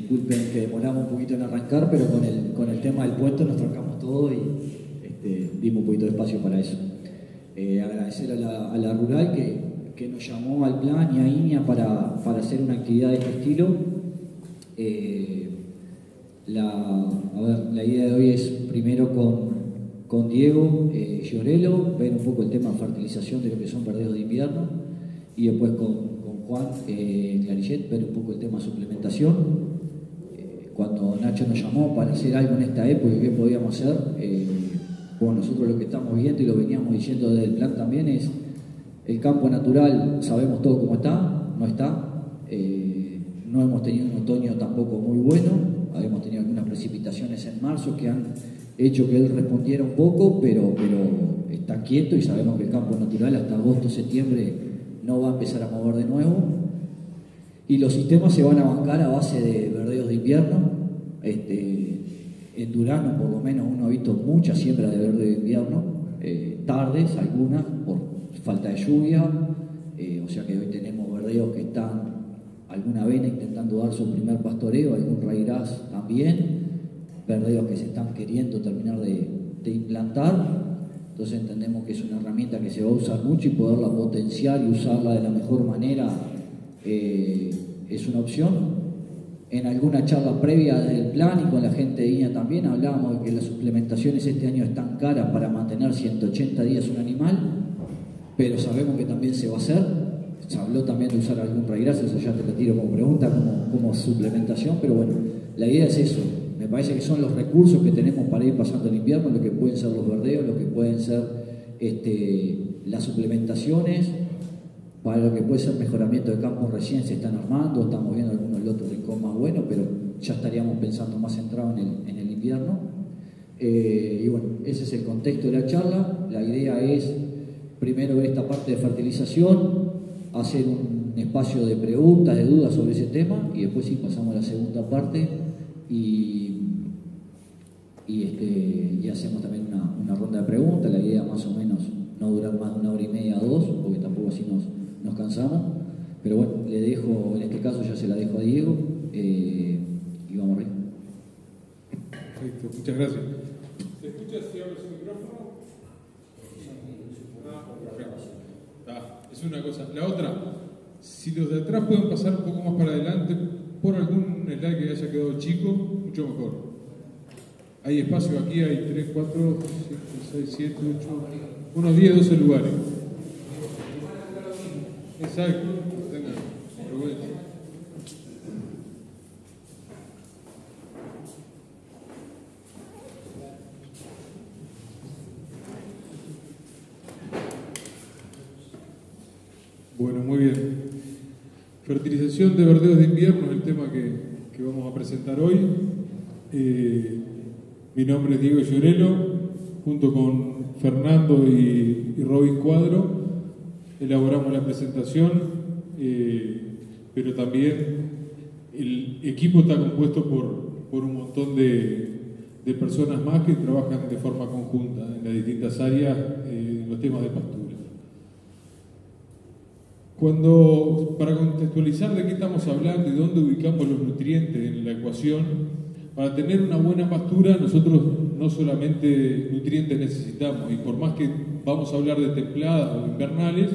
disculpen que demoramos un poquito en arrancar, pero con el tema del puesto nos trancamos todo y dimos un poquito de espacio para eso. Agradecer a la Rural que nos llamó al plan y a INEA para hacer una actividad de este estilo. La idea de hoy es primero con Diego Llorelo, ver un poco el tema de fertilización de lo que son verdeos de invierno, y después con Juan Clarillet ver un poco el tema de suplementación. Cuando Nacho nos llamó para hacer algo en esta época, ¿qué podíamos hacer? Bueno, nosotros lo que estamos viendo y lo veníamos diciendo desde el plan también es el campo natural, sabemos todo cómo está, no está. No hemos tenido un otoño tampoco muy bueno, hemos tenido algunas precipitaciones en marzo que han hecho que él respondiera un poco, pero está quieto y sabemos que el campo natural hasta agosto, septiembre no va a empezar a mover de nuevo. Y los sistemas se van a bancar a base de verdeos de invierno. En Durano, por lo menos, uno ha visto mucha siembra de verde de invierno, tardes, algunas, por falta de lluvia. O sea que hoy tenemos verdeos que están, alguna avena intentando dar su primer pastoreo, algún raíraz también, verdeos que se están queriendo terminar de implantar. Entonces entendemos que es una herramienta que se va a usar mucho y poderla potenciar y usarla de la mejor manera es una opción. En alguna charla previa del plan y con la gente de INEA también hablábamos de que las suplementaciones este año están caras para mantener 180 días un animal, pero sabemos que también se va a hacer. Se habló también de usar algún raíraz, eso ya te lo tiro como pregunta, como suplementación, pero bueno, la idea es eso. Me parece que son los recursos que tenemos para ir pasando el invierno, lo que pueden ser los verdeos, lo que pueden ser las suplementaciones, para lo que puede ser mejoramiento de campos recién se están armando, estamos viendo algunos lotes rincón más buenos, pero ya estaríamos pensando más centrado en el invierno. Y bueno, ese es el contexto de la charla. La idea es primero ver esta parte de fertilización, hacer un espacio de preguntas, de dudas sobre ese tema, y después sí pasamos a la segunda parte y hacemos también una ronda de preguntas. La idea más o menos no durar más de 1 hora y media a 2, porque tampoco así nos cansamos, pero bueno, le dejo, en este caso ya se la dejo a Diego y vamos arriba. Perfecto, muchas gracias. ¿Se escucha si hablo sin micrófono? Perfecto. Es una cosa. La otra, si los de atrás pueden pasar un poco más para adelante por algún slide que haya quedado chico, mucho mejor. Hay espacio aquí, hay 3, 4, 5, 6, 7, 8, unos 10, 12 lugares. Exacto. Bueno, muy bien. Fertilización de verdeos de invierno es el tema que vamos a presentar hoy. Mi nombre es Diego Llorelo, junto con Fernando y Robin Cuadro elaboramos la presentación, pero también el equipo está compuesto por un montón de personas más que trabajan de forma conjunta en las distintas áreas en los temas de pastura. Para contextualizar de qué estamos hablando y dónde ubicamos los nutrientes en la ecuación, para tener una buena pastura nosotros no solamente nutrientes necesitamos, y por más que vamos a hablar de templadas o invernales,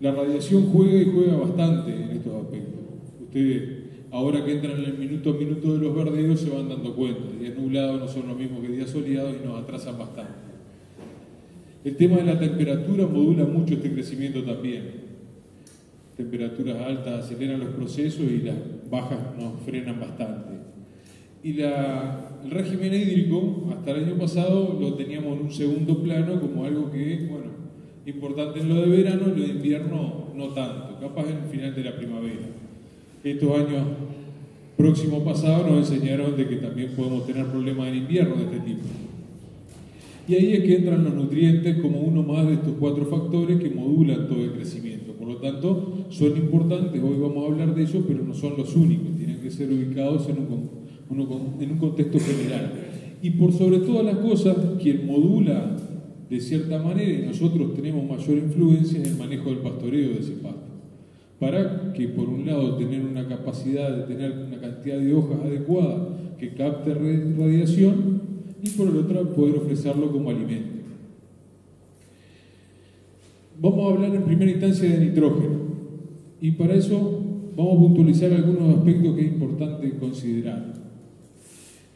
la radiación juega y juega bastante en estos aspectos. Ustedes, ahora que entran en el minuto a minuto de los verdeos, se van dando cuenta. Días nublados no son lo mismo que días soleados y nos atrasan bastante. El tema de la temperatura modula mucho este crecimiento también. Temperaturas altas aceleran los procesos y las bajas nos frenan bastante. Y el régimen hídrico, hasta el año pasado, lo teníamos en un segundo plano como algo que, bueno, importante en lo de verano, en lo de invierno no tanto, capaz en el final de la primavera. Estos años próximos pasados nos enseñaron de que también podemos tener problemas en invierno de este tipo. Y ahí es que entran los nutrientes como uno más de estos 4 factores que modulan todo el crecimiento. Por lo tanto, son importantes, hoy vamos a hablar de ellos, pero no son los únicos, tienen que ser ubicados en un contexto general. Y por sobre todas las cosas, quien modula de cierta manera, y nosotros tenemos mayor influencia en el manejo del pastoreo de ese pasto. para que, por un lado, tener una capacidad de tener una cantidad de hojas adecuada que capte radiación y, por el otro, poder ofrecerlo como alimento. Vamos a hablar en primera instancia de nitrógeno y para eso vamos a puntualizar algunos aspectos que es importante considerar.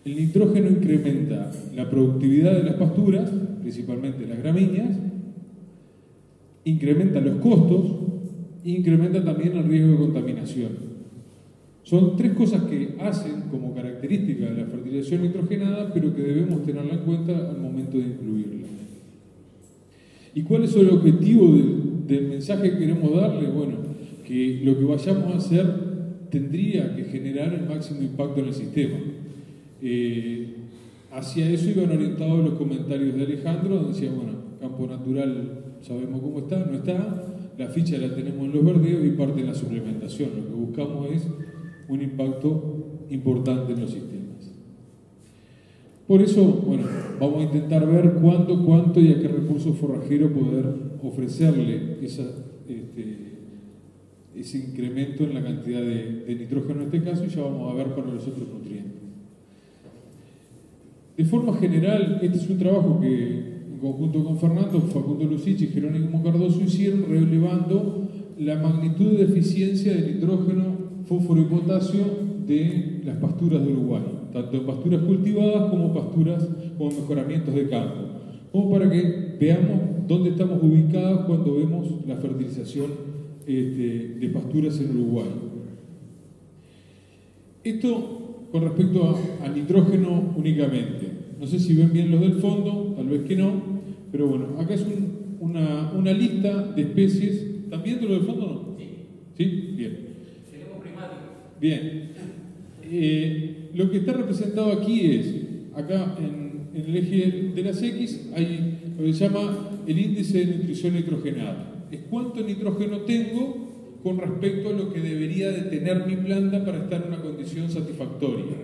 El nitrógeno incrementa la productividad de las pasturas, principalmente las gramíneas, incrementa los costos e incrementa también el riesgo de contaminación. Son tres cosas que hacen como característica de la fertilización nitrogenada, pero que debemos tenerla en cuenta al momento de incluirla. ¿Y cuál es el objetivo del mensaje que queremos darle? Bueno, que lo que vayamos a hacer tendría que generar el máximo impacto en el sistema. Hacia eso iban orientados los comentarios de Alejandro, donde decía, bueno, campo natural sabemos cómo está, no está, la ficha la tenemos en los verdeos y parte de la suplementación. Lo que buscamos es un impacto importante en los sistemas. Por eso, bueno, vamos a intentar ver cuánto y a qué recurso forrajero poder ofrecerle ese incremento en la cantidad de nitrógeno en este caso, y ya vamos a ver para los otros nutrientes. De forma general, este es un trabajo que en conjunto con Fernando, Facundo Lucich y Jerónimo Cardoso hicieron, relevando la magnitud de eficiencia de nitrógeno, fósforo y potasio de las pasturas de Uruguay, tanto en pasturas cultivadas como mejoramientos de campo, como para que veamos dónde estamos ubicados cuando vemos la fertilización de pasturas en Uruguay. Esto con respecto al nitrógeno únicamente. No sé si ven bien los del fondo, tal vez que no, pero bueno, acá es una lista de especies. ¿Están viendo lo del fondo o no? Sí. ¿Sí? Bien. Tenemos primario. Bien. Lo que está representado aquí es, acá en el eje de las X, hay lo que se llama el índice de nutrición nitrogenada. Es cuánto nitrógeno tengo con respecto a lo que debería de tener mi planta para estar en una condición satisfactoria.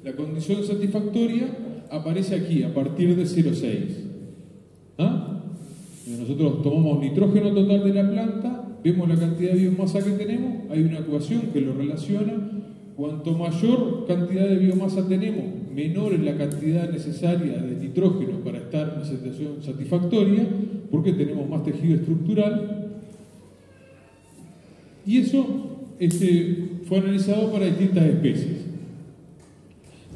La condición satisfactoria aparece aquí, a partir de 0,6. ¿Ah? Nosotros tomamos nitrógeno total de la planta, vemos la cantidad de biomasa que tenemos, hay una ecuación que lo relaciona. Cuanto mayor cantidad de biomasa tenemos, menor es la cantidad necesaria de nitrógeno para estar en una situación satisfactoria, porque tenemos más tejido estructural. Y eso fue analizado para distintas especies.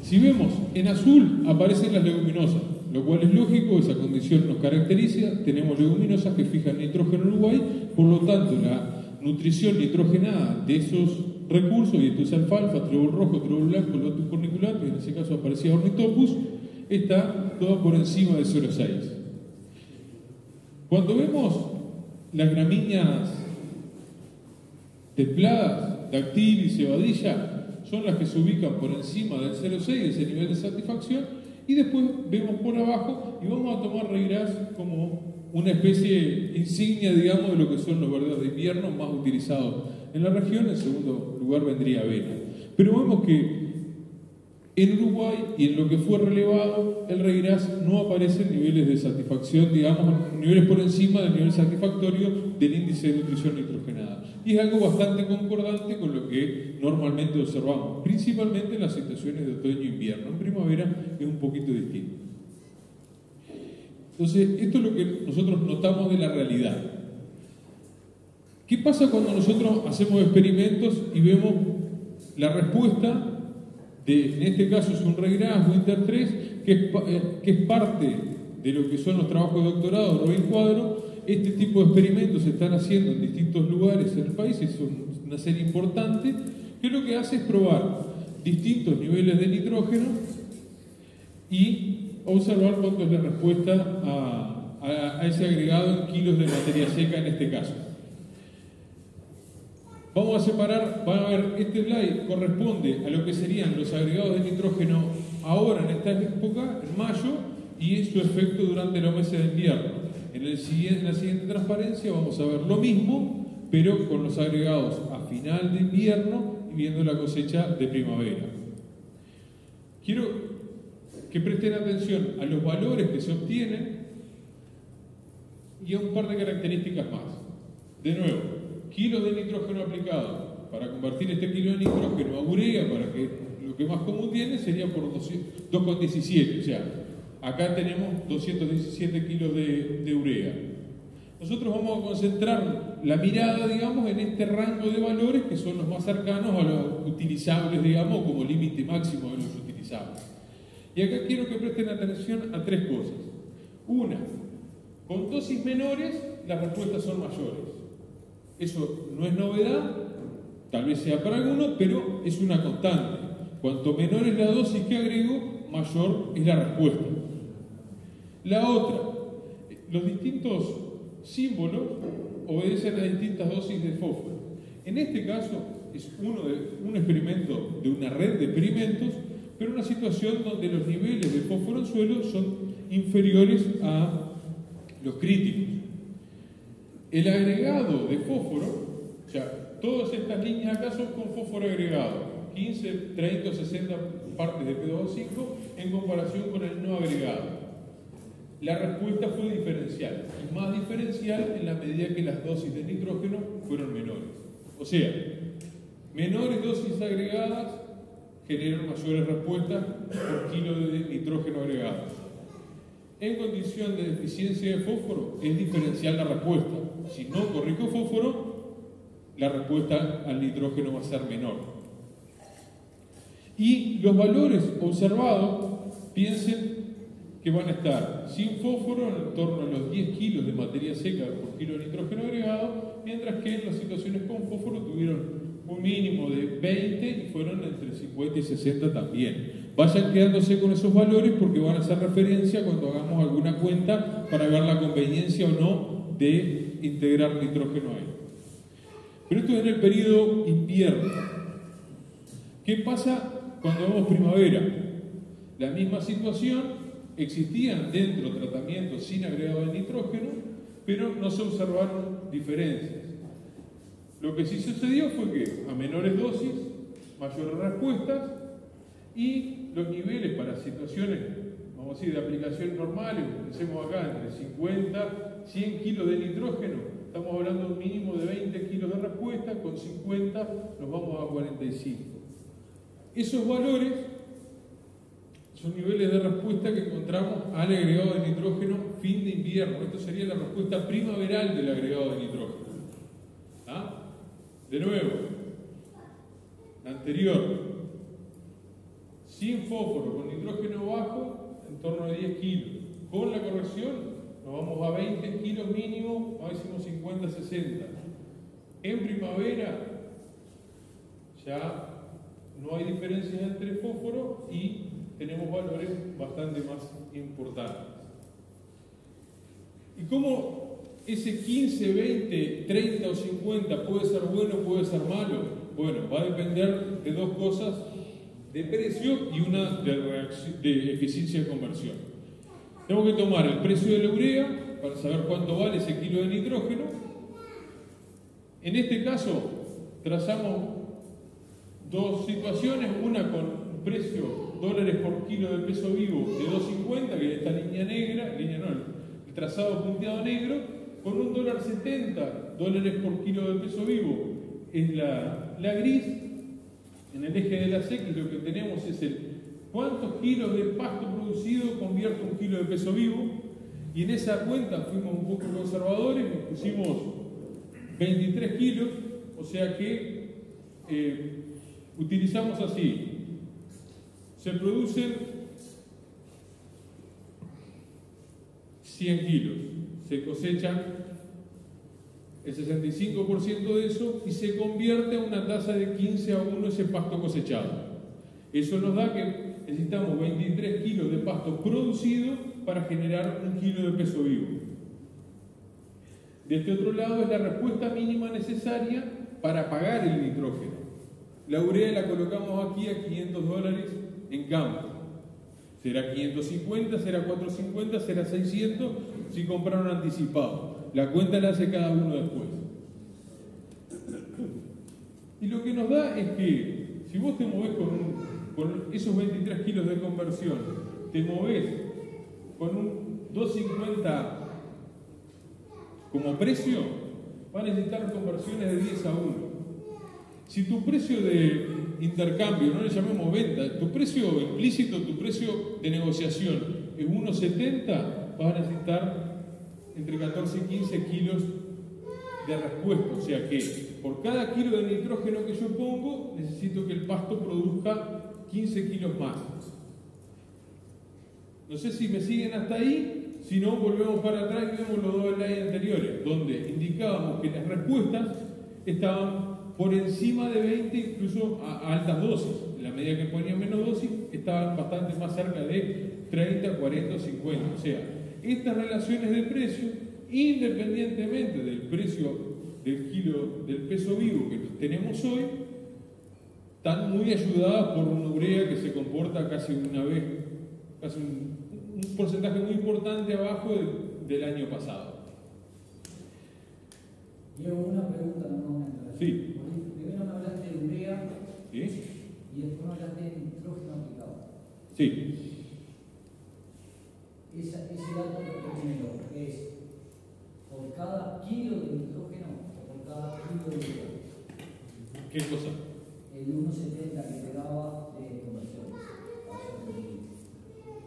Si vemos, en azul aparecen las leguminosas, lo cual es lógico, esa condición nos caracteriza. Tenemos leguminosas que fijan nitrógeno en Uruguay, por lo tanto la nutrición nitrogenada de esos recursos, y esto es alfalfa, trébol rojo, trébol blanco, lotus corniculata, que en ese caso aparecía ornitopus, está toda por encima de 0,6. Cuando vemos las gramíneas templadas, dactil y cebadilla, son las que se ubican por encima del 0,6, ese nivel de satisfacción, y después vemos por abajo y vamos a tomar regras como una especie insignia, digamos, de lo que son los verdeos de invierno más utilizados en la región. En segundo lugar vendría avena. Pero vemos que en Uruguay y en lo que fue relevado, el regras no aparecen niveles de satisfacción, digamos, niveles por encima del nivel satisfactorio del índice de nutrición nitrogenada. Y es algo bastante concordante con lo que normalmente observamos, principalmente en las situaciones de otoño e invierno. En primavera es un poquito distinto. Entonces, esto es lo que nosotros notamos de la realidad. ¿Qué pasa cuando nosotros hacemos experimentos y vemos la respuesta en este caso es un regras Winter 3, que es parte de lo que son los trabajos de doctorado de Robin Cuadro? Este tipo de experimentos se están haciendo en distintos lugares en el país, es una serie importante, que lo que hace es probar distintos niveles de nitrógeno y observar cuánto es la respuesta a ese agregado en kilos de materia seca en este caso. Vamos a separar, van a ver, este slide corresponde a lo que serían los agregados de nitrógeno ahora en esta época, en mayo, y su efecto durante los meses de invierno. En la siguiente transparencia vamos a ver lo mismo, pero con los agregados a final de invierno y viendo la cosecha de primavera. Quiero que presten atención a los valores que se obtienen y a un par de características más. De nuevo, kilos de nitrógeno aplicado. Para convertir este kilo de nitrógeno a urea, para que lo que más común tiene, sería por 2,17. O sea, acá tenemos 217 kilos de urea. Nosotros vamos a concentrar la mirada, digamos, en este rango de valores que son los más cercanos a los utilizables, digamos, como límite máximo de los utilizables. Y acá quiero que presten atención a tres cosas. Una, con dosis menores las respuestas son mayores. Eso no es novedad, tal vez sea para algunos, pero es una constante. Cuanto menor es la dosis que agrego, mayor es la respuesta. La otra, los distintos símbolos obedecen a distintas dosis de fósforo. En este caso es un experimento de una red de experimentos, pero una situación donde los niveles de fósforo en suelo son inferiores a los críticos. El agregado de fósforo, o sea, todas estas líneas acá son con fósforo agregado, 15, 30 o 60 partes de P2O5 en comparación con el no agregado. La respuesta fue diferencial, y más diferencial en la medida que las dosis de nitrógeno fueron menores. O sea, menores dosis agregadas generan mayores respuestas por kilo de nitrógeno agregado. En condición de deficiencia de fósforo es diferencial la respuesta. Si no corrijo fósforo, la respuesta al nitrógeno va a ser menor. Y los valores observados, piensen que van a estar sin fósforo en torno a los 10 kilos de materia seca por kilo de nitrógeno agregado, mientras que en las situaciones con fósforo tuvieron un mínimo de 20 y fueron entre 50 y 60 también. Vayan quedándose con esos valores porque van a hacer referencia cuando hagamos alguna cuenta para ver la conveniencia o no de integrar nitrógeno ahí. Pero esto es en el periodo invierno. ¿Qué pasa cuando vemos primavera? La misma situación. Existían dentro tratamientos sin agregado de nitrógeno, pero no se observaron diferencias. Lo que sí sucedió fue que a menores dosis, mayores respuestas, y los niveles para situaciones, vamos a decir, de aplicación normales, pensemos acá entre 50 y 100 kilos de nitrógeno, estamos hablando de un mínimo de 20 kilos de respuesta, con 50 nos vamos a 45. Esos valores son niveles de respuesta que encontramos al agregado de nitrógeno fin de invierno. Esto sería la respuesta primaveral del agregado de nitrógeno. ¿Ah? De nuevo, la anterior, sin fósforo, con nitrógeno bajo, en torno a 10 kilos. Con la corrección, nos vamos a 20 kilos mínimo, máximo 50, 60. En primavera, ya no hay diferencias entre fósforo y tenemos valores bastante más importantes. ¿Y cómo ese 15, 20, 30 o 50 puede ser bueno o puede ser malo? Bueno, va a depender de dos cosas, de precio y una de eficiencia de conversión. Tengo que tomar el precio de la urea para saber cuánto vale ese kilo de nitrógeno. En este caso, trazamos dos situaciones, una con precio dólares por kilo de peso vivo de 2.50, que es esta línea negra, el trazado punteado negro, con $1.70 por kilo de peso vivo es la gris. En el eje de las X lo que tenemos es el cuántos kilos de pasto producido convierte un kilo de peso vivo, y en esa cuenta fuimos un poco conservadores, nos pusimos 23 kilos, o sea que utilizamos así. Se producen 100 kilos, se cosechan el 65% de eso y se convierte a una tasa de 15:1 ese pasto cosechado. Eso nos da que necesitamos 23 kilos de pasto producido para generar un kilo de peso vivo. De este otro lado es la respuesta mínima necesaria para pagar el nitrógeno. La urea la colocamos aquí a $500 en campo. Será 550, será 450, será 600 si compraron anticipado. La cuenta la hace cada uno después. Y lo que nos da es que si vos te movés con esos 23 kilos de conversión, te movés con un 2.50 como precio, va a necesitar conversiones de 10 a 1. Si tu precio de intercambio, no le llamemos venta, tu precio implícito, tu precio de negociación es 1,70, vas a necesitar entre 14 y 15 kilos de respuesta. O sea que por cada kilo de nitrógeno que yo pongo, necesito que el pasto produzca 15 kilos más. No sé si me siguen hasta ahí, si no volvemos para atrás y vemos los dos slides anteriores, donde indicábamos que las respuestas estaban por encima de 20, incluso a altas dosis. En la medida que ponían menos dosis, estaban bastante más cerca de 30, 40 o 50. O sea, estas relaciones de precio, independientemente del precio del kilo del peso vivo que tenemos hoy, están muy ayudadas por una urea que se comporta casi una vez, casi un porcentaje muy importante abajo del año pasado. Diego, una pregunta, no. Sí. Primero me hablaste de urea, ¿sí? Y después me hablaste de nitrógeno aplicado. Sí. Ese dato primero es por cada kilo de nitrógeno o por cada kilo de urea. ¿Qué cosa? El 1,70 que te daba de conversiones.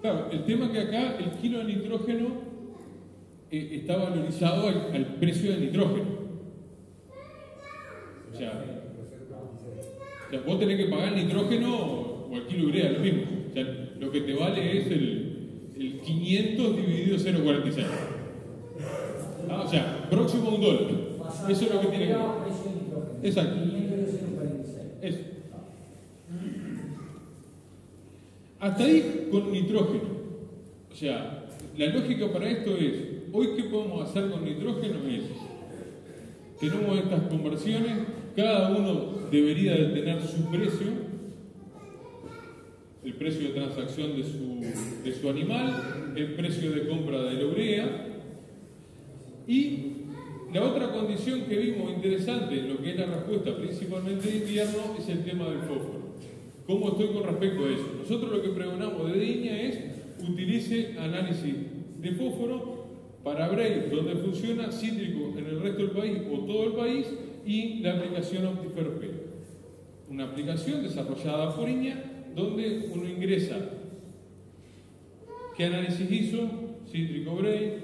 Claro, el tema que acá el kilo de nitrógeno está valorizado al precio del nitrógeno. O sea, vos tenés que pagar el nitrógeno o el kilo de urea, lo mismo. O sea, lo que te vale es el 500 dividido 0,46. O sea, próximo a $1. Eso es lo que tiene que ver. Exacto. 500 0,46. Eso. Hasta ahí con nitrógeno. O sea, la lógica para esto es, hoy qué podemos hacer con nitrógeno es, tenemos estas conversiones, cada uno debería de tener su precio, el precio de transacción de su animal, el precio de compra de la urea, y la otra condición que vimos interesante en lo que es la respuesta principalmente de invierno es el tema del fósforo. ¿Cómo estoy con respecto a eso? Nosotros lo que pregonamos desde INEA es utilice análisis de fósforo para Brave, donde funciona, cítrico en el resto del país o todo el país, y la aplicación OptiFerP. Una aplicación desarrollada por INEA donde uno ingresa qué análisis hizo, cítrico Brave,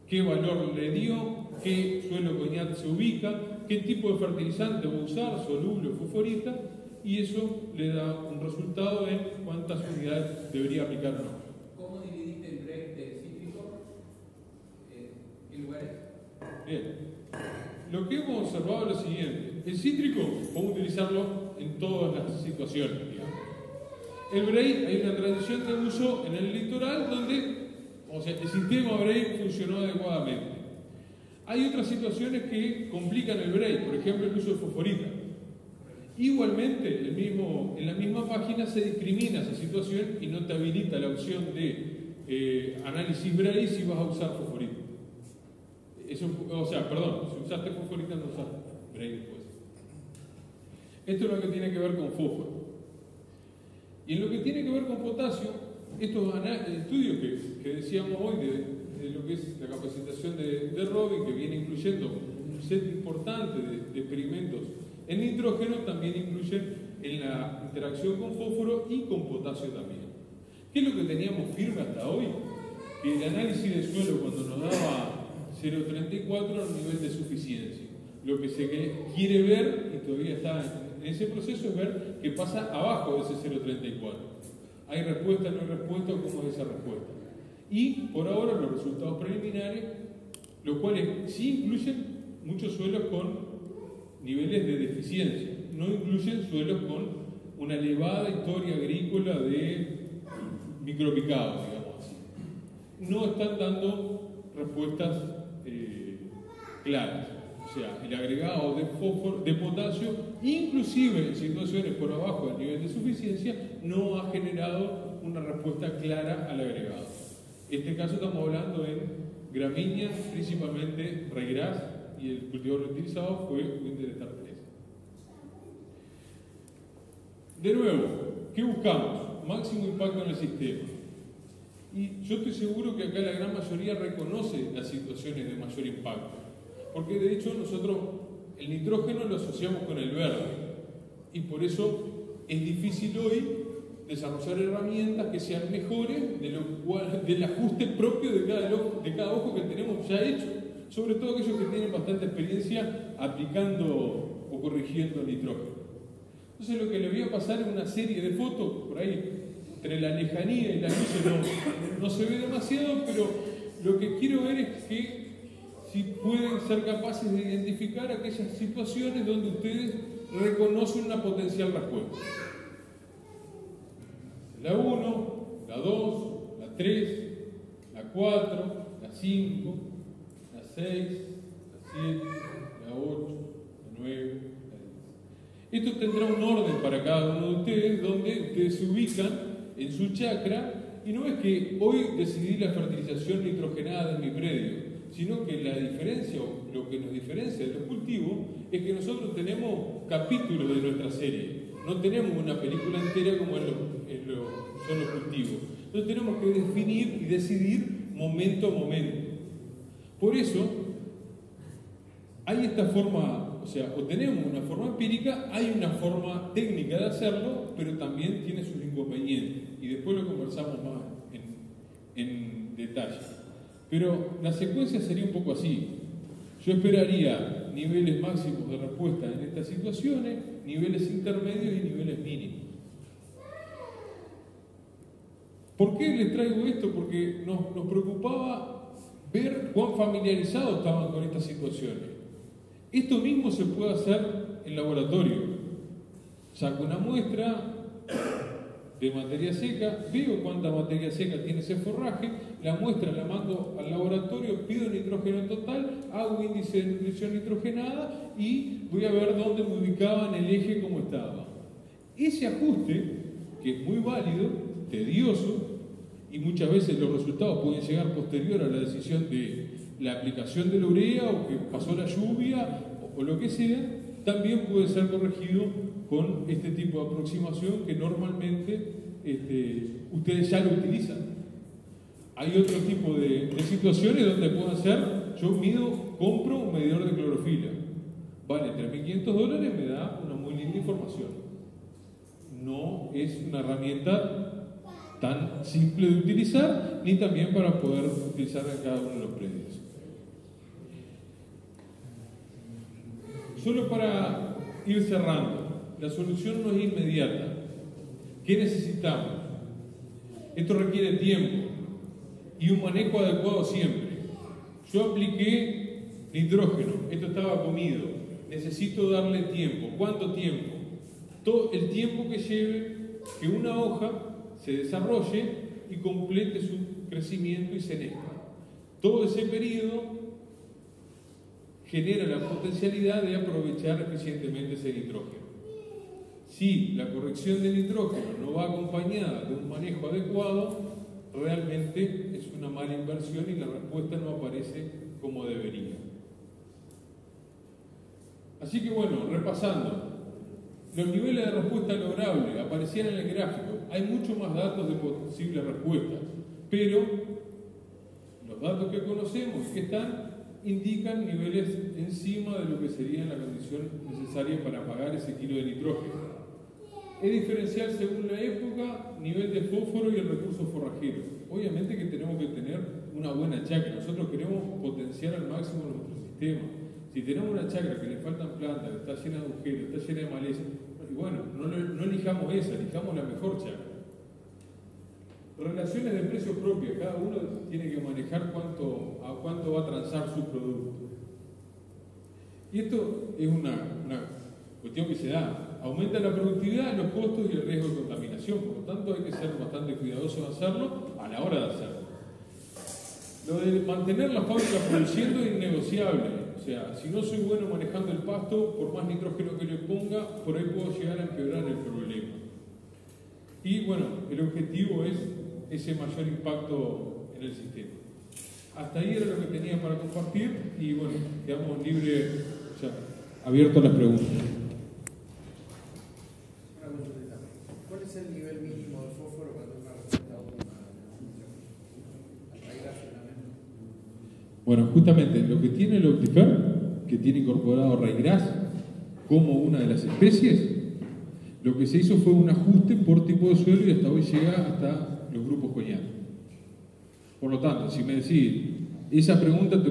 qué valor le dio, qué suelo coñat se ubica, qué tipo de fertilizante va a usar, soluble o fosforita, y eso le da un resultado en cuántas unidades debería aplicar o no. ¿Cómo dividiste el break de cítrico? ¿Qué lugares? Bien. Lo que hemos observado es lo siguiente. El cítrico podemos utilizarlo en todas las situaciones, digamos. El Brave, hay una tradición de uso en el litoral donde, o sea, el sistema Brave funcionó adecuadamente. Hay otras situaciones que complican el Brave, por ejemplo el uso de fosforita. Igualmente, en la misma página se discrimina esa situación y no te habilita la opción de análisis Brave si vas a usar fosforita. Eso, o sea, perdón, si usaste fosforita no usaste Brave después. Esto es lo que tiene que ver con fósforo. Y en lo que tiene que ver con potasio, estos estudios que decíamos hoy de lo que es la capacitación de Robin, que viene incluyendo un set importante de experimentos en nitrógeno, también incluyen en la interacción con fósforo y con potasio también. ¿Qué es lo que teníamos firme hasta hoy? Que el análisis del suelo cuando nos daba 0,34 era un nivel de suficiencia. Lo que se quiere ver, y todavía está en ese proceso, es ver qué pasa abajo de ese 0,34. ¿Hay respuesta, no hay respuesta? ¿Cómo es esa respuesta? Y por ahora los resultados preliminares, los cuales sí incluyen muchos suelos con niveles de deficiencia, no incluyen suelos con una elevada historia agrícola de micropicado, digamos así. No están dando respuestas claras. O sea, el agregado de fósforo, de potasio, inclusive en situaciones por abajo del nivel de suficiencia, no ha generado una respuesta clara al agregado. En este caso estamos hablando en gramíneas, principalmente ryegrass, y el cultivo reutilizado fue Winter Star 3. De nuevo, ¿qué buscamos? Máximo impacto en el sistema. Y yo estoy seguro que acá la gran mayoría reconoce las situaciones de mayor impacto. porque de hecho nosotros el nitrógeno lo asociamos con el verde y por eso es difícil hoy desarrollar herramientas que sean mejores del ajuste propio de cada ojo que tenemos ya hecho, sobre todo aquellos que tienen bastante experiencia aplicando o corrigiendo nitrógeno. Entonces lo que le voy a pasar es una serie de fotos, por ahí entre la lejanía y la luz no se ve demasiado, pero lo que quiero ver es que si pueden ser capaces de identificar aquellas situaciones donde ustedes reconocen una potencial respuesta. La 1, la 2, la 3, la 4, la 5, la 6, la 7, la 8, la 9, la 10. Esto tendrá un orden para cada uno de ustedes, donde ustedes se ubican en su chakra, y no es que hoy decidí la fertilización nitrogenada en mi predio, sino que la diferencia, o lo que nos diferencia de los cultivos, es que nosotros tenemos capítulos de nuestra serie, no tenemos una película entera como son los cultivos. Entonces tenemos que definir y decidir momento a momento. Por eso, hay esta forma, o sea, o tenemos una forma empírica, hay una forma técnica de hacerlo, pero también tiene sus inconvenientes. Y después lo conversamos más en detalle. Pero la secuencia sería un poco así. Yo esperaría niveles máximos de respuesta en estas situaciones, niveles intermedios y niveles mínimos. ¿Por qué les traigo esto? Porque nos preocupaba ver cuán familiarizados estaban con estas situaciones. Esto mismo se puede hacer en laboratorio. Saco una muestra de materia seca, veo cuánta materia seca tiene ese forraje, la muestra la mando al laboratorio, pido nitrógeno total, hago índice de nutrición nitrogenada y voy a ver dónde me ubicaba en el eje, cómo estaba. Ese ajuste, que es muy válido, tedioso, y muchas veces los resultados pueden llegar posterior a la decisión de la aplicación de la urea o que pasó la lluvia o lo que sea, también puede ser corregido con este tipo de aproximación que normalmente ustedes ya lo utilizan. Hay otro tipo de situaciones donde puedo hacer, yo compro un medidor de clorofila, vale $3.500, me da una muy linda información. No es una herramienta tan simple de utilizar, ni también para poder utilizar en cada uno de los predios. Solo para ir cerrando, la solución no es inmediata. ¿Qué necesitamos? Esto requiere tiempo y un manejo adecuado siempre. Yo apliqué nitrógeno, esto estaba comido, necesito darle tiempo. ¿Cuánto tiempo? Todo el tiempo que lleve que una hoja se desarrolle y complete su crecimiento y se nezca. Todo ese periodo genera la potencialidad de aprovechar eficientemente ese nitrógeno. Si la corrección del nitrógeno no va acompañada de un manejo adecuado, realmente es una mala inversión y la respuesta no aparece como debería. Así que bueno, repasando, los niveles de respuesta lograble aparecían en el gráfico. Hay muchos más datos de posibles respuestas, pero los datos que conocemos y que están indican niveles encima de lo que sería la condición necesaria para pagar ese kilo de nitrógeno. Es diferencial según la época, nivel de fósforo y el recurso forrajero. Obviamente que tenemos que tener una buena chacra. Nosotros queremos potenciar al máximo nuestro sistema. Si tenemos una chacra que le faltan plantas, que está llena de agujeros, está llena de maleza, y bueno, no elijamos esa, elijamos la mejor chacra. Relaciones de precio propia, cada uno tiene que manejar a cuánto va a transar su producto. Y esto es una cuestión que se da. Aumenta la productividad, los costos y el riesgo de contaminación. Por lo tanto, hay que ser bastante cuidadoso de hacerlo a la hora de hacerlo. Lo de mantener la fábrica produciendo es innegociable. O sea, si no soy bueno manejando el pasto, por más nitrógeno que le ponga, por ahí puedo llegar a empeorar el problema. Y bueno, el objetivo es ese mayor impacto en el sistema. Hasta ahí era lo que tenía para compartir y bueno, quedamos libres, o sea, abiertos a las preguntas. ¿Cuál es el nivel mínimo de fósforo cuando una respuesta óptima? Bueno, justamente lo que tiene el Optifer que tiene incorporado raigrás como una de las especies, lo que se hizo fue un ajuste por tipo de suelo y hasta hoy llega hasta los grupos coñac. Por lo tanto, si me decís, esa pregunta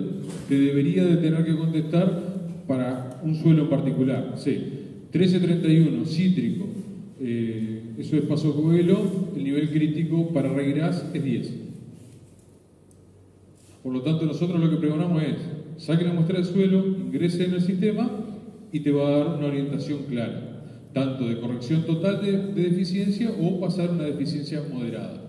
te debería de tener que contestar para un suelo en particular. Sí, 1331, cítrico, eso es Paso Coelho, el nivel crítico para raigrás es 10. Por lo tanto, nosotros lo que pregonamos es, saque la muestra del suelo, ingrese en el sistema y te va a dar una orientación clara, tanto de corrección total de deficiencia o pasar una deficiencia moderada.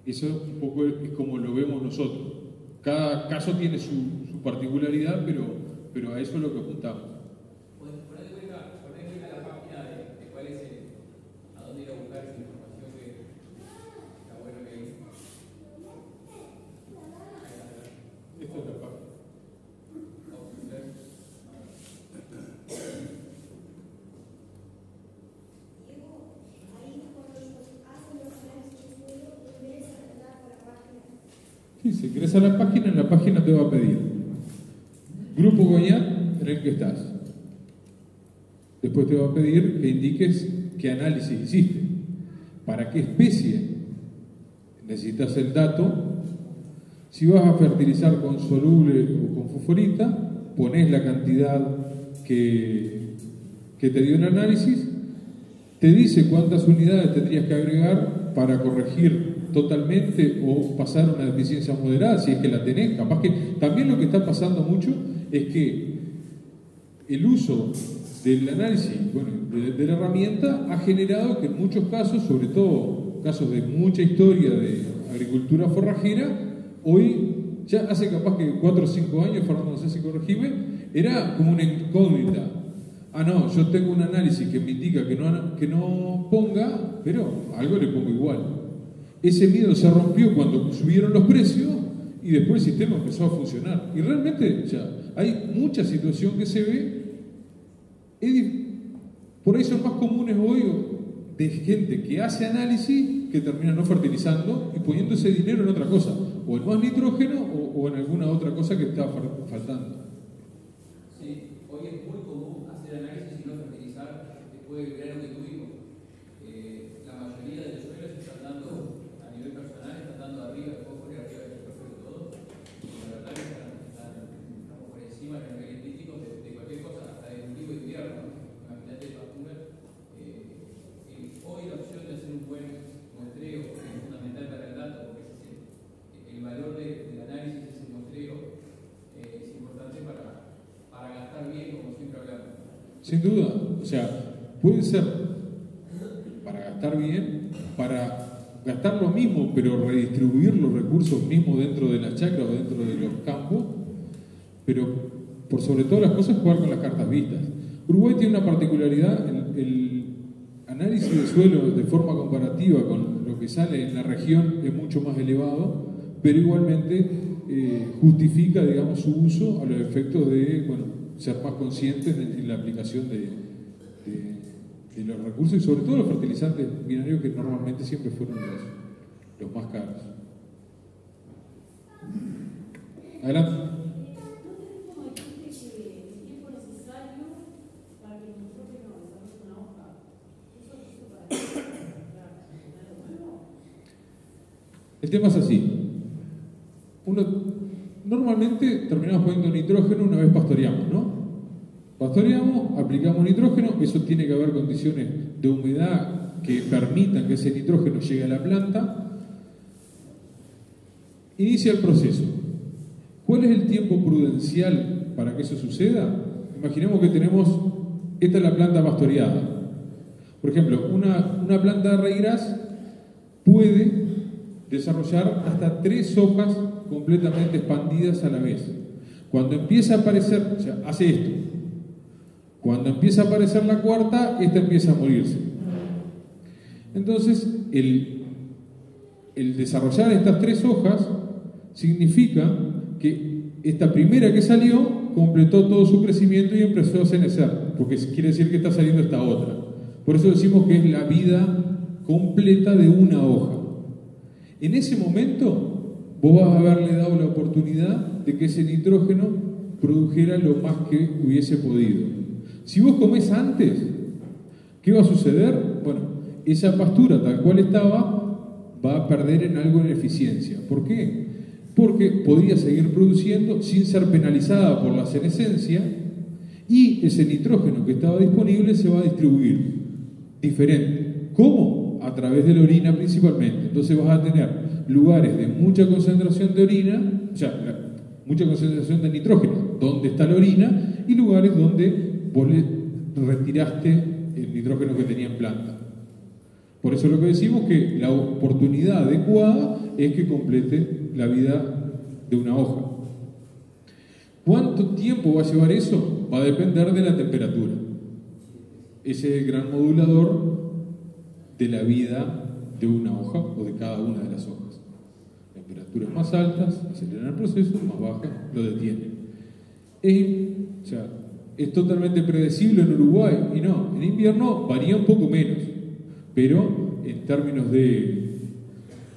Eso un poco es como lo vemos nosotros. Cada caso tiene su particularidad, pero a eso es lo que apuntamos. Ponete cuenta la página de cuál es a dónde ir a buscar esa información que está bueno que hay. Esta es la página. Sí, si ingresa a la página, en la página te va a pedir grupo coñac en el que estás. Después te va a pedir que indiques qué análisis hiciste, para qué especie necesitas el dato. Si vas a fertilizar con soluble o con fosforita, pones la cantidad que te dio el análisis, te dice cuántas unidades tendrías que agregar para corregir totalmente o pasar una deficiencia moderada, si es que la tenés. Capaz que también lo que está pasando mucho es que el uso del análisis, bueno, de la herramienta ha generado que en muchos casos, sobre todo casos de mucha historia de agricultura forrajera, hoy ya hace capaz que 4 o 5 años, Fernando, no sé si corregime, era como una incógnita. Ah, no, yo tengo un análisis que me indica que no ponga, pero algo le pongo igual. Ese miedo se rompió cuando subieron los precios y después el sistema empezó a funcionar. Y realmente ya hay mucha situación que se ve. Por ahí son más comunes hoy de gente que hace análisis que termina no fertilizando y poniendo ese dinero en otra cosa, o en más nitrógeno o en alguna otra cosa que está faltando. Sí, hoy es muy común hacer análisis y no fertilizar después del verano que tuvimos. La mayoría de los suelos están dando, a nivel personal, están dando arriba de fósforo y arriba de nitrógeno todo. Y la verdad que estamos por encima de los niveles críticos de cualquier cosa, hasta de cultivo de invierno. Imagínate factura. Hoy la opción de hacer un buen muestreo es fundamental para el dato, porque el valor del análisis de ese muestreo es importante para gastar bien, como siempre hablamos. Sin duda, o sea, puede ser para gastar bien, para gastar lo mismo, pero redistribuir los recursos mismos dentro de las chacras o dentro de los campos, pero por sobre todas las cosas jugar con las cartas vistas. Uruguay tiene una particularidad, el análisis de suelo de forma comparativa con lo que sale en la región es mucho más elevado, pero igualmente justifica, digamos, su uso a los efectos de, bueno, ser más conscientes en la aplicación de los recursos y sobre todo los fertilizantes binarios que normalmente siempre fueron los más caros. Adelante. El tema es así. Normalmente terminamos poniendo nitrógeno una vez pastoreamos, ¿no? Pastoreamos, aplicamos nitrógeno, eso tiene que haber condiciones de humedad que permitan que ese nitrógeno llegue a la planta. Inicia el proceso. ¿Cuál es el tiempo prudencial para que eso suceda? Imaginemos que esta es la planta pastoreada. Por ejemplo, una planta de raigrás puede desarrollar hasta 3 hojas completamente expandidas a la vez. Cuando empieza a aparecer, o sea, hace esto. Cuando empieza a aparecer la cuarta, esta empieza a morirse. Entonces, el desarrollar estas 3 hojas significa que esta primera que salió completó todo su crecimiento y empezó a cenecer, porque quiere decir que está saliendo esta otra. Por eso decimos que es la vida completa de una hoja. En ese momento, vos vas a haberle dado la oportunidad de que ese nitrógeno produjera lo más que hubiese podido. Si vos comés antes, ¿qué va a suceder? Bueno, esa pastura tal cual estaba va a perder en algo en eficiencia. ¿Por qué? Porque podría seguir produciendo sin ser penalizada por la senescencia y ese nitrógeno que estaba disponible se va a distribuir diferente. ¿Cómo? A través de la orina principalmente. Entonces vas a tener lugares de mucha concentración de orina, o sea, mucha concentración de nitrógeno, donde está la orina, y lugares donde vos le retiraste el nitrógeno que tenía en planta. Por eso lo que decimos que la oportunidad adecuada es que complete la vida de una hoja. ¿Cuánto tiempo va a llevar eso? Va a depender de la temperatura. Ese es el gran modulador de la vida de una hoja o de cada una de las hojas. Temperaturas más altas aceleran el proceso, más bajas lo detienen. Es totalmente predecible en Uruguay, y no, en invierno varía un poco menos, pero en términos de,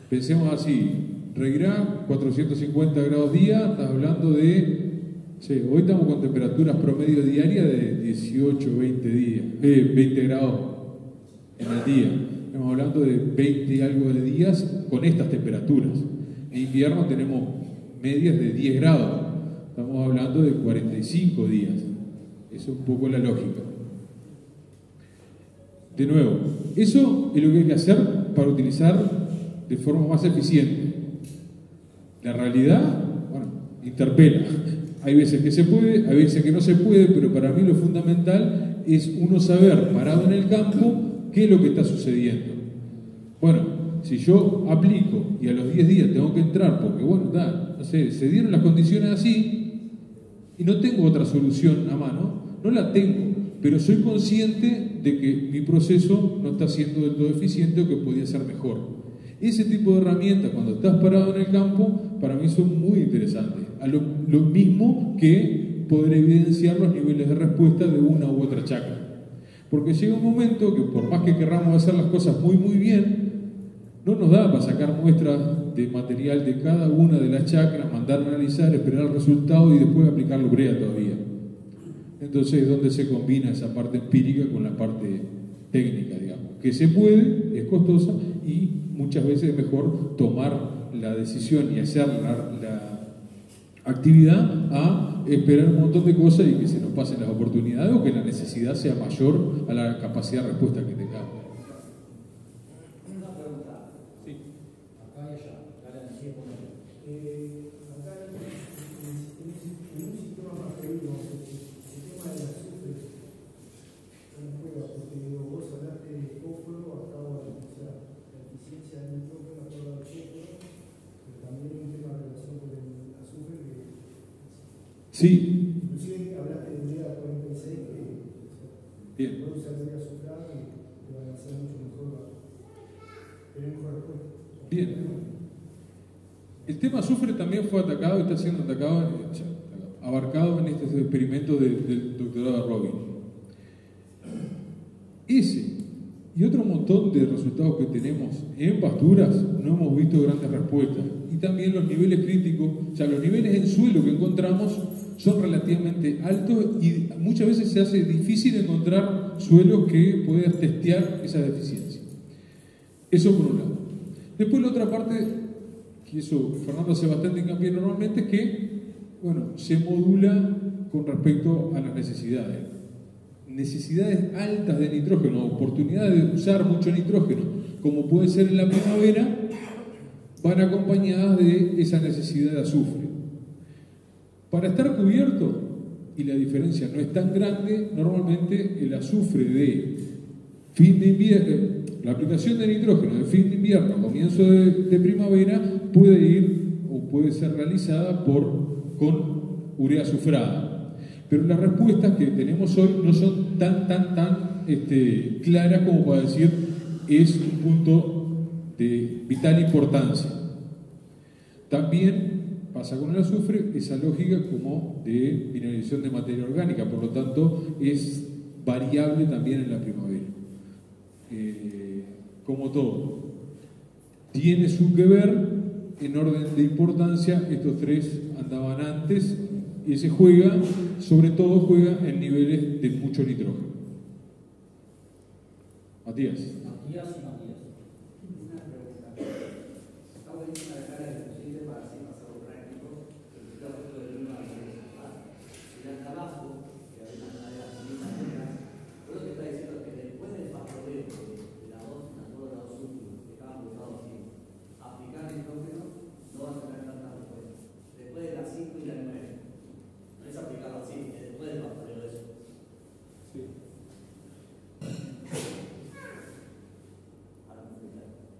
pensemos así, Regrá, 450 grados día, estás hablando de, hoy estamos con temperaturas promedio diarias de 18, 20 grados en el día. Estamos hablando de 20 y algo de días con estas temperaturas. En invierno tenemos medias de 10 grados, estamos hablando de 45 días. Eso es un poco la lógica. De nuevo, eso es lo que hay que hacer para utilizar de forma más eficiente. La realidad, bueno, interpela. Hay veces que se puede, hay veces que no se puede, pero para mí lo fundamental es uno saber, parado en el campo, qué es lo que está sucediendo. Bueno, si yo aplico y a los 10 días tengo que entrar porque, bueno, no sé, se dieron las condiciones así y no tengo otra solución a mano, no la tengo, pero soy consciente de que mi proceso no está siendo del todo eficiente o que podría ser mejor. Ese tipo de herramientas, cuando estás parado en el campo, para mí son muy interesantes. Lo mismo que poder evidenciar los niveles de respuesta de una u otra chacra. Porque llega un momento que por más que querramos hacer las cosas muy muy bien, no nos da para sacar muestras de material de cada una de las chacras, mandar a analizar, esperar el resultado y después aplicarlo urea todavía. Entonces es donde se combina esa parte empírica con la parte técnica, digamos. Que se puede, es costosa y muchas veces es mejor tomar la decisión y hacer la actividad a esperar un montón de cosas y que se nos pasen las oportunidades o que la necesidad sea mayor a la capacidad de respuesta que tengamos. Una pregunta. Sí. Acá y allá, acá en acá en un sistema más pequeño, el tema del azufre, ¿cómo juega? Porque vos hablaste de fósforo, acá, o sea, la eficiencia del nitrógeno, acá del fósforo, pero también hay un tema de relación con el azufre que... Sí. Inclusive hablaste de urea 46 que Bien. puede usar urea azufrada y te van a hacer mucho mejor, tener mejor respuesta. Bien. El tema azufre también fue atacado y está siendo abarcado en estos experimentos del doctorado de Robin. Ese y otro montón de resultados que tenemos en pasturas no hemos visto grandes respuestas. Y también los niveles críticos, o sea, los niveles en suelo que encontramos son relativamente altos y muchas veces se hace difícil encontrar suelos que puedan testear esa deficiencia. Eso por un lado. Después la otra parte, que eso Fernando hace bastante hincapié normalmente, es que, bueno, se modula con respecto a las necesidades. Necesidades altas de nitrógeno, oportunidades de usar mucho nitrógeno, como puede ser en la primavera, van acompañadas de esa necesidad de azufre. Para estar cubierto, y la diferencia no es tan grande, normalmente el azufre de fin de invierno, la aplicación de nitrógeno de fin de invierno, comienzo de primavera, puede ir o puede ser realizada con urea azufrada. Pero las respuestas que tenemos hoy no son tan claras como para decir es un punto de vital importancia. También pasa con el azufre esa lógica como de mineralización de materia orgánica, por lo tanto es variable también en la primavera. Como todo, tiene su que ver en orden de importancia, estos tres andaban antes, Y se juega, sobre todo juega en niveles de mucho nitrógeno. Matías. Matías y Matías. Una pregunta. Está buenísima la cara del posible para así pasarlo práctico. El trabajo de una y el trabajo, que hay una manera lo que está diciendo es que después del pastoreo de la 2, la 2 últimos, que estaban cruzados así, aplicar nitrógeno no va a tener tanta respuesta. Después de las 5 y las 9. No es aplicarlo así, es después del pastoreo de eso. Sí.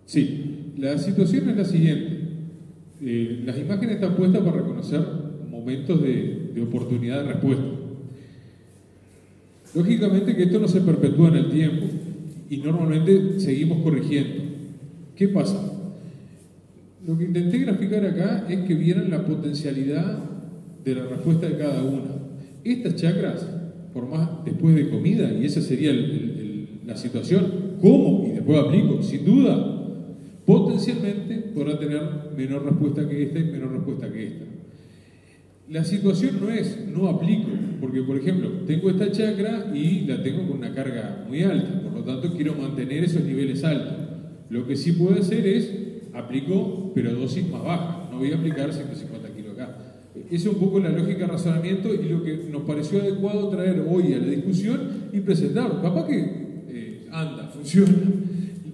Sí, la situación es la siguiente. Las imágenes están puestas para reconocer momentos de oportunidad de respuesta. Lógicamente que esto no se perpetúa en el tiempo y normalmente seguimos corrigiendo. ¿Qué pasa? Lo que intenté graficar acá es que vieran la potencialidad de la respuesta de cada una. Estas chakras, por más después de comida, y esa sería la situación, ¿cómo? Y después aplico, sin duda. Potencialmente podrá tener menor respuesta que esta y menor respuesta que esta. La situación no es no aplico, porque por ejemplo, tengo esta chakra y la tengo con una carga muy alta, por lo tanto quiero mantener esos niveles altos. Lo que sí puedo hacer es aplico, pero dosis más bajas. No voy a aplicar 150 kilos acá. Esa es un poco la lógica de razonamiento y lo que nos pareció adecuado traer hoy a la discusión y presentarlo. Capaz que anda, funciona.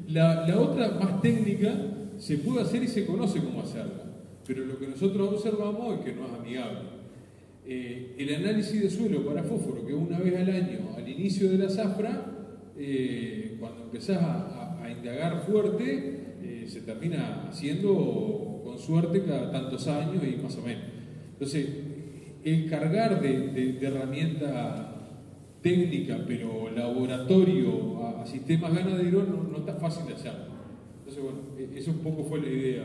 La otra, más técnica, se puede hacer y se conoce cómo hacerla, pero lo que nosotros observamos es que no es amigable. El análisis de suelo para fósforo, que una vez al año, al inicio de la zafra, cuando empezás a indagar fuerte, se termina haciendo con suerte cada tantos años y más o menos. Entonces, el cargar de herramienta técnica, pero laboratorio a sistemas ganaderos no está fácil de hacerlo. Entonces, bueno, eso un poco fue la idea.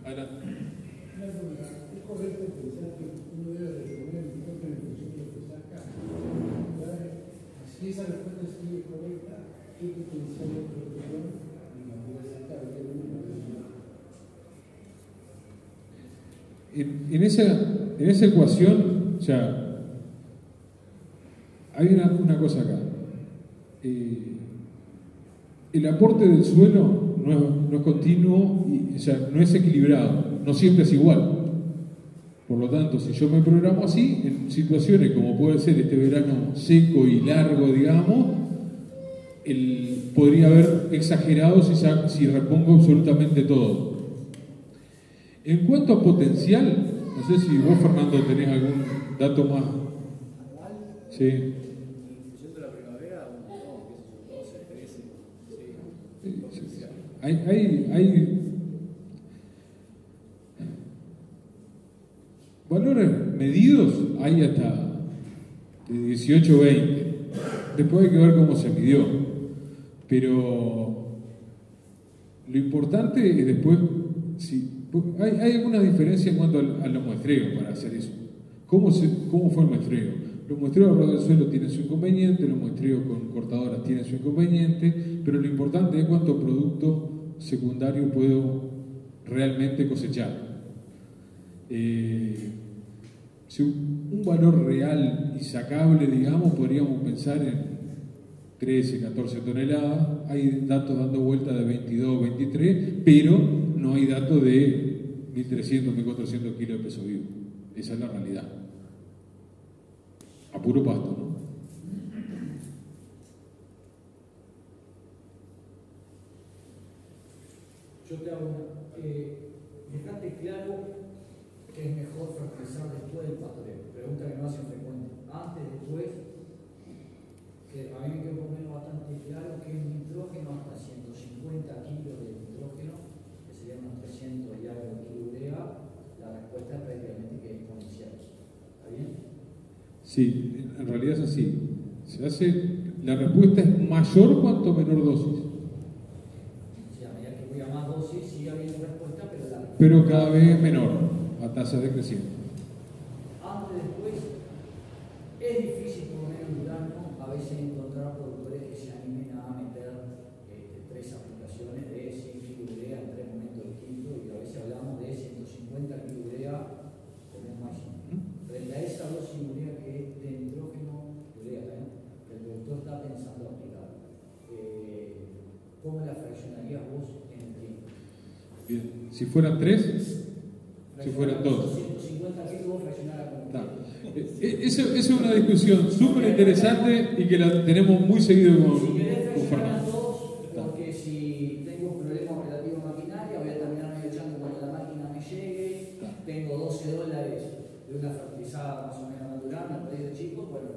Adelante. ¿Es correcto pensar que uno debe responder el nitrógeno en función de lo que saca? Si esa respuesta sigue correcta, ¿qué potencial de producción la puede sacar de uno? En esa ecuación, o sea, hay una cosa acá. El aporte del suelo no es continuo, o sea, no es equilibrado, no siempre es igual. Por lo tanto, si yo me programo así, en situaciones como puede ser este verano seco y largo, digamos, podría haber exagerado si repongo absolutamente todo. En cuanto a potencial, no sé si vos, Fernando, tenés algún dato más. Sí. Incluyendo la primavera, un montón, qué sé yo, 12, 13, sí. Hay valores medidos, hay hasta de 18 20. Después hay que ver cómo se midió. Pero lo importante es después, hay alguna diferencia en cuanto al muestreo para hacer eso. ¿Cómo fue el muestreo? Los muestreos a ras del suelo tienen su inconveniente, los muestreos con cortadoras tienen su inconveniente, pero lo importante es cuánto producto secundario puedo realmente cosechar. Si un valor real y sacable, digamos, podríamos pensar en 13, 14 toneladas. Hay datos dando vuelta de 22, 23, pero no hay datos de 1.300, 1.400 kilos de peso vivo. Esa es la realidad. A puro pasto, ¿no? Yo te hago dejate claro que es mejor fertilizar después del pastoreo. Pregunta que no hacen frecuente. Antes, después, que a mí me quedó por lo menos bastante claro que el nitrógeno hasta 150 kilos de nitrógeno, que serían unos 300 y algo de kilo urea, la respuesta es prácticamente que es exponencial. ¿Está bien? Sí, en realidad es así. La respuesta es mayor cuanto menor dosis. O sea, a medida que voy a más dosis, sigue habiendo respuesta, pero cada vez es menor, a tasas decrecientes. Antes, después, es difícil poner un grano, a veces encontrar productores que se animen a meter 3 aplicaciones de 100 kg urea en 3 momentos distintos, y a veces hablamos de 150 kg urea como un máximo. 3 Si fueran 3, si fueran 2. 150 kilos fraccionada con Esa es una discusión súper interesante y que la tenemos muy seguido Si querés con fraccionar Fernando. todos, porque si tengo problemas relativos a maquinaria, voy a terminar medio echando cuando la máquina me llegue. Tengo $12 de una fertilizada más o menos natural, me pedí de chico, bueno,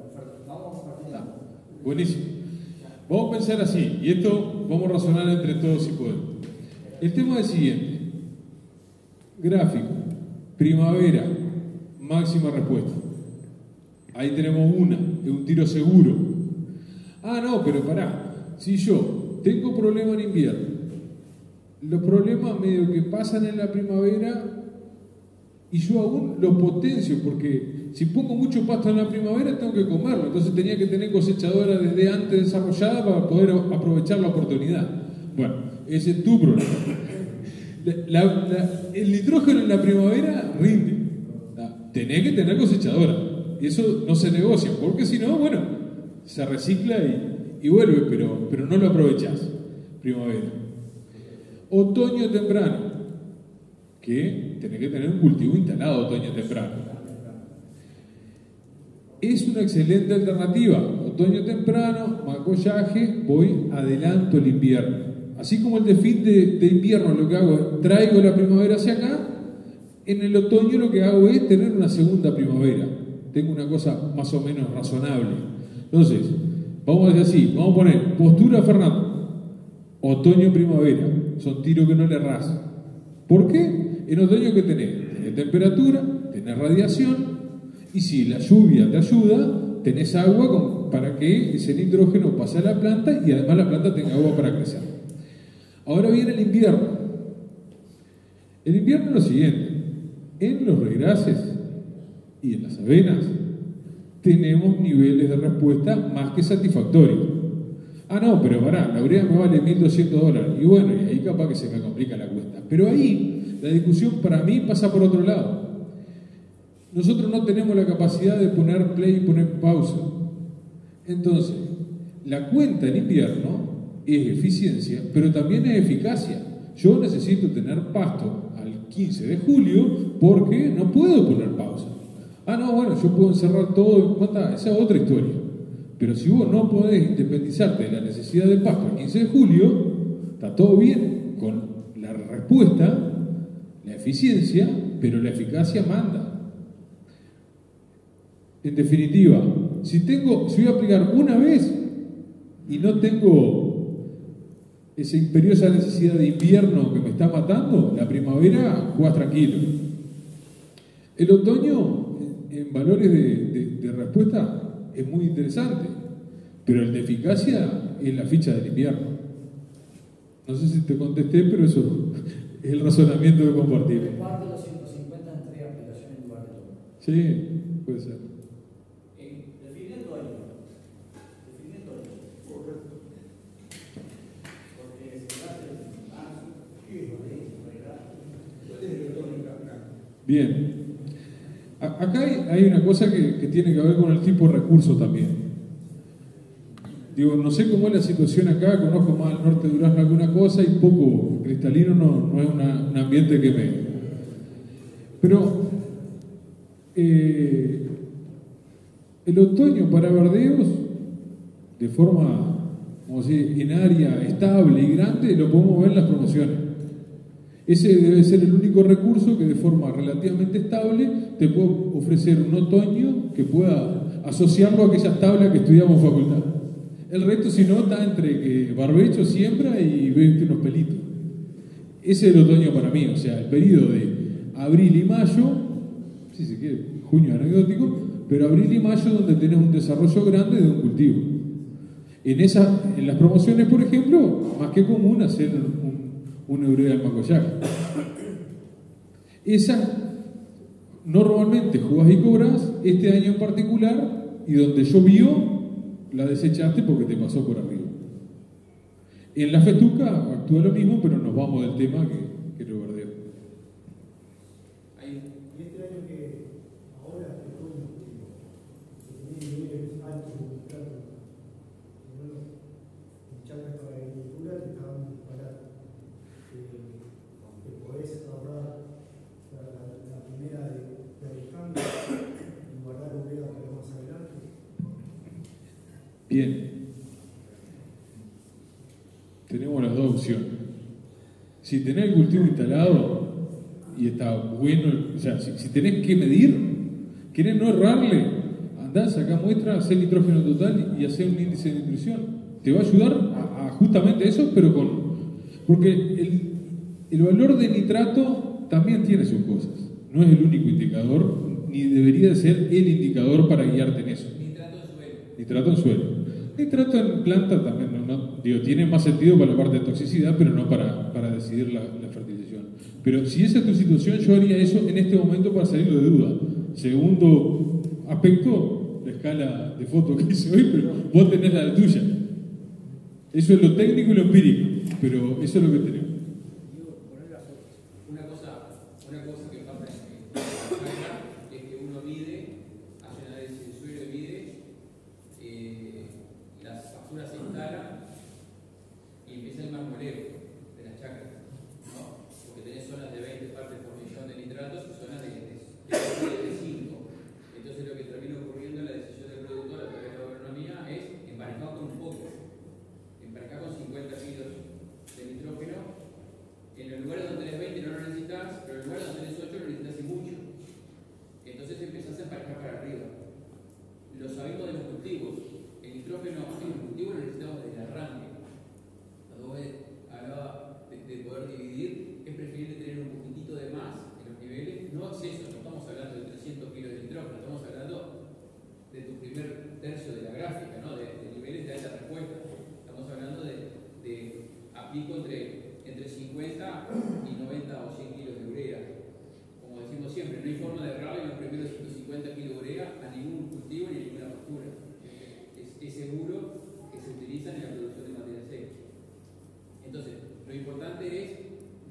vamos a partir. Buenísimo. Vamos a pensar así, y esto vamos a razonar entre todos si podemos. El tema es el siguiente. Gráfico, primavera, máxima respuesta. Ahí tenemos una, es un tiro seguro. Ah, no, pero pará. Si yo tengo problema en invierno, los problemas medio que pasan en la primavera y yo aún los potencio, porque si pongo mucho pasto en la primavera tengo que comerlo, entonces tenía que tener cosechadora desde antes desarrollada para poder aprovechar la oportunidad. Bueno, ese es tu problema. El nitrógeno en la primavera rinde. Tenés que tener cosechadora. Y eso no se negocia, porque si no, bueno, se recicla y vuelve, pero no lo aprovechás. Primavera. Otoño temprano, que tenés que tener un cultivo instalado otoño temprano. Es una excelente alternativa. Otoño temprano, macollaje, voy, adelanto el invierno. Así como el de fin de invierno lo que hago es traigo la primavera hacia acá, en el otoño lo que hago es tener una segunda primavera. Tengo una cosa más o menos razonable. Entonces, vamos a decir así, vamos a poner postura Fernando, otoño-primavera, son tiros que no le errás. ¿Por qué? En otoño que tenés temperatura, tenés radiación, y si la lluvia te ayuda, tenés agua para que ese nitrógeno pase a la planta y además la planta tenga agua para crecer. Ahora viene el invierno. El invierno es lo siguiente. En los regrases y en las avenas tenemos niveles de respuesta más que satisfactorios. Ah, no, pero pará, la urea me vale $1.200. Y bueno, y ahí capaz que se me complica la cuesta. Pero ahí la discusión para mí pasa por otro lado. Nosotros no tenemos la capacidad de poner play y poner pausa. Entonces, la cuenta en invierno es eficiencia, pero también es eficacia. Yo necesito tener pasto al 15 de julio porque no puedo poner pausa. Ah, no, bueno, yo puedo encerrar todo, esa es otra historia. Pero si vos no podés independizarte de la necesidad de pasto el 15 de julio, está todo bien con la respuesta, la eficiencia, pero la eficacia manda. En definitiva, si voy a aplicar una vez y no tengo esa imperiosa necesidad de invierno que me está matando, la primavera jugás tranquilo. El otoño, en valores de respuesta, es muy interesante, pero el de eficacia es la ficha del invierno. No sé si te contesté, pero eso es el razonamiento que compartimos. Reparte los 150 entre aplicaciones en lugar de todo. Sí, puede ser. Definiendo año. Correcto. Porque si hace marzo, Bien. Acá hay una cosa que tiene que ver con el tipo de recurso también. Digo, no sé cómo es la situación acá, conozco más al norte de Durazno alguna cosa y poco cristalino no es un ambiente que me... Pero el otoño para verdeos, de forma, como decir, en área estable y grande, lo podemos ver en las promociones. Ese debe ser el único recurso que de forma relativamente estable te puede ofrecer un otoño que pueda asociarlo a aquellas tablas que estudiamos en facultad. El resto, si no, está entre que barbecho, siembra y vete unos pelitos. Ese es el otoño para mí, o sea, el periodo de abril y mayo, si se quiere, junio anecdótico, pero abril y mayo donde tenés un desarrollo grande de un cultivo. En las promociones, por ejemplo, más que común hacer una urea al macollaje. Esa normalmente jugás y cobras, este año en particular, y donde llovió, la desechaste porque te pasó por arriba. En la festuca actúa lo mismo, pero nos vamos del tema que lo verdeo. Y este año que ahora tenía niveles altos de nitrato, en chacras para agricultura que estaban baratos. Que podés Bien. Tenemos las dos opciones. Si tenés el cultivo instalado y está bueno, o sea, si tenés que medir, querés no errarle, andá, sacá muestra, hacé nitrógeno total y hacé un índice de nutrición. Te va a ayudar a justamente eso, pero porque el valor de nitrato también tiene sus cosas. No es el único indicador, ni debería de ser el indicador para guiarte en eso. Nitrato en suelo. Nitrato en suelo. Nitrato en planta también, digo, tiene más sentido para la parte de toxicidad, pero no para decidir la fertilización. Pero si esa es tu situación, yo haría eso en este momento para salirlo de duda. Segundo aspecto, la escala de foto que hice hoy, pero vos tenés la tuya. Eso es lo técnico y lo empírico, pero eso es lo que tenemos. Una cosa que pasa es que uno mide, hace un análisis de suelo y mide, las facturas se instalan y empieza el marmoleo de las chacras, ¿no? Porque tenés zonas de 20 partes por millón de nitratos y zonas de 5. Entonces lo que termina ocurriendo en la decisión del productor a través de la agronomía es emparejar con un poco, emparejar con 50 kilos de nitrógeno. En el lugar donde tenés 20 no lo necesitas, pero en el lugar donde tenés 8 lo necesitas y mucho. Entonces empezás a emparejar para arriba. Lo sabemos de los cultivos. El nitrógeno en los cultivos lo necesitamos desde el arranque. Cuando vos hablaba de poder dividir, es preferible tener un poquitito de más en los niveles, no exceso, no estamos hablando de 300 kilos de nitrógeno, estamos hablando de tu primer tercio de la gráfica, ¿no? de niveles de alta respuesta. Estamos hablando de aplico entre 50 y 90 o 100 kilos de urea. Como decimos siempre, no hay forma de errarle los primeros 150 kilos de urea a ningún cultivo ni a ninguna pastura. Es seguro que se utilizan en la producción de materia seca. Entonces, lo importante es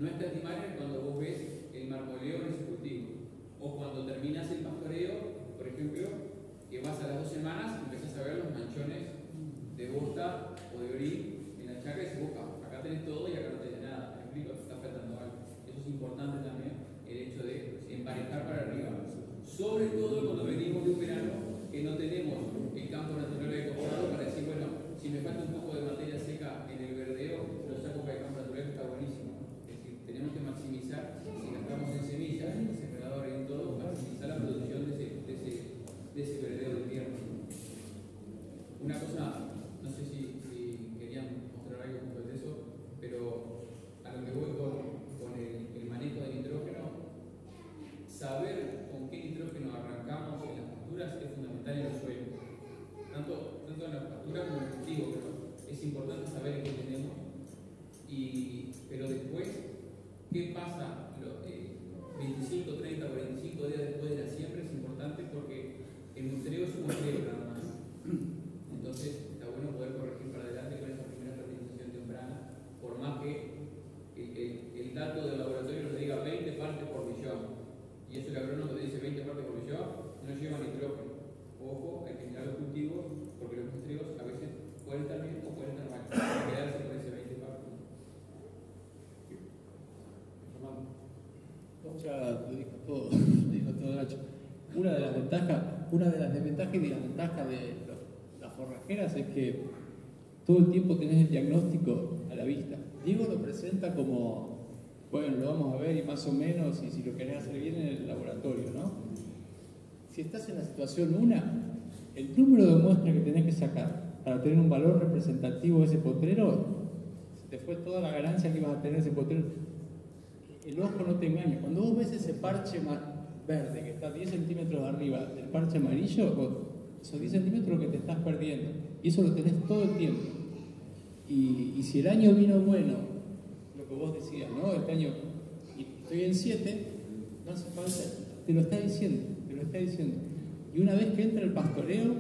no escatimar cuando vos ves el marmoleo en ese cultivo. O cuando terminas el pastoreo, por ejemplo, que vas a las 2 semanas y empezás a ver los manchones de bosta o de orín en la chacra y dices, acá tenés todo y acá no tenés nada. ¿Me explico? Está faltando algo. Eso es importante también, el hecho de emparejar para arriba. Sobre todo cuando venimos de un verano que no tenemos el campo natural de costado para decir, bueno, si me falta un poco de materia seca en el verdeo, lo saco para el campo natural, que está buenísimo. Es decir, tenemos que maximizar, si gastamos en semillas, en sembrador y en todo, maximizar la producción de ese verdeo de invierno. Una cosa, no sé si querían mostrar algo sobre eso, pero a lo que voy con el manejo de nitrógeno, saber con qué nitrógeno arrancamos en las pasturas es fundamental en el suelo. Tanto en las pasturas como en el cultivo, pero es importante saber qué tenemos. Pero después, ¿qué pasa? 25, 30, 45 días después de la siembra es importante porque el muestreo es un muestreo nada más. Entonces, está bueno poder corregir para adelante con esa primera fertilización temprana, por más que el dato del laboratorio nos diga 20 partes por millón. Y eso el agrónomo te dice 20 partes por millón, no lleva nitrógeno. Ojo, hay que mirar los cultivos, porque los muestreos a veces pueden estar bien o pueden estar mal. Hay que quedarse por ese 20 partes. Ya lo dijo todo Nacho. Una de las desventajas y de las ventajas de las forrajeras es que todo el tiempo tenés el diagnóstico a la vista. Diego lo presenta como, bueno, lo vamos a ver y más o menos, y si lo querés hacer bien en el laboratorio, ¿no? Si estás en la situación 1, el número de muestras que tenés que sacar para tener un valor representativo de ese potrero, se te fue toda la ganancia que ibas a tener ese potrero. El ojo no te engaña. Cuando vos ves ese parche verde que está 10 centímetros arriba del parche amarillo, esos 10 centímetros que te estás perdiendo. Y eso lo tenés todo el tiempo. Y si el año vino bueno, lo que vos decías, ¿no? Este año estoy en 7, no hace falta, te lo está diciendo. Y una vez que entra el pastoreo,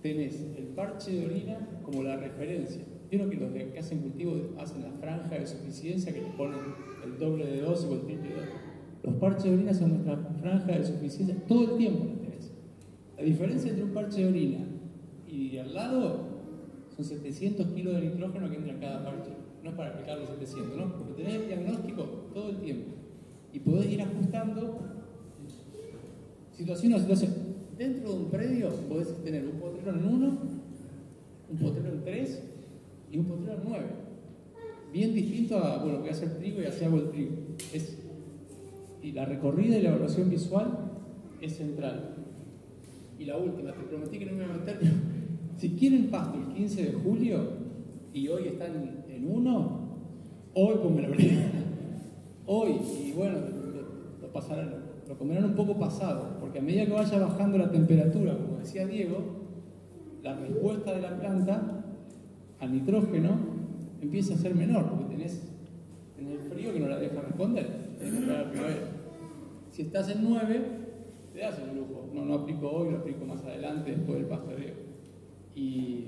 tenés el parche de orina como la referencia. Vieron que los que hacen cultivo hacen la franja de suficiencia, que le ponen el doble de dosis o el triple de dosis. Los parches de orina son nuestra franja de suficiencia, todo el tiempo la tenés. La diferencia entre un parche de orina y al lado son 700 kilos de nitrógeno que entra en cada parche. No es para aplicar los 700, ¿no? Porque tenés el diagnóstico todo el tiempo. Y podés ir ajustando situación a situación. Dentro de un predio podés tener un potrero en uno un potrero en 3 y un potrero en 9. Bien distinto a, bueno, voy a hacer trigo y así hago el trigo. Y la recorrida y la evaluación visual es central. Y la última, te prometí que no me iba a meter, pero si quieren pasto el 15 de julio y hoy están en 1, hoy pongan la brega. Hoy, y bueno, lo pasarán, lo comerán un poco pasado, porque a medida que vaya bajando la temperatura, como decía Diego, la respuesta de la planta al nitrógeno empieza a ser menor, porque tenés el frío que no la deja responder, tenés que esperar a la primavera. Si estás en 9, te das el lujo, no aplico hoy, lo aplico más adelante, después del pastoreo. Y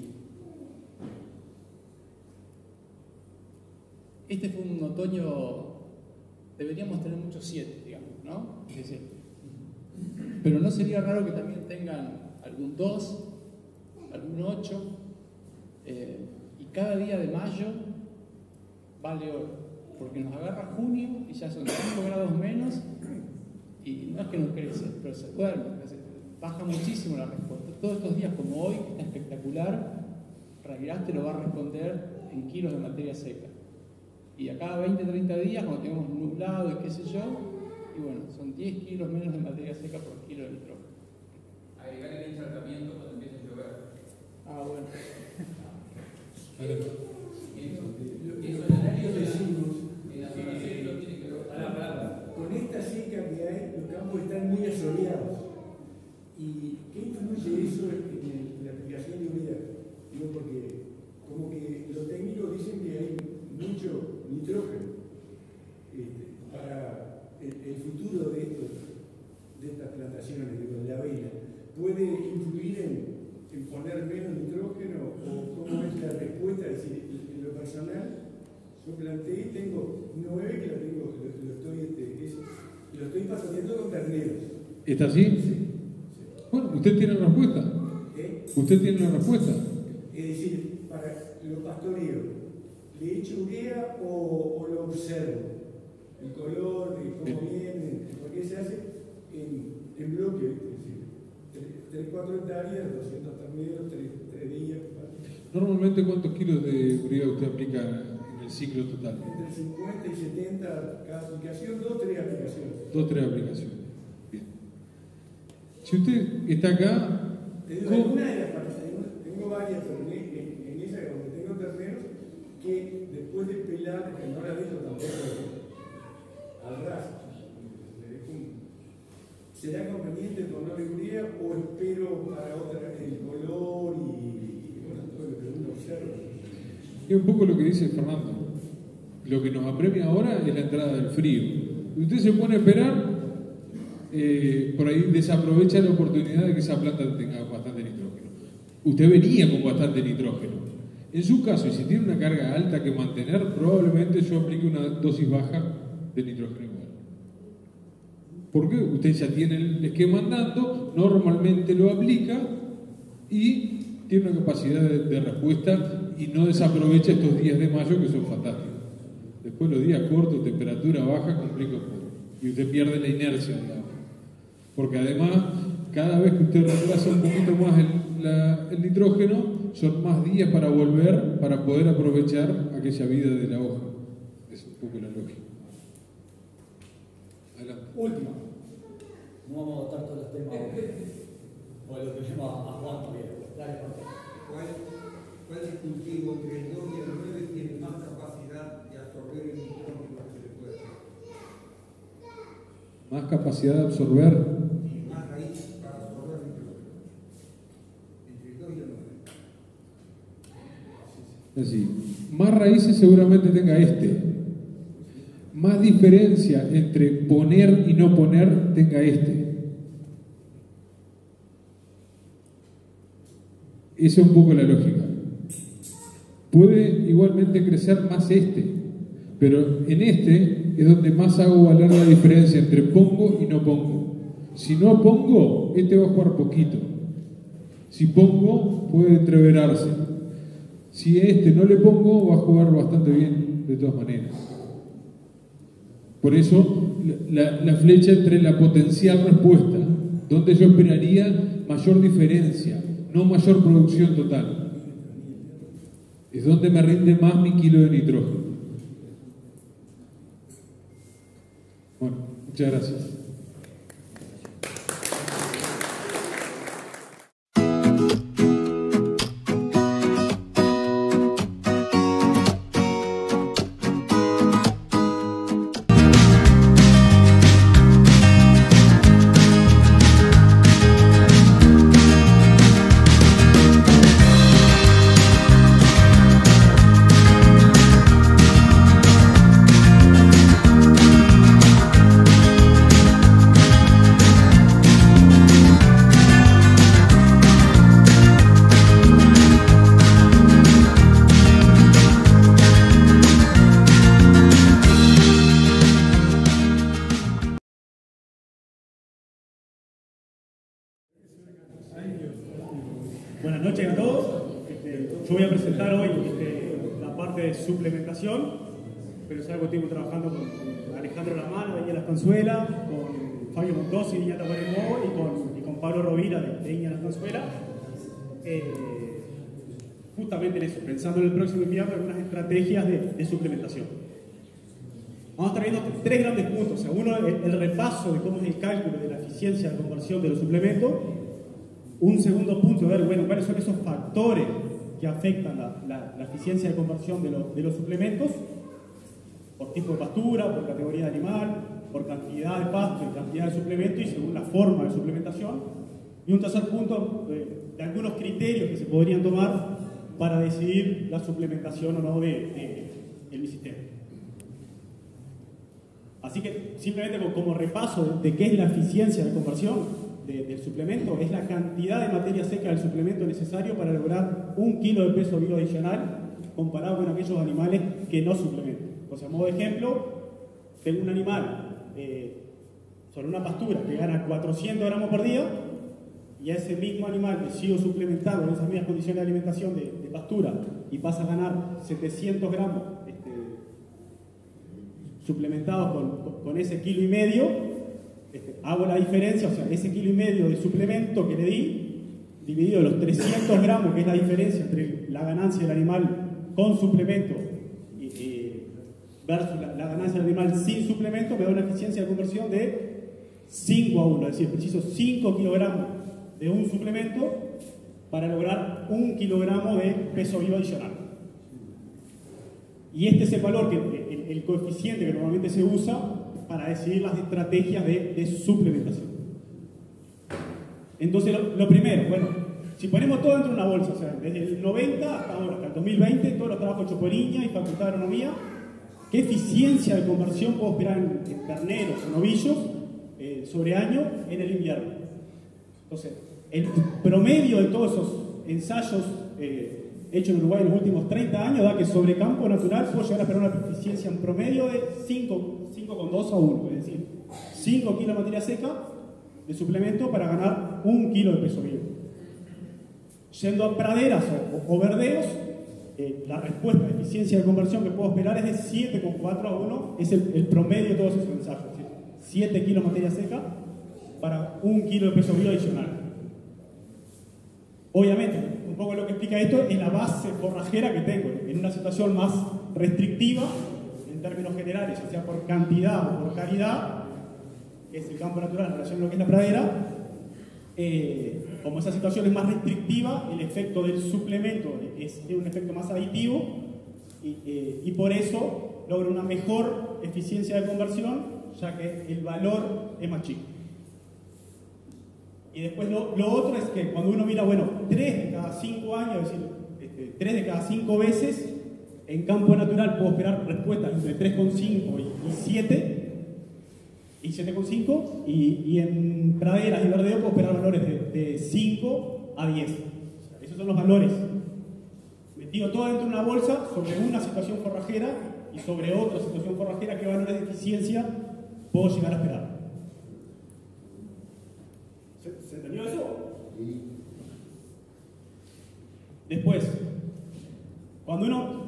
este fue un otoño, deberíamos tener muchos 7, digamos, ¿no? Es decir, pero no sería raro que también tengan algún 2, algún 8, y cada día de mayo vale oro, porque nos agarra junio y ya son 5 grados menos, y no es que no crece, pero se duerme, baja muchísimo la respuesta. Todos estos días como hoy, que está espectacular, Raguirás te lo va a responder en kilos de materia seca. Y a cada 20-30 días, cuando tengamos nublado y qué sé yo, y bueno, son 10 kilos menos de materia seca por kilo de nitrógeno. Agregar el encharcamiento cuando empiece a llover. Ah, bueno. Eso en el área de en la zona centro tiene que ver. Con esta seca que hay, los campos están muy asoleados. ¿Y qué influye eso en la aplicación de urea? Digo, porque como que los técnicos dicen que hay mucho nitrógeno para el futuro de estas plantaciones, de la avena. ¿Puede influir en poner menos nitrógeno o cómo es la respuesta? Es decir, en lo personal, yo planteé, tengo 9 que lo estoy pastoreando con terneros. ¿Está así? Sí. Bueno, usted tiene la respuesta. ¿Usted tiene la respuesta? Es decir, para los pastoreos, ¿le echo urea o lo observo? El color, cómo viene, porque se hace en bloque, es decir, 3-4 hectáreas, 200 terneros, 3 días. Normalmente, ¿cuántos kilos de urea usted aplica en el ciclo total? Entre 50 y 70 cada aplicación, 2-3 aplicaciones. 2-3 aplicaciones. Bien. Si usted está acá, Alguna de las partes, tengo varias, pero en esa donde tengo terneros, que después de pelar, que no la dejo tampoco al ras, ¿será conveniente ponerle urea o espero para otra el color y bueno, todo lo que uno observa? es un poco lo que dice Fernando. Lo que nos apremia ahora es la entrada del frío. Usted se pone a esperar, por ahí desaprovecha la oportunidad de que esa planta tenga bastante nitrógeno. Usted venía con bastante nitrógeno. En su caso, y si tiene una carga alta que mantener, probablemente yo aplique una dosis baja de nitrógeno igual. Porque usted ya tiene el esquema andando, normalmente lo aplica y tiene una capacidad de respuesta y no desaprovecha estos días de mayo que son fantásticos. Después los días cortos, temperatura baja, complica un poco. Y usted pierde la inercia, digamos. Porque además, cada vez que usted reemplaza un poquito más el nitrógeno, son más días para volver, para poder aprovechar aquella vida de la hoja. Es un poco la lógica. Adelante. Última. No vamos a votar todos los temas hoy. Porque lo tenemos a Juan todavía. Dale, Juan. ¿Cuál es el cultivo entre el 2 y el 9 tiene más capacidad de absorber el nitrógeno que se le puede hacer? Más capacidad de absorber. Y más raíz para absorber el nitrógeno. Entre el 2 y el 9. Es decir, más raíces seguramente tenga este. Más diferencia entre poner y no poner tenga este. Esa es un poco la lógica. Puede igualmente crecer más este, pero en este es donde más hago valer la diferencia entre pongo y no pongo. Si no pongo, este va a jugar poquito. Si pongo, puede entreverarse. Si a este no le pongo, va a jugar bastante bien de todas maneras. Por eso la flecha entre la potencial respuesta, donde yo esperaría mayor diferencia, no mayor producción total. Es donde me rinde más mi kilo de nitrógeno. Bueno, muchas gracias. Buenas noches a todos. Yo voy a presentar hoy la parte de suplementación, pero es algo que estoy trabajando con Alejandro Lamano de Iña La Estanzuela, con Fabio Montosi de Iña Tacuarembó y con Pablo Rovira de Iña La Estanzuela. Justamente en eso, pensando en el próximo invierno, algunas estrategias de suplementación. Vamos a estar viendo tres grandes puntos. O sea, uno, el repaso de cómo es el cálculo de la eficiencia de conversión de los suplementos. Un segundo punto, ver, bueno, cuáles son esos factores que afectan la eficiencia de conversión de los suplementos, por tipo de pastura, por categoría de animal, por cantidad de pasto y cantidad de suplemento y según la forma de suplementación. Y un tercer punto, de algunos criterios que se podrían tomar para decidir la suplementación o no del sistema. Así que simplemente como repaso de qué es la eficiencia de conversión del suplemento, es la cantidad de materia seca del suplemento necesario para lograr 1 kilo de peso vivo adicional comparado con aquellos animales que no suplementan. O sea, a modo de ejemplo, tengo un animal sobre una pastura que gana 400 gramos por día y a ese mismo animal que sigo suplementando en esas mismas condiciones de alimentación de pastura y pasa a ganar 700 gramos suplementados con ese kilo y medio, hago la diferencia, o sea, ese kilo y medio de suplemento que le di, dividido los 300 gramos, que es la diferencia entre la ganancia del animal con suplemento versus la ganancia del animal sin suplemento, me da una eficiencia de conversión de 5:1, es decir, preciso 5 kilogramos de un suplemento para lograr 1 kilogramo de peso vivo adicional. Y este es el valor, el coeficiente que normalmente se usa para decidir las estrategias de suplementación. Entonces, lo primero, bueno, si ponemos todo dentro de una bolsa, o sea, desde el 90 hasta ahora, hasta el 2020, todos los trabajos hechos por Iña y Facultad de Agronomía, ¿qué eficiencia de conversión puedo esperar en terneros o novillos sobre año en el invierno? Entonces, el promedio de todos esos ensayos hechos en Uruguay en los últimos 30 años da que sobre campo natural puedo llegar a esperar una eficiencia en promedio de 5,2:1, es decir, 5 kilos de materia seca de suplemento para ganar 1 kilo de peso vivo. Yendo a praderas o verdeos, la respuesta de eficiencia de conversión que puedo esperar es de 7,4:1, es el promedio de todos esos ensayos, es decir, 7 kilos de materia seca para 1 kilo de peso vivo adicional. Obviamente, un poco lo que explica esto es la base forrajera que tengo, en una situación más restrictiva, en términos generales, ya sea por cantidad o por calidad, que es el campo natural en relación a lo que es la pradera. Como esa situación es más restrictiva, el efecto del suplemento es un efecto más aditivo y por eso logra una mejor eficiencia de conversión, ya que el valor es más chico. Y después lo otro es que cuando uno mira, bueno, 3 de cada 5 años, es decir, 3 de cada 5 veces, en campo natural puedo esperar respuestas entre 3,5 y 7, y 7,5, y en praderas y verdeo puedo esperar valores de 5 a 10. O sea, esos son los valores. Metido todo dentro de una bolsa sobre una situación forrajera y sobre otra situación forrajera, qué valores de eficiencia puedo llegar a esperar. ¿Se entendió eso? Sí. Después, cuando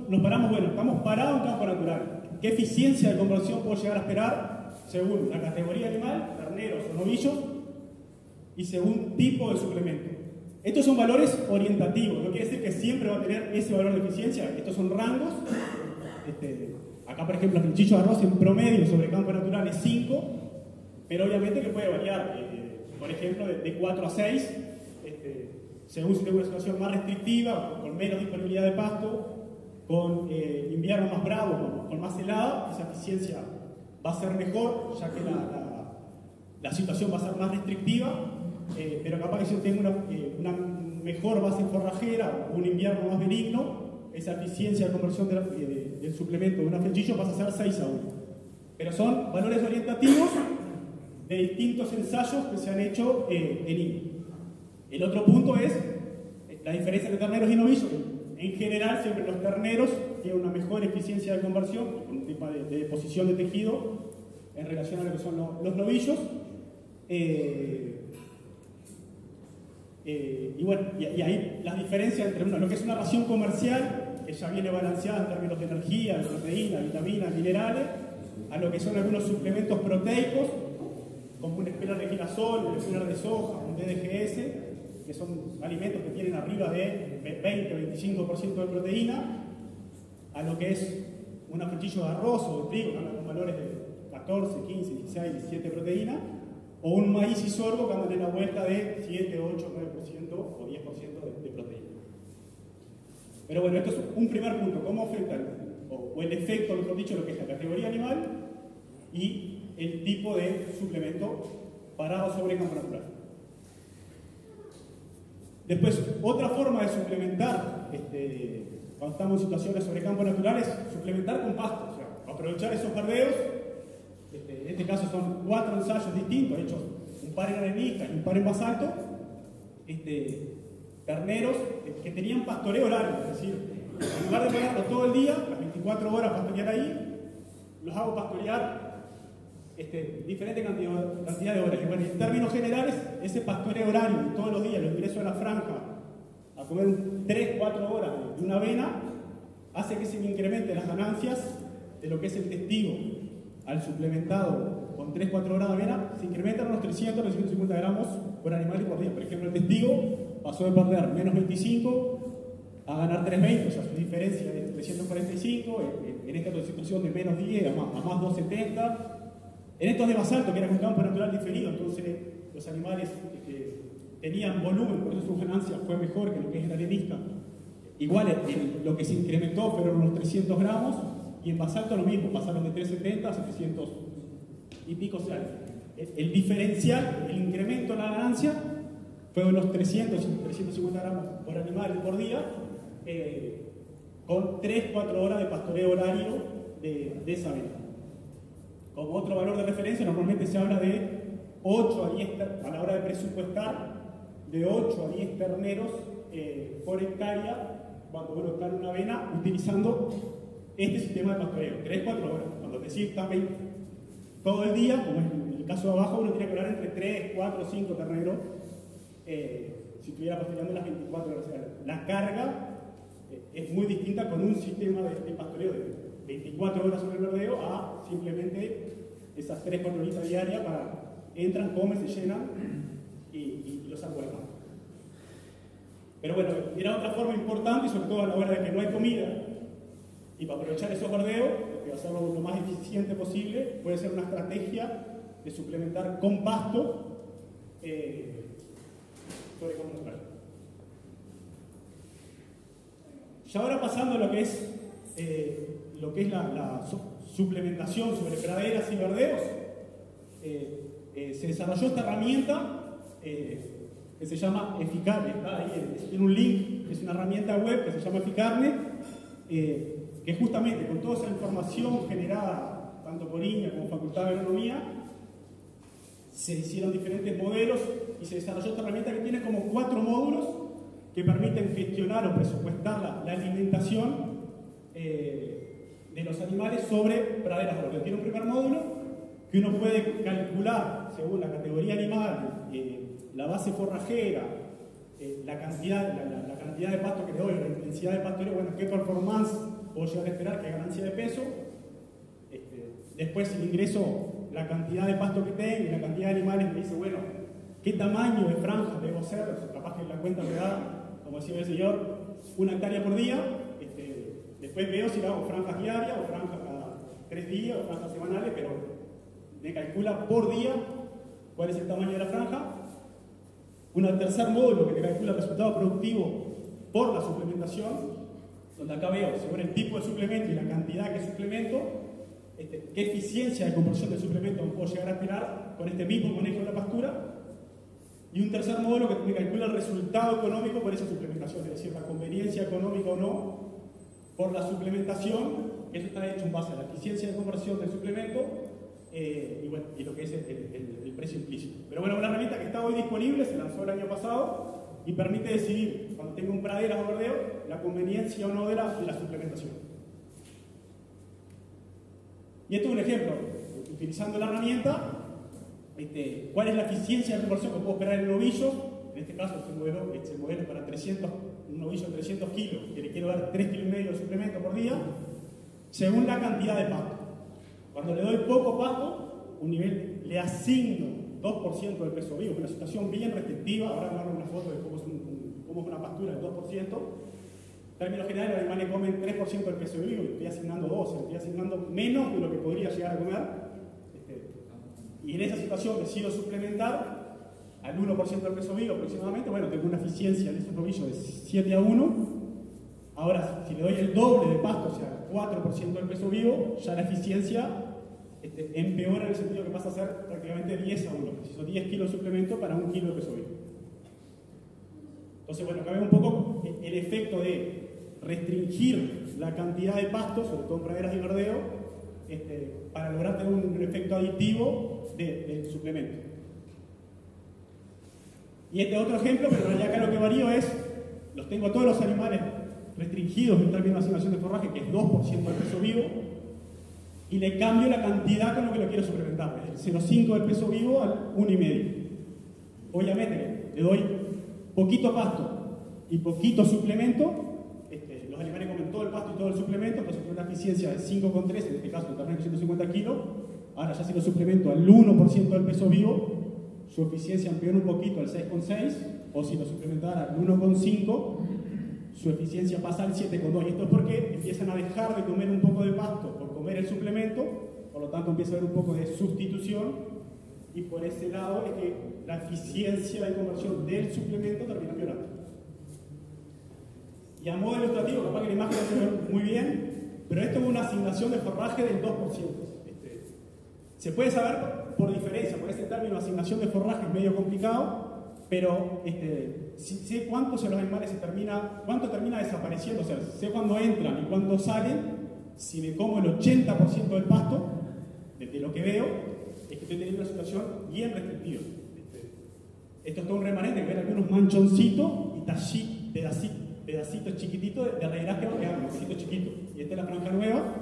nos paramos, bueno, estamos parados en campo natural. ¿Qué eficiencia de conversión puedo llegar a esperar según la categoría animal, terneros o novillos, y según tipo de suplemento? Estos son valores orientativos, no quiere decir que siempre va a tener ese valor de eficiencia. Estos son rangos. Acá, por ejemplo, el flechicho de arroz en promedio sobre campo natural es 5, pero obviamente que puede variar, por ejemplo, de 4 a 6, según si tengo una situación más restrictiva, con menos disponibilidad de pasto, con invierno más bravo, con más helada, esa eficiencia va a ser mejor, ya que la situación va a ser más restrictiva, pero capaz que si yo tengo una mejor base forrajera o un invierno más benigno, esa eficiencia de conversión del suplemento de una flechillo pasa a ser 6 a 1. Pero son valores orientativos de distintos ensayos que se han hecho en INI. El otro punto es la diferencia entre terneros y novillos. En general, siempre los terneros tienen una mejor eficiencia de conversión, con un tipo de deposición de tejido en relación a lo que son los novillos. Y bueno, y ahí las diferencias entre lo que es una ración comercial, que ya viene balanceada en términos de energía, de proteína, vitaminas, minerales, a lo que son algunos suplementos proteicos, como un espelar de girasol, un espelar de soja, un DDGS, que son alimentos que tienen arriba de 20-25% de proteína, a lo que es una flechillo de arroz o de trigo, que andan con valores de 14, 15, 16, 17 de proteína, o un maíz y sorgo que andan en la vuelta de 7, 8, 9% o 10% de proteína. Pero bueno, esto es un primer punto, cómo afecta o el efecto, mejor dicho, lo que es la categoría animal y el tipo de suplemento parado sobre campo natural. Después, otra forma de suplementar cuando estamos en situaciones sobre campo natural es suplementar con pasto, o sea, aprovechar esos verdeos. En este caso son 4 ensayos distintos, hechos un par en arenisca y un par en basalto, terneros que tenían pastoreo horario, es decir, en lugar de ponerlos todo el día, las 24 horas pastorear ahí, los hago pastorear diferente cantidad de horas. Y bueno, en términos generales, ese pastoreo horario de todos los días, lo ingreso a la franja a comer 3-4 horas de una avena, hace que se me incrementen las ganancias de lo que es el testigo al suplementado con 3-4 horas de avena, se incrementan unos 300-350 gramos por animal y por día. Por ejemplo, el testigo pasó de perder menos 25 a ganar 320, o sea, su diferencia de 345, en esta situación de menos 10 a más 270. En estos de basalto, que era un campo natural diferido, entonces los animales tenían volumen, por eso su ganancia fue mejor que lo que es la arenisca. Igual, lo que se incrementó fueron unos 300 gramos, y en basalto lo mismo, pasaron de 370 a 700 y pico. O sea, el diferencial, el incremento en la ganancia fue de unos 350 gramos por animal y por día, con 3-4 horas de pastoreo horario de esa avena. Como otro valor de referencia, normalmente se habla de 8 a 10, a la hora de presupuestar, de 8 a 10 terneros por hectárea cuando uno está en una avena utilizando este sistema de pastoreo, 3-4 horas. Cuando decís también todo el día, como en el caso de abajo, uno tiene que hablar entre 3, 4, 5 terneros si estuviera pastoreando las 24 horas. O sea, la carga es muy distinta con un sistema de pastoreo de 24 horas sobre el verdeo a simplemente esas 3-4 horitas diarias para entran, comen, se llenan y los saco de la mano. Pero bueno, era otra forma importante, sobre todo a la hora de que no hay comida, y para aprovechar esos verdeos, que va a ser lo más eficiente posible, puede ser una estrategia de suplementar con pasto sobre campo natural. Y ahora pasando a lo que es la suplementación sobre praderas y verdeos, se desarrolló esta herramienta que se llama Eficarne. Está ahí, tiene un link, es una herramienta web que se llama Eficarne, que justamente con toda esa información generada tanto por INIA como Facultad de Agronomía, se hicieron diferentes modelos y se desarrolló esta herramienta que tiene como 4 módulos que permiten gestionar o presupuestar la alimentación de los animales sobre praderas verdes. Tiene un primer módulo que uno puede calcular según la categoría animal, la base forrajera, la cantidad de pasto que le doy, la intensidad de pastoreo, bueno, qué performance puedo llegar a esperar, qué ganancia de peso. Después el ingreso, la cantidad de pasto que tengo y la cantidad de animales, me dice, bueno, qué tamaño de franja debo hacer, capaz que la cuenta me da, como decía el señor, 1 hectárea por día, después veo si hago franjas diarias o franjas cada 3 días o franjas semanales, pero me calcula por día cuál es el tamaño de la franja. Un tercer módulo que te calcula el resultado productivo por la suplementación, donde acá veo, según el tipo de suplemento y la cantidad que suplemento, qué eficiencia de conversión del suplemento puedo llegar a esperar con este mismo manejo de la pastura. Y un tercer módulo que me calcula el resultado económico por esa suplementación, es decir, la conveniencia económica o no por la suplementación. Eso está hecho en base a la eficiencia de conversión del suplemento y lo que es el precio implícito. Pero bueno, una herramienta que está hoy disponible, se lanzó el año pasado y permite decidir, cuando tengo un praderas o verdeo, la conveniencia o no de la suplementación. Y esto es un ejemplo, utilizando la herramienta, cuál es la eficiencia de conversión que puedo esperar en novillos. En este caso, este modelo para 300, un novillo de 300 kilos, que le quiero dar 3,5 kilos de suplemento por día, según la cantidad de pasto. Cuando le doy poco pasto, le asigno 2% del peso vivo, una situación bien restrictiva. Ahora vamos a ver una foto de cómo es una pastura del 2%. En términos generales, los animales comen 3% del peso vivo y estoy asignando 12%, estoy asignando menos de lo que podría llegar a comer. Y en esa situación decido suplementar al 1% del peso vivo aproximadamente. Bueno, tengo una eficiencia en esos novillos de 7:1. Ahora, si le doy el doble de pasto, o sea, 4% del peso vivo, ya la eficiencia empeora en el sentido que pasa a ser prácticamente 10:1. Preciso 10 kilos de suplemento para 1 kilo de peso vivo. Entonces, bueno, acá vemos un poco el efecto de restringir la cantidad de pasto, sobre todo en praderas y verdeo, para lograr tener un efecto aditivo del suplemento. Y este otro ejemplo, pero en realidad acá lo que varío es, los tengo a todos los animales restringidos en términos de asignación de forraje, que es 2% del peso vivo, y le cambio la cantidad con lo que lo quiero suplementar, desde el 0,5 del peso vivo al 1,5. Obviamente le doy poquito pasto y poquito suplemento. Los animales comen todo el pasto y todo el suplemento, entonces tengo una eficiencia de 5,3, en este caso un tamaño de 150 kilos. Ahora ya si lo suplemento al 1% del peso vivo, su eficiencia empeora un poquito al 6,6, o si lo suplementara al 1,5, su eficiencia pasa al 7,2. Y esto es porque empiezan a dejar de comer un poco de pasto por comer el suplemento, por lo tanto empieza a haber un poco de sustitución, y por ese lado es que la eficiencia de conversión del suplemento termina empeorando. Y a modo ilustrativo, capaz que la imagen no se ve muy bien, pero esto es una asignación de forraje del 2%. Se puede saber por diferencia, porque este término de asignación de forraje es medio complicado, pero sé cuánto de los animales cuánto termina desapareciendo, o sea, sé cuándo entran y cuándo salen. Si me como el 80% del pasto, de lo que veo, es que estoy teniendo una situación bien restrictiva. Esto es todo un remanente, que ven algunos manchoncitos y pedacitos chiquititos de regraje, que es un pedacito chiquito. Y esta es la franja nueva.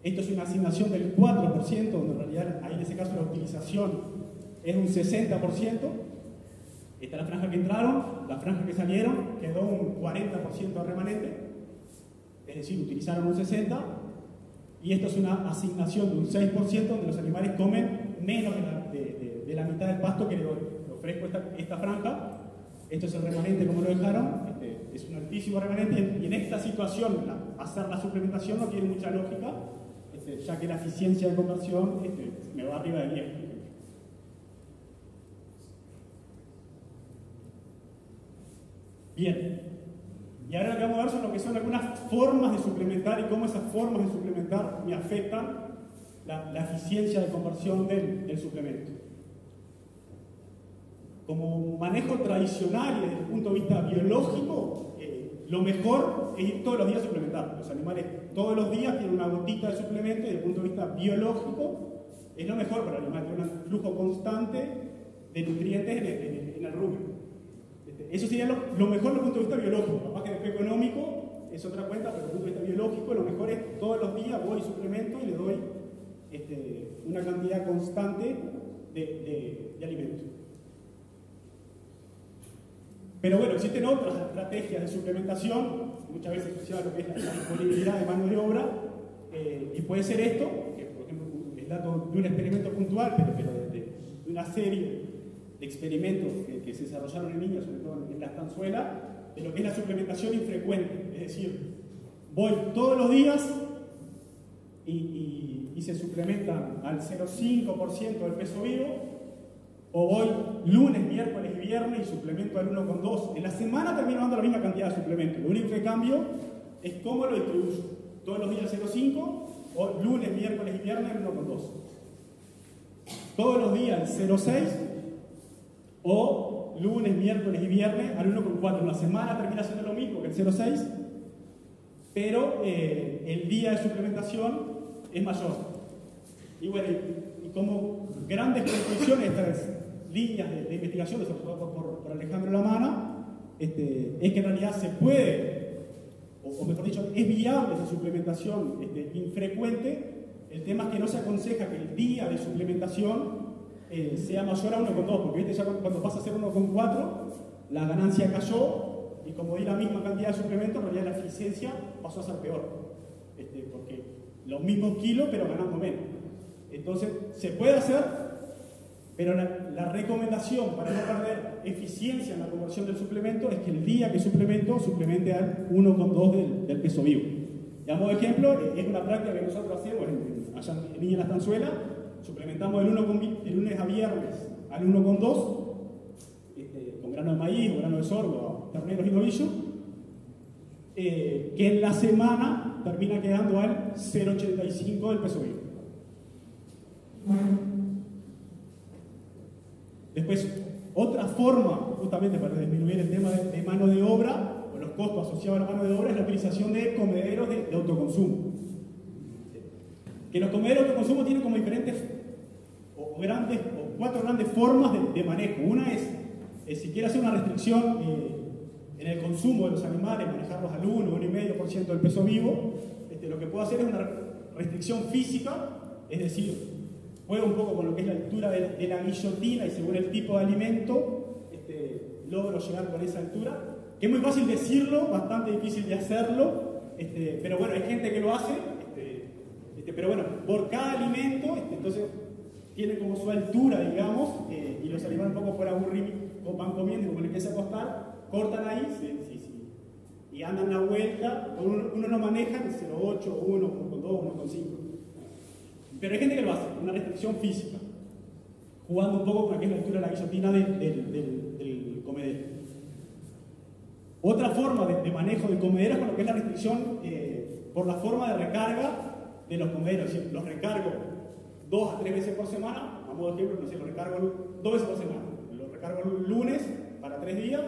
Esto es una asignación del 4%, donde en realidad ahí en ese caso la utilización es un 60%. Esta es la franja que entraron, la franja que salieron, quedó un 40% de remanente, es decir, utilizaron un 60%, y esto es una asignación de un 6%, donde los animales comen menos de la mitad del pasto que le ofrezco esta franja. Esto es el remanente como lo dejaron, es un altísimo remanente, y en esta situación hacer la suplementación no tiene mucha lógica, ya que la eficiencia de conversión me va arriba de 10. Bien, y ahora lo que vamos a ver son lo que son algunas formas de suplementar y cómo esas formas de suplementar me afectan la eficiencia de conversión del suplemento. Como manejo tradicional y desde el punto de vista biológico, lo mejor es ir todos los días a suplementar. Los animales todos los días tienen una gotita de suplemento y desde el punto de vista biológico es lo mejor para el animal, tener un flujo constante de nutrientes en el rubio. Eso sería lo mejor desde el punto de vista biológico. Capaz que después económico es otra cuenta, pero desde el punto de vista biológico lo mejor es todos los días voy y suplemento y le doy una cantidad constante de alimento. Pero bueno, existen otras estrategias de suplementación, muchas veces asociadas a lo que es la disponibilidad de mano de obra, y puede ser esto, que por ejemplo es dato de un experimento puntual, pero de una serie experimentos que se desarrollaron en niños, sobre todo en la estanzuela, de lo que es la suplementación infrecuente. Es decir, voy todos los días y se suplementan al 0,5% del peso vivo, o voy lunes, miércoles y viernes y suplemento al 1,2%. En la semana termino dando la misma cantidad de suplementos. Lo único que cambio es cómo lo distribuyo. Todos los días 0,5%, o lunes, miércoles y viernes 1,2%. Todos los días 0,6%, o lunes, miércoles y viernes al 1,4%. En la semana termina siendo lo mismo que el 0,6%, pero el día de suplementación es mayor. Y bueno, y como grandes conclusiones, estas líneas de investigación, sobre todo por Alejandro Lamana, es que en realidad se puede, o mejor dicho, es viable esa suplementación infrecuente. El tema es que no se aconseja que el día de suplementación sea mayor a 1,2, porque ¿viste? Ya cuando pasa a ser 1,4, la ganancia cayó, y como di la misma cantidad de suplementos, en realidad la eficiencia pasó a ser peor, porque los mismos kilos, pero ganando menos. Entonces, se puede hacer, pero la recomendación para no perder eficiencia en la conversión del suplemento es que el día que suplemente al 1,2 del peso vivo. Y a modo de ejemplo, es una práctica que nosotros hacemos allá en Niña en la Estanzuela. Suplementamos de lunes a viernes al 1,2, con grano de maíz o grano de sorgo, terneros y novillos, que en la semana termina quedando al 0,85 del peso vivo. Después, otra forma, justamente para disminuir el tema de mano de obra, o los costos asociados a la mano de obra, es la utilización de comederos de autoconsumo. Que los comederos de autoconsumo tienen como diferentes, o cuatro grandes formas de manejo. Una es si quiere hacer una restricción en el consumo de los animales, manejarlos al 1,5% del peso vivo, lo que puedo hacer es una restricción física, es decir, juego un poco con lo que es la altura de la guillotina, y según el tipo de alimento logro llegar con esa altura, que es muy fácil decirlo, bastante difícil de hacerlo, pero bueno, hay gente que lo hace, pero bueno, por cada alimento, entonces tiene como su altura, digamos, y los animales un poco por aburrimiento van comiendo, y como les empieza a costar, cortan ahí, y andan la vuelta, uno lo maneja en 0,8, 1, 1,2, 1,5. Pero hay gente que lo hace, una restricción física, jugando un poco con lo que es la altura de la guillotina del comedero. Otra forma de manejo del comedero es con lo que es la restricción por la forma de recarga de los comederos. Es decir, los recargo 2 a 3 veces por semana, a modo de ejemplo, no sé, los recargo 2 veces por semana. Los recargo el lunes para 3 días,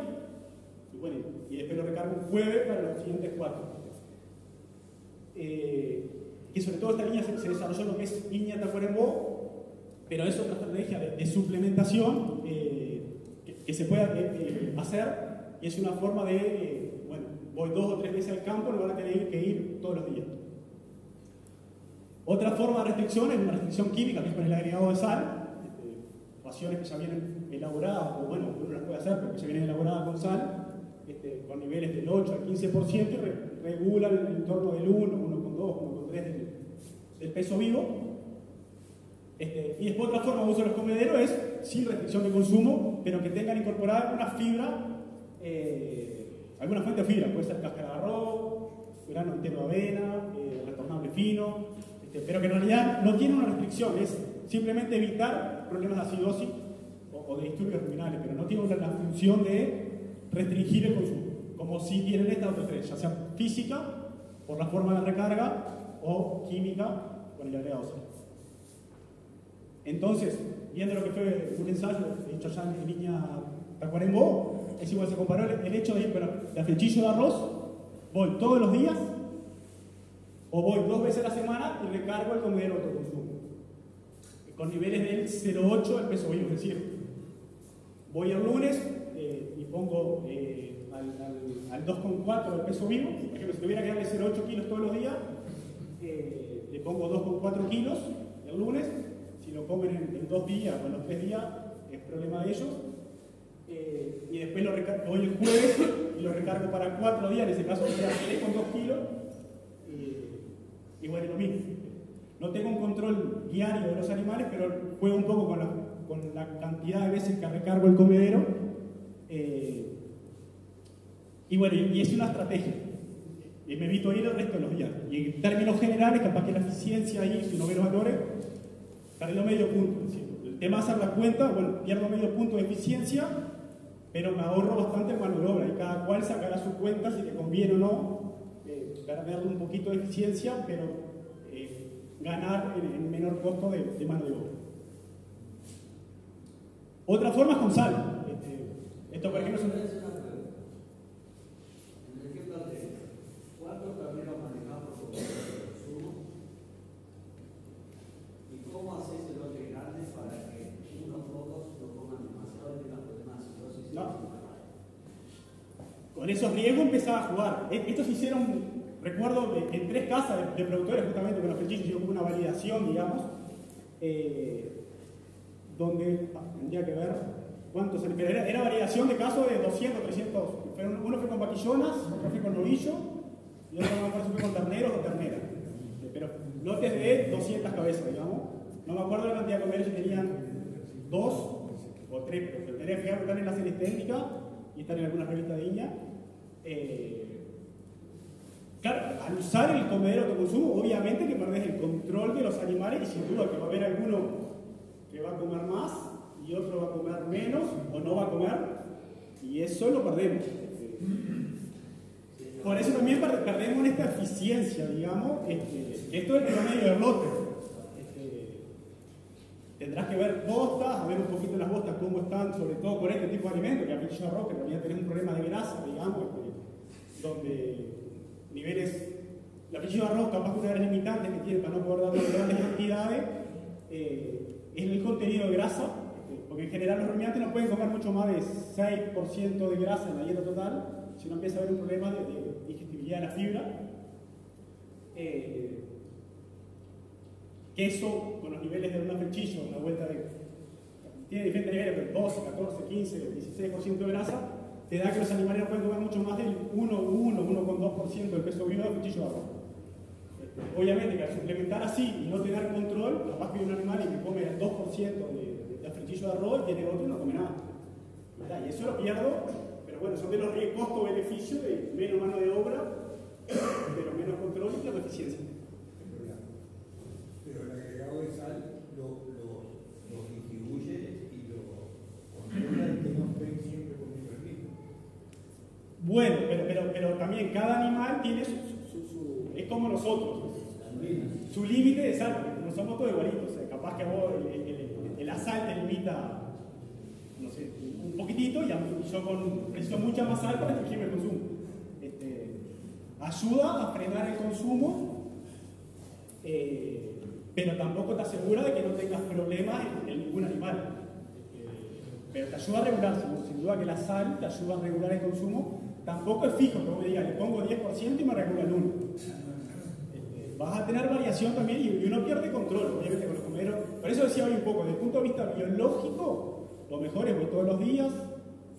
y bueno, y después los recargo un jueves para los siguientes 4. Que sobre todo esta línea se desarrolló en lo que es Iña Tacuarembó, pero es otra estrategia de suplementación que se puede hacer, y es una forma de, bueno, voy 2 o 3 veces al campo, no van a tener que ir todos los días. Otra forma de restricción es una restricción química, que es con el agregado de sal, raciones que ya vienen elaboradas, o bueno, uno las puede hacer, pero que ya vienen elaboradas con sal, con niveles del 8 al 15%, y regulan el entorno del 1, 1,2, 1,3 del peso vivo. Y después otra forma de uso de los comederos es sin restricción de consumo, pero que tengan incorporada alguna fibra, alguna fuente de fibra, puede ser cáscara de arroz, grano entero de avena, retornable fino, pero que en realidad no tiene una restricción, es simplemente evitar problemas de acidosis o de disturbios ruminales, pero no tiene la función de restringir el consumo, como si tienen estas otras tres, ya sea física, por la forma de recarga, o química, con el agregado sal. Entonces, viendo lo que fue un ensayo hecho allá en Niña Tacuarembó, es igual, se comparó el hecho de ir, bueno, de afechillo de arroz, voy todos los días, o voy 2 veces a la semana y recargo el comedero de autoconsumo, con niveles del 0,8 del peso vivo, es decir, voy el lunes y pongo al 2,4 del peso vivo. Por ejemplo, si tuviera que darle 0,8 kilos todos los días, le pongo 2,4 kilos el lunes. Si lo comen en 2 días o en los 3 días, es problema de ellos. Y después voy el jueves y lo recargo para 4 días, en ese caso sería 3,2 kilos. Y bueno, lo mismo. No tengo un control diario de los animales, pero juego un poco con la cantidad de veces que recargo el comedero. Y bueno, y es una estrategia. Me evito ir el resto de los días. Y en términos generales, capaz que la eficiencia ahí, si no ve los valores, perdió medio punto. Es decir, el tema de hacer la cuenta, bueno, pierdo medio punto de eficiencia, pero me ahorro bastante en mano de obra. Y cada cual sacará su cuenta si le conviene o no perder un poquito de eficiencia, pero ganar en menor costo de mano de obra. Otra forma es con sal. Esto, por ejemplo, es ¿cuántos terneros manejamos por consumo? ¿Y cómo haces el lote grande para que unos pocos no coman demasiado y tengan problemas de cirrosis? No. Con esos riesgos empezaba a jugar. Estos se hicieron, recuerdo, en 3 casas de productores, justamente con los fechillos, yo como una validación, digamos, donde tendría que ver cuántos, pero era variación de casos de 200, 300. Uno fue con vaquillonas, otro fue con novillo, y otro no me acuerdo si fue con terneros o terneras. Pero lotes de 200 cabezas, digamos. No me acuerdo la cantidad de comercios, si tenían 2 o 3, pero tenía que fijar que están en la serie técnica y están en algunas revistas de INEA. Claro, al usar el comedero de autoconsumo, obviamente que perdés el control de los animales y sin duda que va a haber alguno que va a comer más y otro va a comer menos o no va a comer, y eso lo perdemos. Por eso también perdemos esta eficiencia, digamos, que esto es el promedio del lote. Tendrás que ver bostas, a ver un poquito las bostas cómo están, sobre todo con este tipo de alimentos, que a pincho de arroz, que en realidad tenés un problema de grasa, digamos, donde niveles, la pincho de arroz capaz que una de las limitantes que tiene para no poder dar grandes cantidades es el contenido de grasa, porque en general los rumiantes no pueden comer mucho más de 6% de grasa en la dieta total, si no empieza a haber un problema de digestibilidad de la fibra. Queso con los niveles de una fechillo, una vuelta de... tiene diferentes niveles, pero 12, 14, 15, 16% de grasa, te da que los animales no pueden comer mucho más del 1,2% del peso vivo de fechillo de arroz. Obviamente que al suplementar así y no tener control, capaz que hay un animal que come el 2% de fechillo de arroz y tiene otro y no come nada. Y eso lo pierdo, pero bueno, son de los costo-beneficio de menos mano de obra, pero menos control y menos eficiencia. Pero el agregado de sal lo distribuye y lo controla y que no estén siempre comiendo el mismo. Bueno, pero también cada animal tiene es como nosotros, su límite de sal, porque no somos todos igualitos. O sea, capaz que a vos la sal te limita, no sé, un poquitito, y yo preciso mucha más sal para restringir el consumo. Ayuda a frenar el consumo, pero tampoco te asegura de que no tengas problemas en ningún animal. Pero te ayuda a regular, sin duda que la sal te ayuda a regular el consumo. Tampoco es fijo, como me diga, le pongo 10% y me regula el 1%. Vas a tener variación también y uno pierde control, obviamente, con los comeros. Por eso decía hoy un poco, desde el punto de vista biológico, lo mejor es voy todos los días,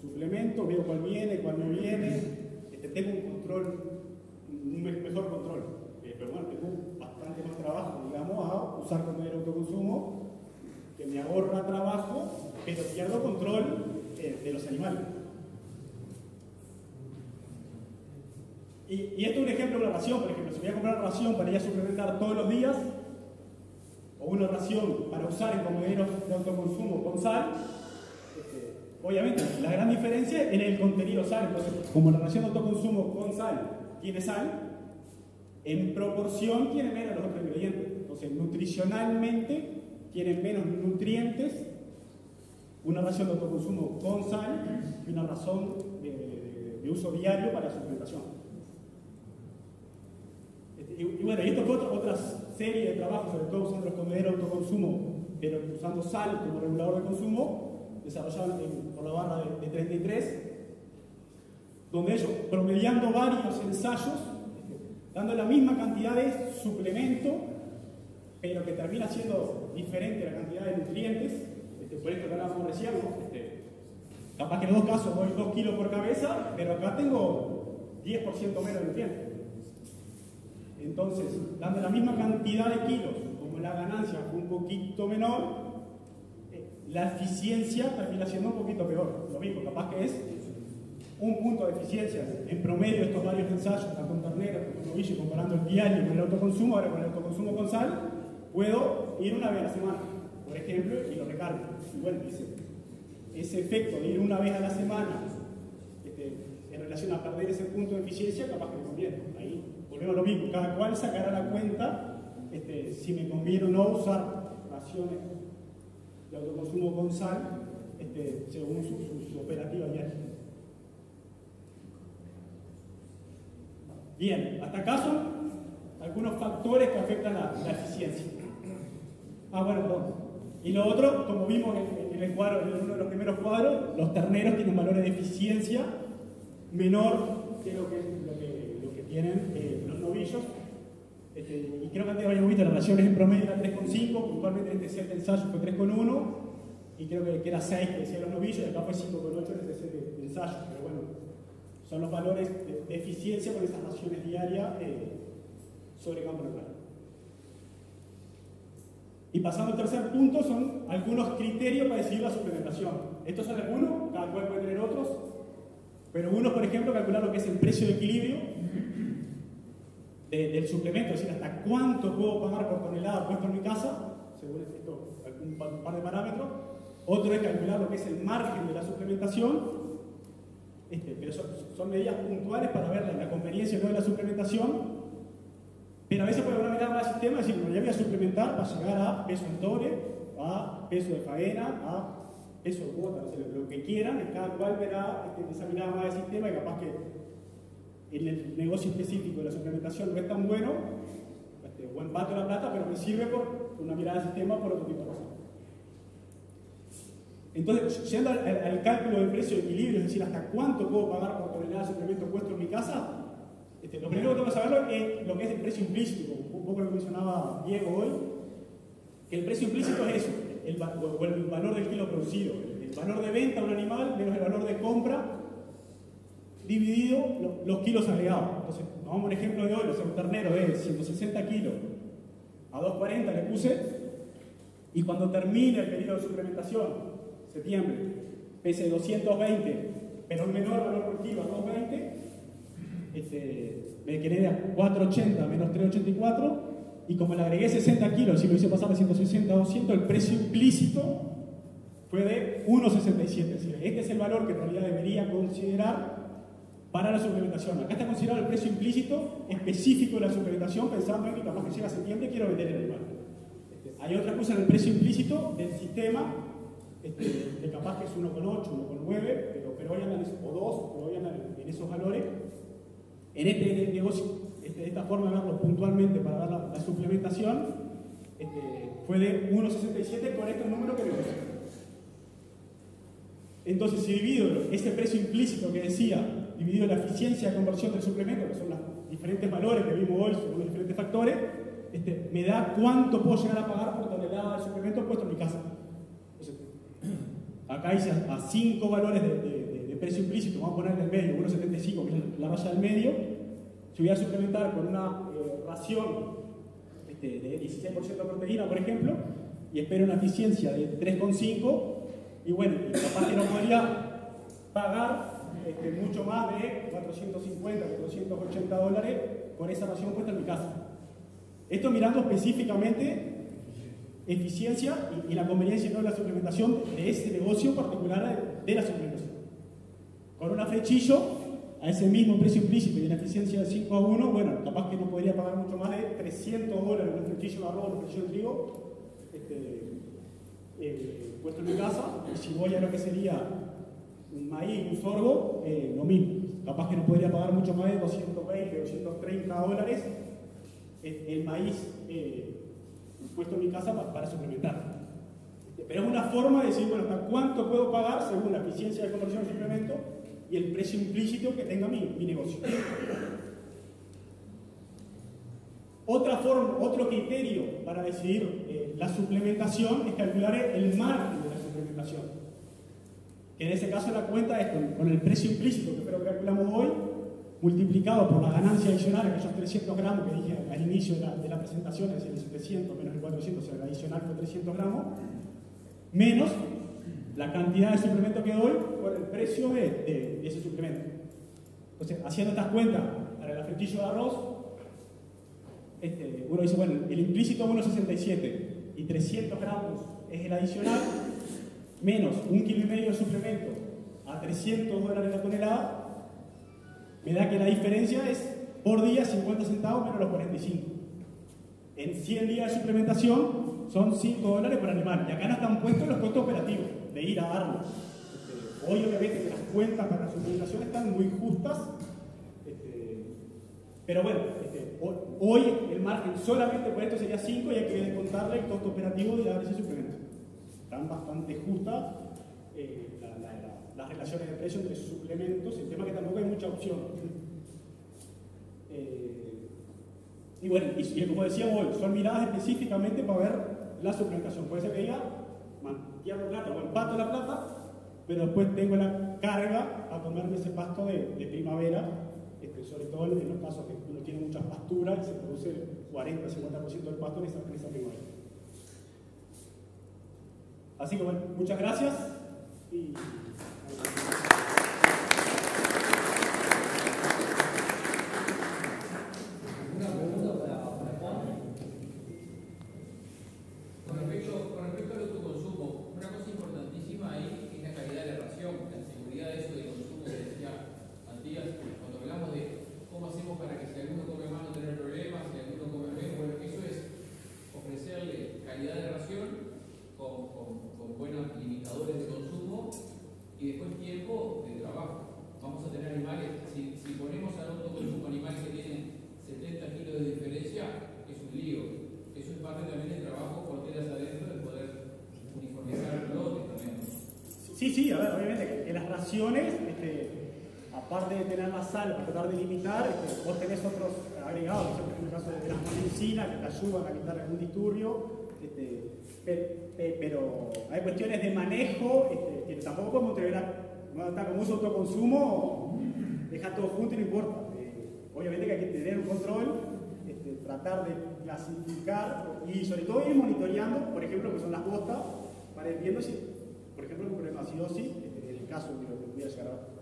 suplemento, veo cuál viene, cuál no viene, tengo un control, un mejor control. Pero bueno, tengo bastante más trabajo, digamos, a usar comedero autoconsumo, que me ahorra trabajo, pero pierdo control de los animales. Y esto es un ejemplo de una ración, por ejemplo, si voy a comprar una ración para ir a suplementar todos los días, o una ración para usar en comederos de autoconsumo con sal, obviamente la gran diferencia es en el contenido sal. Entonces, como la ración de autoconsumo con sal tiene sal, en proporción tiene menos los otros ingredientes. Entonces, nutricionalmente tienen menos nutrientes una ración de autoconsumo con sal que una ración de uso diario para suplementación. Y bueno, y esto fue otra serie de trabajos, sobre todo usando los comederos de autoconsumo, pero usando sal como regulador de consumo, desarrollados por la barra de 33, donde ellos, promediando varios ensayos, dando la misma cantidad de suplemento, pero que termina siendo diferente la cantidad de nutrientes, por esto que hablábamos recién, ¿no? Capaz que en los dos casos doy 2 kilos por cabeza, pero acá tengo 10% menos de nutrientes. Entonces, dando la misma cantidad de kilos, como la ganancia fue un poquito menor, la eficiencia termina siendo un poquito peor. Lo mismo, capaz que es un punto de eficiencia. En promedio, estos varios ensayos, tanto con terneros como con novillo, comparando el diario con el autoconsumo, ahora con el autoconsumo con sal, puedo ir una vez a la semana, por ejemplo, y lo recargo. Y bueno, ese efecto de ir una vez a la semana en relación a perder ese punto de eficiencia, capaz que me conviene. Ahí volvemos a lo mismo, cada cual sacará la cuenta si me conviene o no usar raciones de autoconsumo con sal según su operativa diaria. Bien, hasta acá son algunos factores que afectan la eficiencia. Bueno, perdón. Y lo otro, como vimos en el cuadro, en uno de los primeros cuadros, los terneros tienen valores de eficiencia menor que lo que tienen los novillos. Y creo que antes habíamos visto las raciones en promedio era 3,5, puntualmente en este set de ensayo fue 3,1, y creo que era 6 que decían los novillos, y acá fue 5,8 en este set de ensayo. Pero bueno, son los valores de eficiencia con esas raciones diarias sobre campo natural. Y pasando al tercer punto, son algunos criterios para decidir la suplementación. Estos son algunos, cada cual puede tener otros, pero uno, por ejemplo, calcular lo que es el precio de equilibrio del suplemento, es decir, hasta cuánto puedo pagar por tonelada puesto en mi casa, según un par de parámetros. Otro es calcular lo que es el margen de la suplementación, pero son medidas puntuales para ver la conveniencia o no de la suplementación. Pero a veces puede haber una mirada más al sistema y decir, bueno, ya voy a suplementar para llegar a peso en tore, a peso de faena, a peso de cuota, o sea, lo que quieran, cada cual verá esa mirada más del sistema, y capaz que en el negocio específico de la suplementación no es tan bueno, o empato la plata, pero me sirve por una mirada del sistema por otro tipo de cosas. Entonces, yendo al cálculo del precio de equilibrio, es decir, hasta cuánto puedo pagar por tonelada de suplemento puesto en mi casa, lo primero que tengo que saberlo es lo que es el precio implícito, un poco lo que mencionaba Diego hoy, que el precio implícito es eso, el valor del kilo producido, el valor de venta de un animal menos el valor de compra dividido los kilos agregados. Entonces, vamos a un ejemplo de hoy, o sea, un ternero de 160 kilos a 240 le puse, y cuando termine el periodo de suplementación, septiembre, pese 220, pero el menor valor por kilo a 220, me quedé a 480 menos 384, y como le agregué 60 kilos, si lo hice pasar de 160 a 200, el precio implícito fue de 1,67. Es decir, este es el valor que en realidad debería considerar para la suplementación. Acá está considerado el precio implícito específico de la suplementación, pensando en que capaz que llega a septiembre quiero vender el animal. Hay otra cosa en el precio implícito del sistema, que capaz que es 1,8, 1,9, pero hoy andan, o 2, pero hoy andan en esos valores. En este negocio, de esta forma de verlo puntualmente para ver la suplementación, fue de 1,67 con estos números que me puse. Entonces, si divido ese precio implícito que decía, dividido la eficiencia de conversión del suplemento, que son los diferentes valores que vimos hoy según los diferentes factores, me da cuánto puedo llegar a pagar por tonelada de suplemento puesto en mi casa. Entonces, acá hice a 5 valores de precio implícito, vamos a poner en el medio, 1,75, que es la raya del medio. Si voy a suplementar con una ración de 16% de proteína, por ejemplo, y espero una eficiencia de 3,5, y bueno, capaz que no podría pagar mucho más de 450, 480 dólares por esa ración puesta en mi casa. Esto mirando específicamente eficiencia y la conveniencia no de la suplementación de ese negocio particular de la suplementación. Con una flechillo, a ese mismo precio implícito y una eficiencia de 5:1, bueno, capaz que no podría pagar mucho más de 300 dólares un flechillo de arroz, un flechillo de trigo, puesto en mi casa. Y si voy a lo que sería un maíz, un sorgo, lo mismo. Capaz que no podría pagar mucho más de 220, 230 dólares el maíz puesto en mi casa para suplementar. Pero es una forma de decir, bueno, ¿hasta cuánto puedo pagar según la eficiencia de conversión del suplemento y el precio implícito que tenga mi negocio? Otra forma, otro criterio para decidir la suplementación es calcular el margen de la suplementación. Que en ese caso la cuenta es con el precio implícito que creo que calculamos hoy, multiplicado por la ganancia adicional, aquellos 300 gramos que dije al inicio de la presentación, es decir, el 700 menos el 400, o sea, el adicional fue 300 gramos, menos la cantidad de suplemento que doy por el precio de ese suplemento. Entonces, haciendo estas cuentas para el afeitillo de arroz, uno dice, bueno, el implícito 1,67 y 300 gramos es el adicional, menos 1,5 kg de suplemento a $300 la tonelada, me da que la diferencia es por día 50 centavos menos los 45. En 100 días de suplementación son $5 por animal. Y acá no están puestos los costos operativos de ir a darlo. Hoy obviamente que las cuentas para la suplementación están muy justas. Pero bueno, hoy el margen solamente por esto sería 5 y hay que descontarle el costo operativo de dar ese suplemento. Están bastante justas las relaciones de precio entre suplementos, el tema que tampoco hay mucha opción. Y bueno, y como decíamos hoy, son miradas específicamente para ver la suplementación. Puede ser que diga, pierdo plata o empato la plata, pero después tengo la carga a comerme ese pasto de primavera, sobre todo en los casos que uno tiene muchas pasturas y se produce el 40-50% del pasto en esa primavera. Así que bueno, muchas gracias. Y... Una pregunta para Juan. Con respecto al autoconsumo, una cosa importantísima ahí es la calidad de la ración, la seguridad de eso de consumo que decía Matías, cuando hablamos de cómo hacemos para que si alguno come más no tener problemas, si alguno come menos, bueno, eso es ofrecerle calidad de ración con buenos limitadores de consumo y después tiempo de trabajo. Vamos a tener animales, si ponemos al autoconsumo animales que tienen 70 kilos de diferencia, es un lío. Eso es parte también del trabajo con telas adentro de poder uniformizar el lote también. Sí, a ver, obviamente que las raciones, aparte de tener la sal para tratar de limitar, vos tenés otros agregados, por ejemplo en el caso de las medicinas que te ayudan a quitar algún disturbio, pero hay cuestiones de manejo que tampoco podemos entregar, no está como uso autoconsumo, deja todo junto y no importa. Obviamente que hay que tener un control, tratar de clasificar y sobre todo ir monitoreando, por ejemplo, que son las botas, para ir viendo si, por ejemplo, un problema de acidosis, en el caso de lo que pudiera llegar a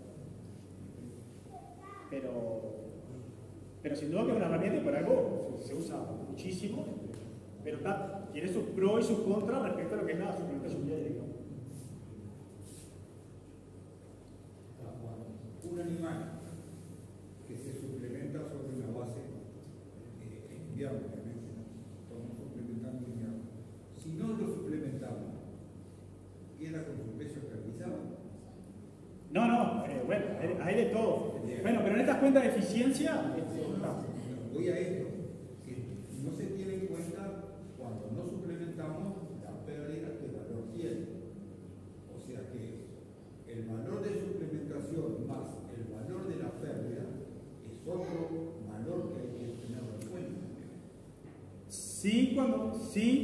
pero sin duda que es una herramienta y por algo se usa muchísimo, pero tiene sus pros y sus contras respecto a lo que es la suplementación diaria. Un animal que se suplementa sobre una base en invierno, obviamente, estamos suplementando en invierno. Si no lo suplementamos, queda con su peso estabilizado. No, bueno, hay de todo. Bueno, pero en estas cuentas de eficiencia... Voy a esto, que no se tiene en cuenta cuando no suplementamos la pérdida que el valor tiene. O sea que el valor de suplementación más el valor de la pérdida es otro valor que hay que tenerlo en cuenta. Sí,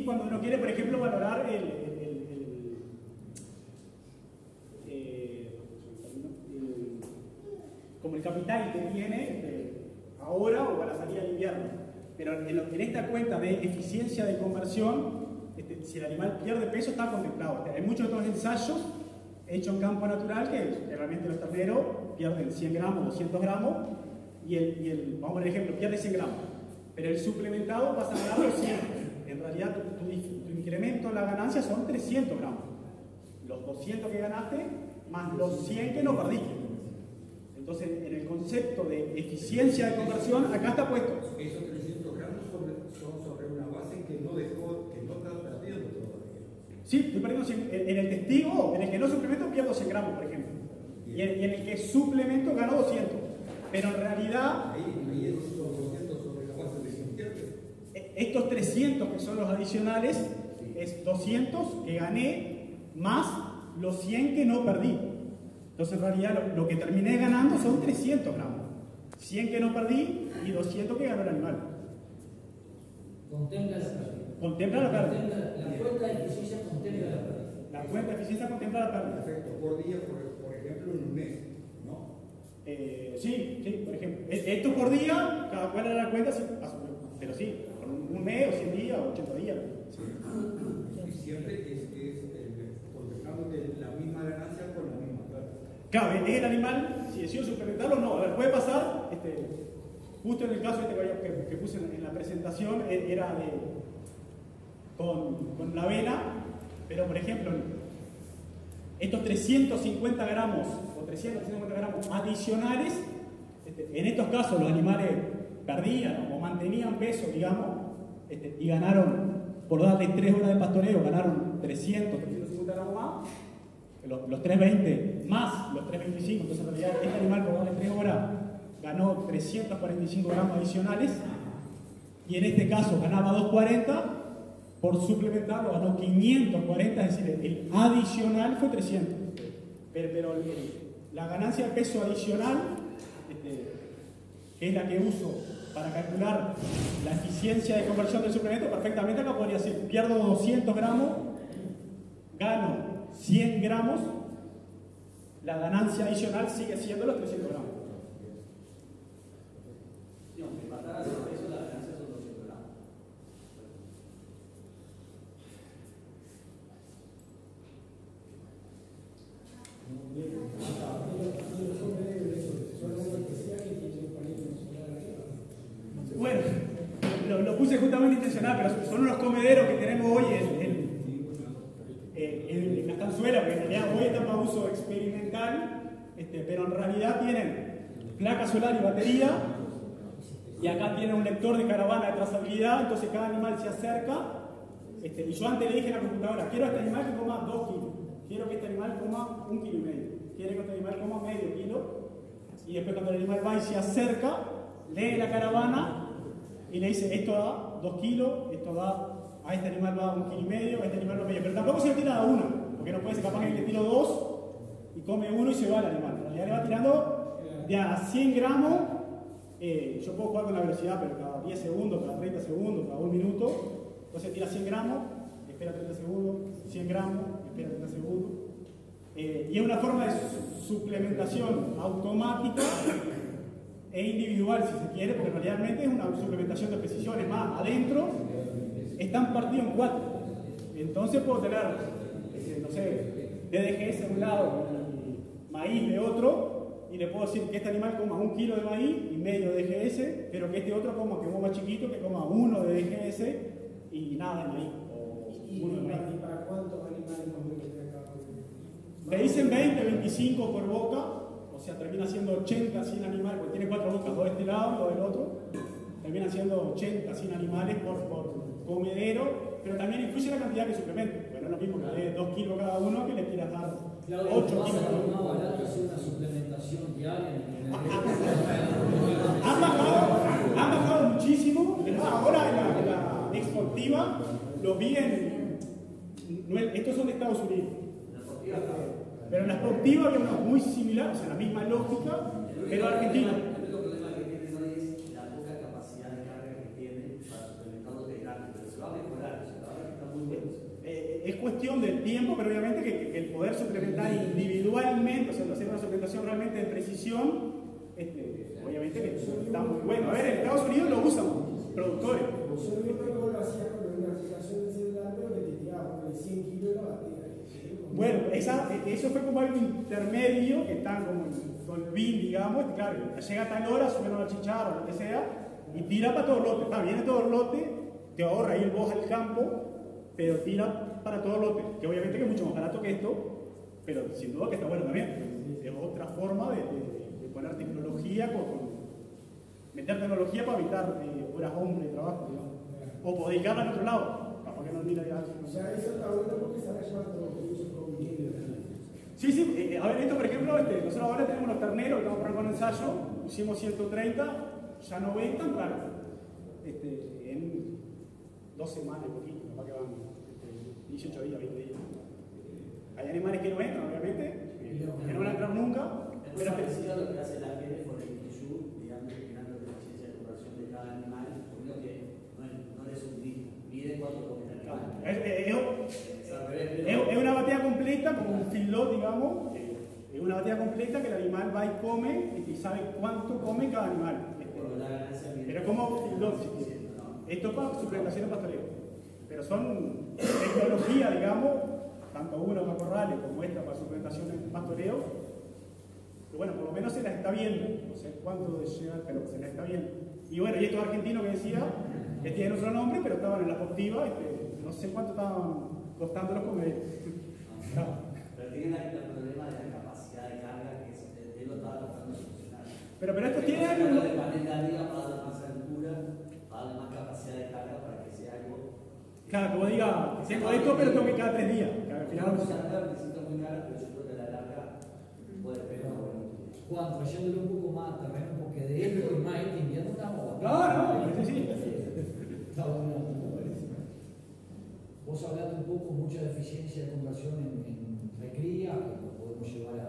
cuando uno quiere, por ejemplo, valorar como el capital que tiene ahora o para salir al invierno. Pero en esta cuenta de eficiencia de conversión, si el animal pierde peso está contemplado. Hay muchos otros ensayos hechos en campo natural que realmente los terneros pierden 100 gramos, 200 gramos y vamos a poner ejemplo, pierde 100 gramos. Pero el suplementado pasa a ganar 200. En realidad tu incremento en la ganancia son 300 gramos. Los 200 que ganaste más los 100 que no perdiste. Entonces, en el concepto de eficiencia de conversión, acá está puesto. Esos 300 gramos son sobre una base que no está perdiendo todavía. Sí, estoy perdiendo 100. En el testigo, en el que no suplemento, pierdo 100 gramos, por ejemplo. Y en el que suplemento, gano 200. Pero en realidad... Ahí esos son 200 sobre la base de 100 pierdes. Estos 300 que son los adicionales, es 200 que gané más los 100 que no perdí. Entonces, en realidad, lo que terminé ganando son 300 gramos. 100 que no perdí y 200 que ganó el animal. Contempla la pérdida. Contempla la pérdida. La cuenta de eficiencia contempla la pérdida. La cuenta de eficiencia contempla la pérdida. Perfecto. Por día, por ejemplo, en un mes, ¿no? Sí, por ejemplo. Esto por día, cada cual hará la cuenta, sí, pero sí, por un mes, o 100 días, o 80 días. Sí. Y siempre es contemplando la misma ganancia con la misma carga. Claro, es el animal, si decido suplementarlo, no. A ver, puede pasar, justo en el caso que puse en la presentación, era con la avena, pero por ejemplo, estos 350 gramos o 350 gramos adicionales, en estos casos los animales perdían o mantenían peso, digamos, y ganaron, por darle 3 horas de pastoreo, ganaron 350 gramos más, los 320 más los 325, entonces en realidad este animal por darle 3 horas ganó 345 gramos adicionales, y en este caso ganaba 240, por suplementarlo ganó 540, es decir, el adicional fue 300. Pero la ganancia de peso adicional, que es la que uso para calcular la eficiencia de conversión del suplemento, perfectamente acá podría decir, pierdo 200 gramos, gano 100 gramos, la ganancia adicional sigue siendo los 300 gramos. Sí, aunque mataras el peso, la ganancia son 200 gramos. Bueno, lo puse justamente intencional, pero son unos comederos que tenemos hoy en la estanzuela, porque en realidad hoy están para uso experimental, pero en realidad tienen placa solar y batería, y acá tienen un lector de caravana de trazabilidad, entonces cada animal se acerca, y yo antes le dije a la computadora, quiero a este animal que coma 2 kilos, quiero que este animal coma 1,5 kilos, quiero que este animal coma medio kilo, y después cuando el animal va y se acerca, lee la caravana y le dice, esto da 2 kilos, esto da, a este animal va 1,5 kilos, a este animal va medio, pero tampoco se lo tira a uno, porque no puede ser capaz que le tiro 2 y come 1 y se va el animal, en realidad le va tirando de a 100 gramos, yo puedo jugar con la velocidad, pero cada 10 segundos, cada 30 segundos, cada 1 minuto, entonces tira 100 gramos, espera 30 segundos, 100 gramos, espera 30 segundos, y es una forma de suplementación automática e individual, si se quiere, porque realmente es una suplementación de precisión. Es más, adentro están partidos en 4. Entonces puedo tener, no sé, DDGS de un lado y maíz de otro, y le puedo decir que este animal coma 1 kilo de maíz y medio de DGS, pero que este otro coma, que es más chiquito, que coma 1 de DGS y nada de maíz. ¿Y para cuántos animales conviene cada uno? Le dicen 20, 25 por boca, o sea, termina siendo 80, 100 animales, porque tiene 4 bocas, 2 de este lado y 2 del otro, termina siendo 80, 100 animales por comedero, pero también influye la cantidad que suplemento, porque no es lo mismo que le dé 2 kilos cada uno que le quieras dar 8 kilos cada uno. Más barato hacer una suplementación diaria. Han bajado muchísimo, ahora en la exportiva los vi estos son de Estados Unidos. Pero en la exportiva había uno muy similar, o sea, la misma lógica, pero Argentina. El único problema que tienen hoy es la poca capacidad de carga que tienen para suplementarlos de grande, pero se va a mejorar, está muy bueno. Es cuestión del tiempo, pero obviamente que el poder suplementar individualmente, o sea, hacer una suplementación realmente de precisión, obviamente que está muy bueno. A ver, en Estados Unidos lo usan productores. Yo recuerdo que lo hacía con una aplicación de celular, pero que te tiraba con el 100 kilos de la batería. Bueno, eso fue como algo intermedio, que están como con el BIN, digamos, claro, llega a tal hora, suben a la chicharra o lo que sea, y tira para todo el lote. Viene todo el lote, te ahorra ir vos al campo, pero tira para todo el lote, que obviamente que es mucho más barato que esto, pero sin duda que está bueno también. Es otra forma de poner tecnología, meter tecnología para evitar horas hombre de trabajo, digamos. O dedicarla en otro lado, para que no mira ya. O sea, eso está bueno porque sabes cuánto uso conviene. Sí, a ver, esto por ejemplo, nosotros ahora tenemos los terneros que vamos a poner con ensayo, hicimos 130, ya 90, claro, en 2 semanas, un poquito, capaz que van 18 días, 20 días. Hay animales que no entran, obviamente, que no van a entrar nunca. Es muy parecido a lo que hace la gente con el INCHU, digamos, mirando la eficiencia de conversión de cada animal, porque no es un mismo, mide cuánto come el animal. Es una batea completa, como un feedlot, digamos, es una batea completa que el animal va y come y sabe cuánto come cada animal. Pero es como feedlot, si quieres. Esto es para suplementación de pastoreo. Pero son tecnología, digamos, tanto uno para corrales como esta para suplementación en pastoreo. Pero bueno, por lo menos se la está viendo, no sé cuánto de llegar, pero se la está viendo. Y bueno, y estos argentinos que decía, que tienen otro nombre, pero estaban en la portiva, no sé cuánto estaban costando los comer. Pero tienen el problema de la capacidad de carga que él lo estaba tratando de solucionar. Pero estos tienen algo de panel de arriba para dar más altura, para dar más capacidad de carga para que sea algo. Claro, como diga, tengo esto, pero tengo que cada 3 días. Al final no se larga, necesita muy larga, pero yo creo que la larga puede pegar. Juan, trayéndole un poco más terreno, porque de esto y más este invierno estamos. No, sí. Está bueno, me parece. Vos hablaste un poco, mucha deficiencia de conversión en recría, que lo podemos llevar a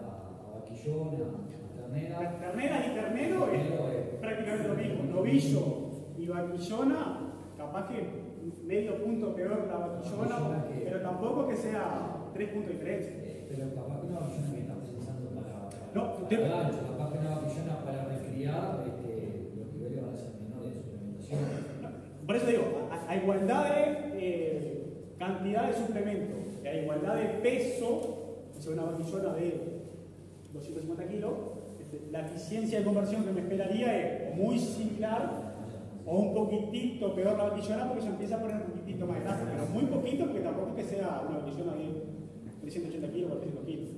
vaquillón, a ternera. Terneras y ternero es prácticamente lo mismo. Novillo y vaquillona, capaz que medio punto peor la vaquillona, pero tampoco que sea 3 puntos de diferencia. Pero capaz que una vaquillona que estás pensando para gancho, capaz que una vaquillona para recriar, los niveles van a ser menores de suplementación. Por eso digo, a igualdad de cantidad de suplemento, a igualdad de peso, o sea, una vaquillona de 250 kilos, la eficiencia de conversión que me esperaría es muy similar o un poquitito peor la vaquillona porque se empieza a poner un poquitito más grasa, pero muy poquito porque tampoco que sea una vaquillona de 380 kilos o 300 kilos.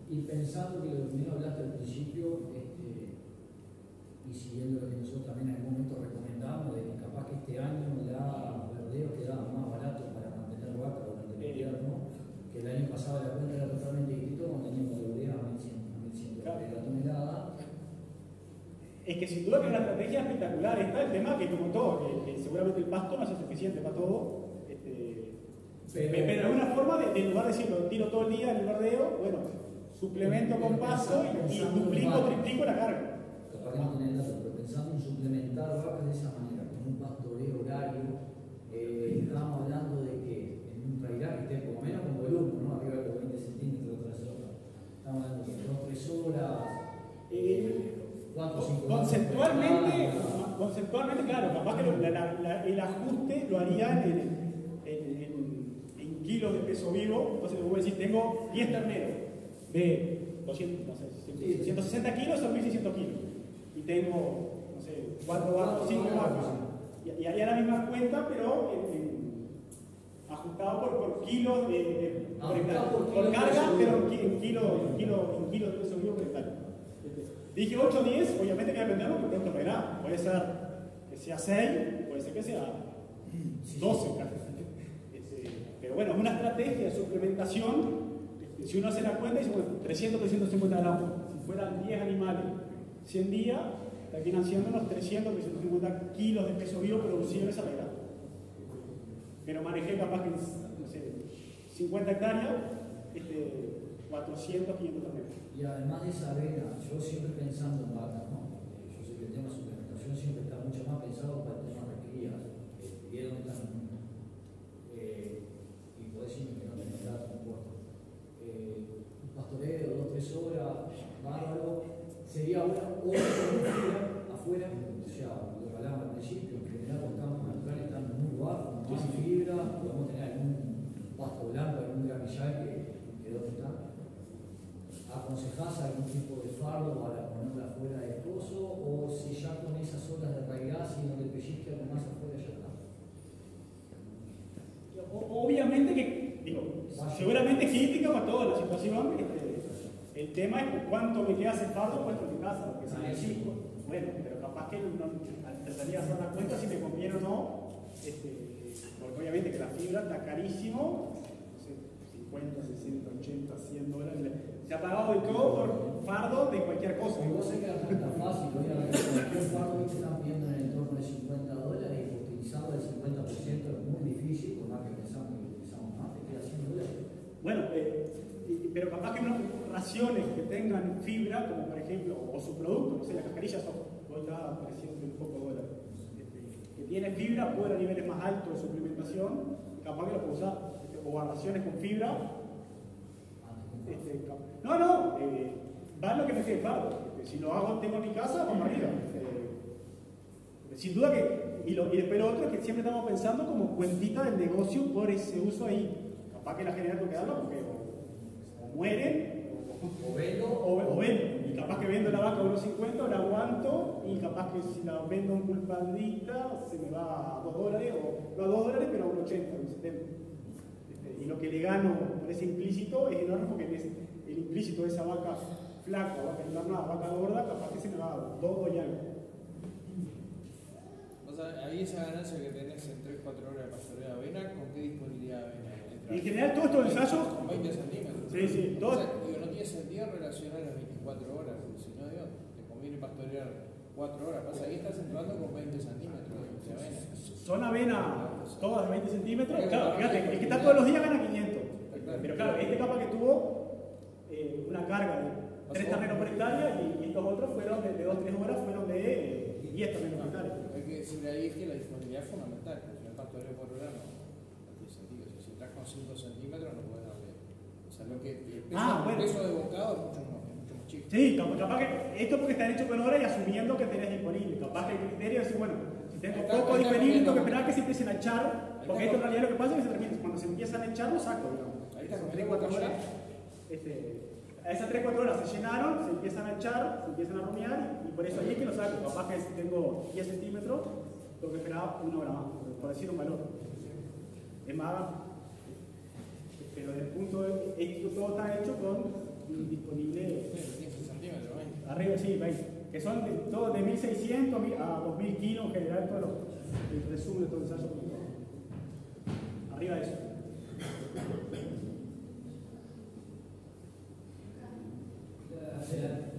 Y pensando que lo primero hablaste al principio, y siguiendo lo que nosotros también en algún momento recomendamos, de que capaz que este año la verdeo quedaba más barato para mantener vaca durante el invierno, que el año pasado la cuenta era totalmente distinta cuando teníamos verdeo a 1100 la tonelada. Es que sin duda que es una estrategia espectacular. Está el tema que, como todo, que seguramente el pasto no es suficiente para todo. Pero de alguna forma, en lugar de decirlo, tiro todo el día en el verdeo, bueno, suplemento con pasto y duplico, triplico la carga. Capaz que no tenés datos, pero pensando en suplementar vacas de esa manera, con un pastoreo horario, estábamos hablando de que en un trailer que esté por lo menos con volumen, ¿no? Arriba de los 20 centímetros, 3 horas. Estamos hablando de 2-3 horas. 4 5 Conceptualmente, claro, capaz que el ajuste lo haría en kilos de peso vivo. Entonces, voy a decir, tengo 10 terneros de 160 kilos son 1600 kilos. Y tengo, no sé, 4 vacas, 5 vacas. Y haría la misma cuenta, pero ajustado por kilos por carga, pero en kilos de peso vivo por hectárea. Dije 8 o 10, obviamente que depende de lo que tanto verá. Puede ser que sea 6, puede ser que sea 12. Pero bueno, es una estrategia de suplementación. Si uno hace la cuenta, dice, bueno, 300, 350 gramos. Si fueran 10 animales, 100 días, está financiando unos 300, 350 kilos de peso vivo producido en esa regla. Pero manejé capaz que, no sé, 50 hectáreas, 400, 500 también. Y además de esa vena, yo siempre pensando en vacas, ¿no? Yo sé que el tema de suplementación siempre está mucho más pensado para el tema de crías. Vieron que están, y podés decirme que no tenés datos, no importa. Un pastoreo, 2-3 horas, bárbaro, sería una hora afuera, o sea, lo que hablábamos al principio, en general los campos naturales están muy bajos, no hay fibra, podemos tener algún pasto blanco, algún gramillal que donde está. ¿Aconsejás algún tipo de fardo para ponerla afuera del pozo? ¿O si ya con esas horas de raigás y donde pellizque algo más afuera ya está? Obviamente que, digo, seguramente es crítica para toda la situación. El tema es cuánto me queda ese fardo puesto en mi casa, porque si me chico, bueno, pero capaz que empezaría a hacer la cuenta si me conviene o no, porque obviamente que la fibra está carísimo. 50, 60, 80, 100 dólares. Se ha pagado de todo por fardo de cualquier cosa. Y vos sé que es tan fácil, cualquier fardo que están pidiendo en el entorno de $50 y utilizando el 50% es muy difícil, por más que pensamos más, te queda $100. Bueno, pero capaz que raciones que tengan fibra, como por ejemplo, o su producto, no sé, las cascarillas hoy está apareciendo un poco dólar, que tiene fibra, puede a niveles más altos de suplementación, capaz que lo puedo usar. O a raciones con fibra. Va lo que me quede claro. Si lo hago, tengo en mi casa, vamos arriba. Sin duda que. Y después lo otro es que siempre estamos pensando como cuentita del negocio por ese uso ahí. Capaz que la general no queda porque mueren, O vendo. o vendo. Y capaz que vendo la vaca a 1.50, la aguanto, y capaz que si la vendo en culpadita se me va a $2, o no a $2, pero a 1.80, 1.70. Y lo que le gano por ese implícito es enorme, porque el implícito de esa vaca flaca, vaca invernada, vaca gorda, capaz que se me va a 2 y algo. O sea, ahí esa ganancia que tenés en 3-4 horas de pastoreo de avena, ¿con qué disponibilidad de avena? En general, todos estos ensayos. Con 20 centímetros. Sí, sí, O todos. sea, digo, no tiene sentido relacionar las 24 horas, si no, digo, te conviene pastorear 4 horas. Pasa que estás entrando con 20 centímetros de avena. Son avena todas de 20 centímetros. Claro, fíjate, el que está todos los días gana 500. Pero claro, este capaz que tuvo una carga de 3 terneros por hectárea, y estos otros fueron de 2-3 horas, fueron de 10 terneros por hectárea. Hay que decir ahí es que la disponibilidad es fundamental, porque si no el pastoreo por hora no tiene sentido. Si estás con 5 centímetros no puedes darle. O sea, lo que el peso de bocado es mucho más chico. Sí, capaz que esto porque están hechos con hora y asumiendo que tenés disponible. Capaz que el criterio es decir, bueno, si tengo poco disponible, tengo que esperar que se empiecen a echar, porque esto en realidad lo que pasa es que cuando se empiezan a echar, lo saco, digamos. Ahí está, son 3-4 horas. A esas 3-4 horas se llenaron, se empiezan a echar, se empiezan a rumiar, y por eso ahí es que lo saco. Capaz que si tengo 10 centímetros, tengo que esperar 1 hora más, por decir un valor. Es más, pero desde el punto de esto todo está hecho con disponible 15 centímetros, 20. arriba, sí, 20, que son todos de 1600 a 2000 kilos en general, todo el resumen de todo el ensayo. Arriba de eso.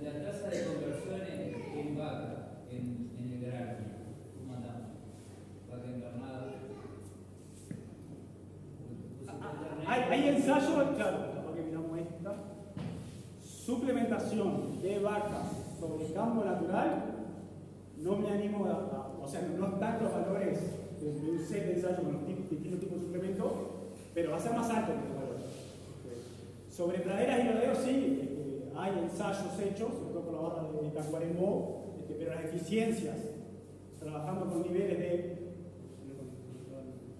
La tasa de conversión en vaca, en el grano, ¿cómo andamos? Vaca encarnada. Hay ensayos, claro, capaz que miramos esta. Suplementación de vacas sobre campo natural, no me animo o sea, no están los valores de un set de ensayos con los distintos tipos de suplementos, pero va a ser más alto que los valores. Sobre praderas y rodeos, sí. Hay ensayos hechos, sobre todo por la barra de Tacuarembó, pero las eficiencias, trabajando con niveles de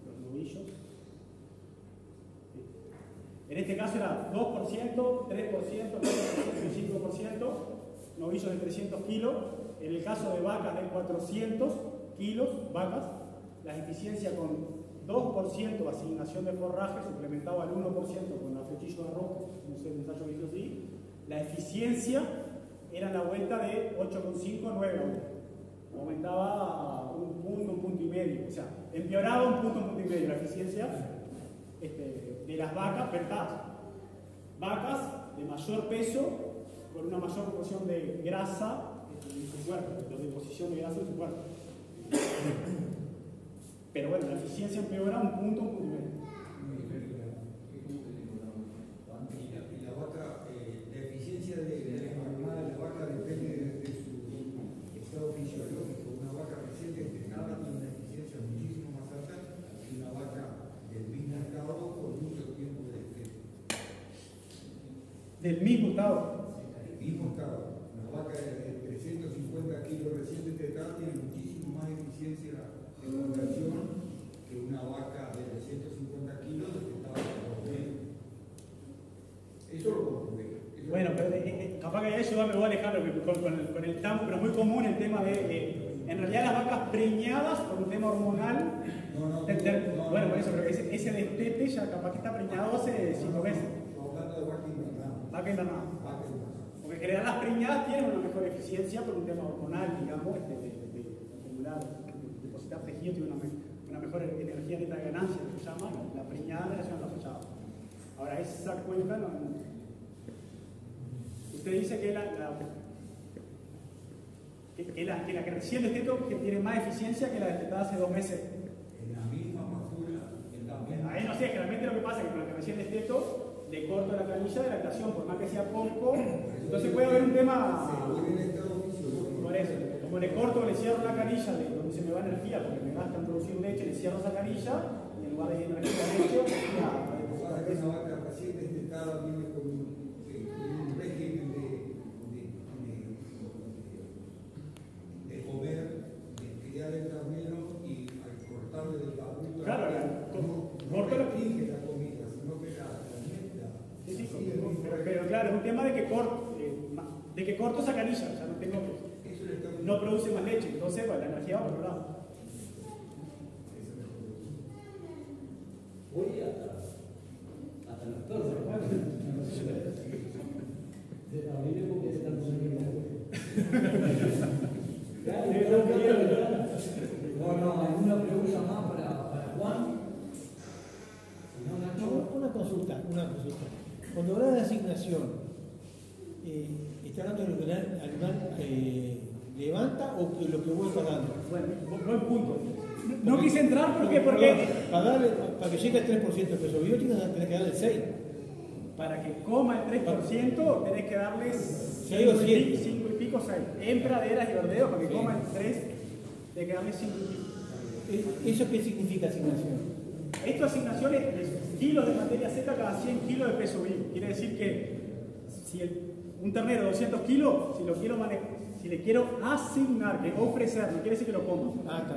los novillos. En este caso era 2%, 3%, 4%, 5%, novillos de 300 kilos. En el caso de vacas de 400 kilos, vacas, la eficiencia con 2% asignación de forraje suplementado al 1% con la flechillo de arroz, no sé, el ensayo que hizo así. La eficiencia era la vuelta de 8,5 a 9. Aumentaba un punto y medio. O sea, empeoraba un punto y medio la eficiencia de las vacas pertadas. Vacas de mayor peso con una mayor proporción de grasa en su cuerpo, de deposición de grasa en su cuerpo. Pero bueno, la eficiencia empeora un punto y medio. Y la vaca, la eficiencia de la mamá de la vaca depende de su estado fisiológico. Una vaca recién destetada tiene una eficiencia muchísimo más alta que una vaca del mismo estado con mucho tiempo de desteto. Del mismo estado. Del mismo estado. Una vaca de 350 kilos recién destetada tiene muchísimo más eficiencia de conversión que una vaca de 350 kilos destetada por medio. Eso lo comprobé. Bueno, pero capaz que a eso me voy a alejar con el tambo, pero muy común el tema de en realidad las vacas preñadas por un tema hormonal. Bueno, por eso, pero ese destete ya capaz que está preñado hace 5 meses. Estamos hablando de vaca invernada. Vaca invernada. Porque en general las preñadas tienen una mejor eficiencia por un tema hormonal, digamos, de acumular, depositar tejido, tiene una mejor energía neta de ganancia, que se llama, la preñada en relación a la fechada. Ahora, esa cuenta no. Usted dice que la que recién desteto que tiene más eficiencia que la destetada hace 2 meses. En la misma pastura, en la misma. Ahí no sé, generalmente lo que pasa es que con la que recién desteto le corto la canilla de lactación, por más que sea poco. Entonces puede haber un tema. Por eso, como le corto, le cierro la canilla de donde se me va energía, porque me gasta en producir leche, le cierro esa canilla y en lugar de energía de leche, esa vaca recién destetada viene con un régimen de comer, de criar el ternero y al cortarle de la ruta. Claro, no restringe la comida, sino que la alimenta. Sí, pero el tema de que corto esa canilla, o sea, no produce más leche, entonces bueno, la energía va por otro lado. Hoy hasta los perros. A mí me conviene estar con No, ¿alguna pregunta más para Juan? No, una consulta. Cuando habla de asignación, ¿está hablando de lo que el animal levanta o que lo que vos estás dando? Bueno, buen punto. No quise entrar porque para que llegue al 3% de peso biótico tenés que darle el 6%. Para que coma el 3% tenés que darle 6 o 7. 5 y pico, 6. En praderas y verdeos, para que coma el 3, tenés que darle 5 y pico. ¿Eso qué significa asignación? Esto asignación es kilos de materia seca cada 100 kilos de peso vivo. Quiere decir que si un ternero de 200 kilos, si le quiero asignar, que es ofrecer, no quiere decir que lo coma.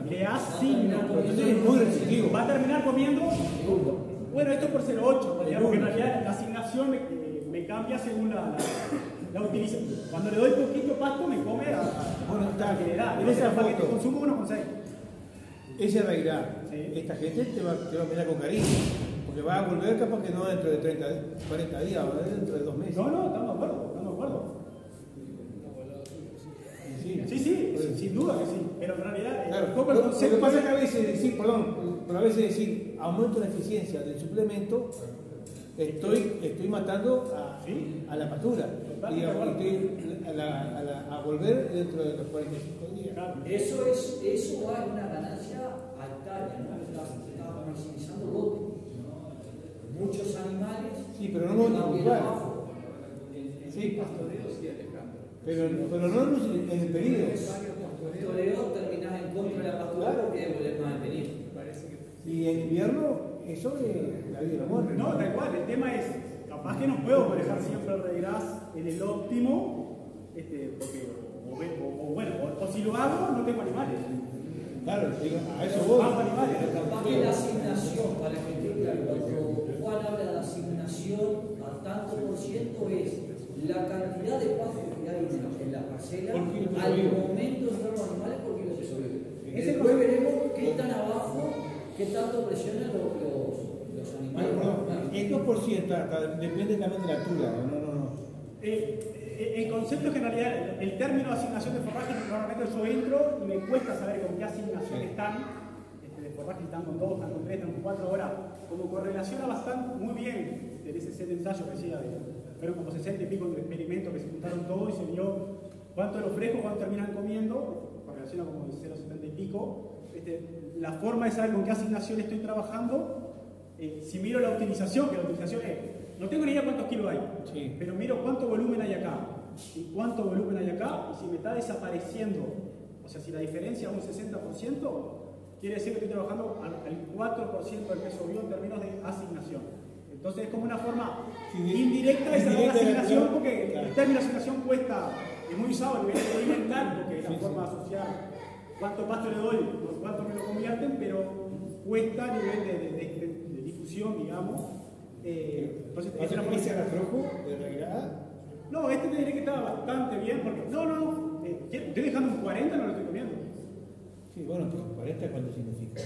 Le asigno. Entonces es muy restrictivo. Va a terminar comiendo. Bueno, esto por 0,8, porque en realidad la asignación me cambia según la utilización. Cuando le doy poquito pasto, me come a la que le da. En esa foto consumo 1,6. Esa realidad, esta gente te va a mirar con cariño, porque va a volver capaz que no dentro de 40 días, o dentro de 2 meses. No, estamos de acuerdo. Sí, sin duda que sí, pero en realidad lo que pasa es que a veces decir, aumento la eficiencia del suplemento, estoy matando a la pastura y a volver dentro de los 45 días. Eso va a una ganancia altaria, ¿no? Estás maximizando lote. Muchos animales. Sí, pero no igual. Sí, pastoreo sí, Alejandro. Pero no en el periodo. Pastoreo terminás en contra de la pastura porque volvés más en peligro. Y en invierno, eso es la vida y la muerte. No, da igual, el tema es, capaz que no puedo manejar siempre el regras en el óptimo, porque, o si lo hago, no tengo animales. Claro, a eso voy. Animales. Capaz que la asignación, para que quede claro, cuando Juan habla de asignación a tanto por ciento es la cantidad de pasto que hay en la parcela al momento de entrar los animales por kilo de peso vivo. Después veremos qué tan abajo, qué tanto presionan los animales. El 2% depende también de la altura. No. El concepto es que en realidad el término de asignación de forraje normalmente yo entro y me cuesta saber con qué asignación están. De forraje están con 2, están con 3, están con 4. Ahora, como correlaciona bastante muy bien en ese set de ensayo que decía, fueron como 60 y pico de experimentos que se juntaron todos y se vio cuánto de los frescos, cuánto terminan comiendo, correlaciona como de 0,70 y pico. La forma de saber con qué asignación estoy trabajando, si miro la optimización, que la optimización es, no tengo ni idea cuántos kilos hay, pero miro cuánto volumen hay acá y cuánto volumen hay acá, y si me está desapareciendo, o sea, si la diferencia es un 60%, quiere decir que estoy trabajando al 4% del peso vivo en términos de asignación. Entonces es como una forma indirecta de saber la asignación, porque el término de asignación cuesta, es muy usado a nivel experimental, porque es la forma de asociar cuánto pasto le doy, por cuánto me lo convierten, pero cuesta a nivel de difusión, digamos. Entonces, ¿Ese rastrojo de realidad? No, te diré que estaba bastante bien, porque estoy dejando un 40, no lo estoy comiendo. Sí, bueno, pero 40 ¿cuánto significa?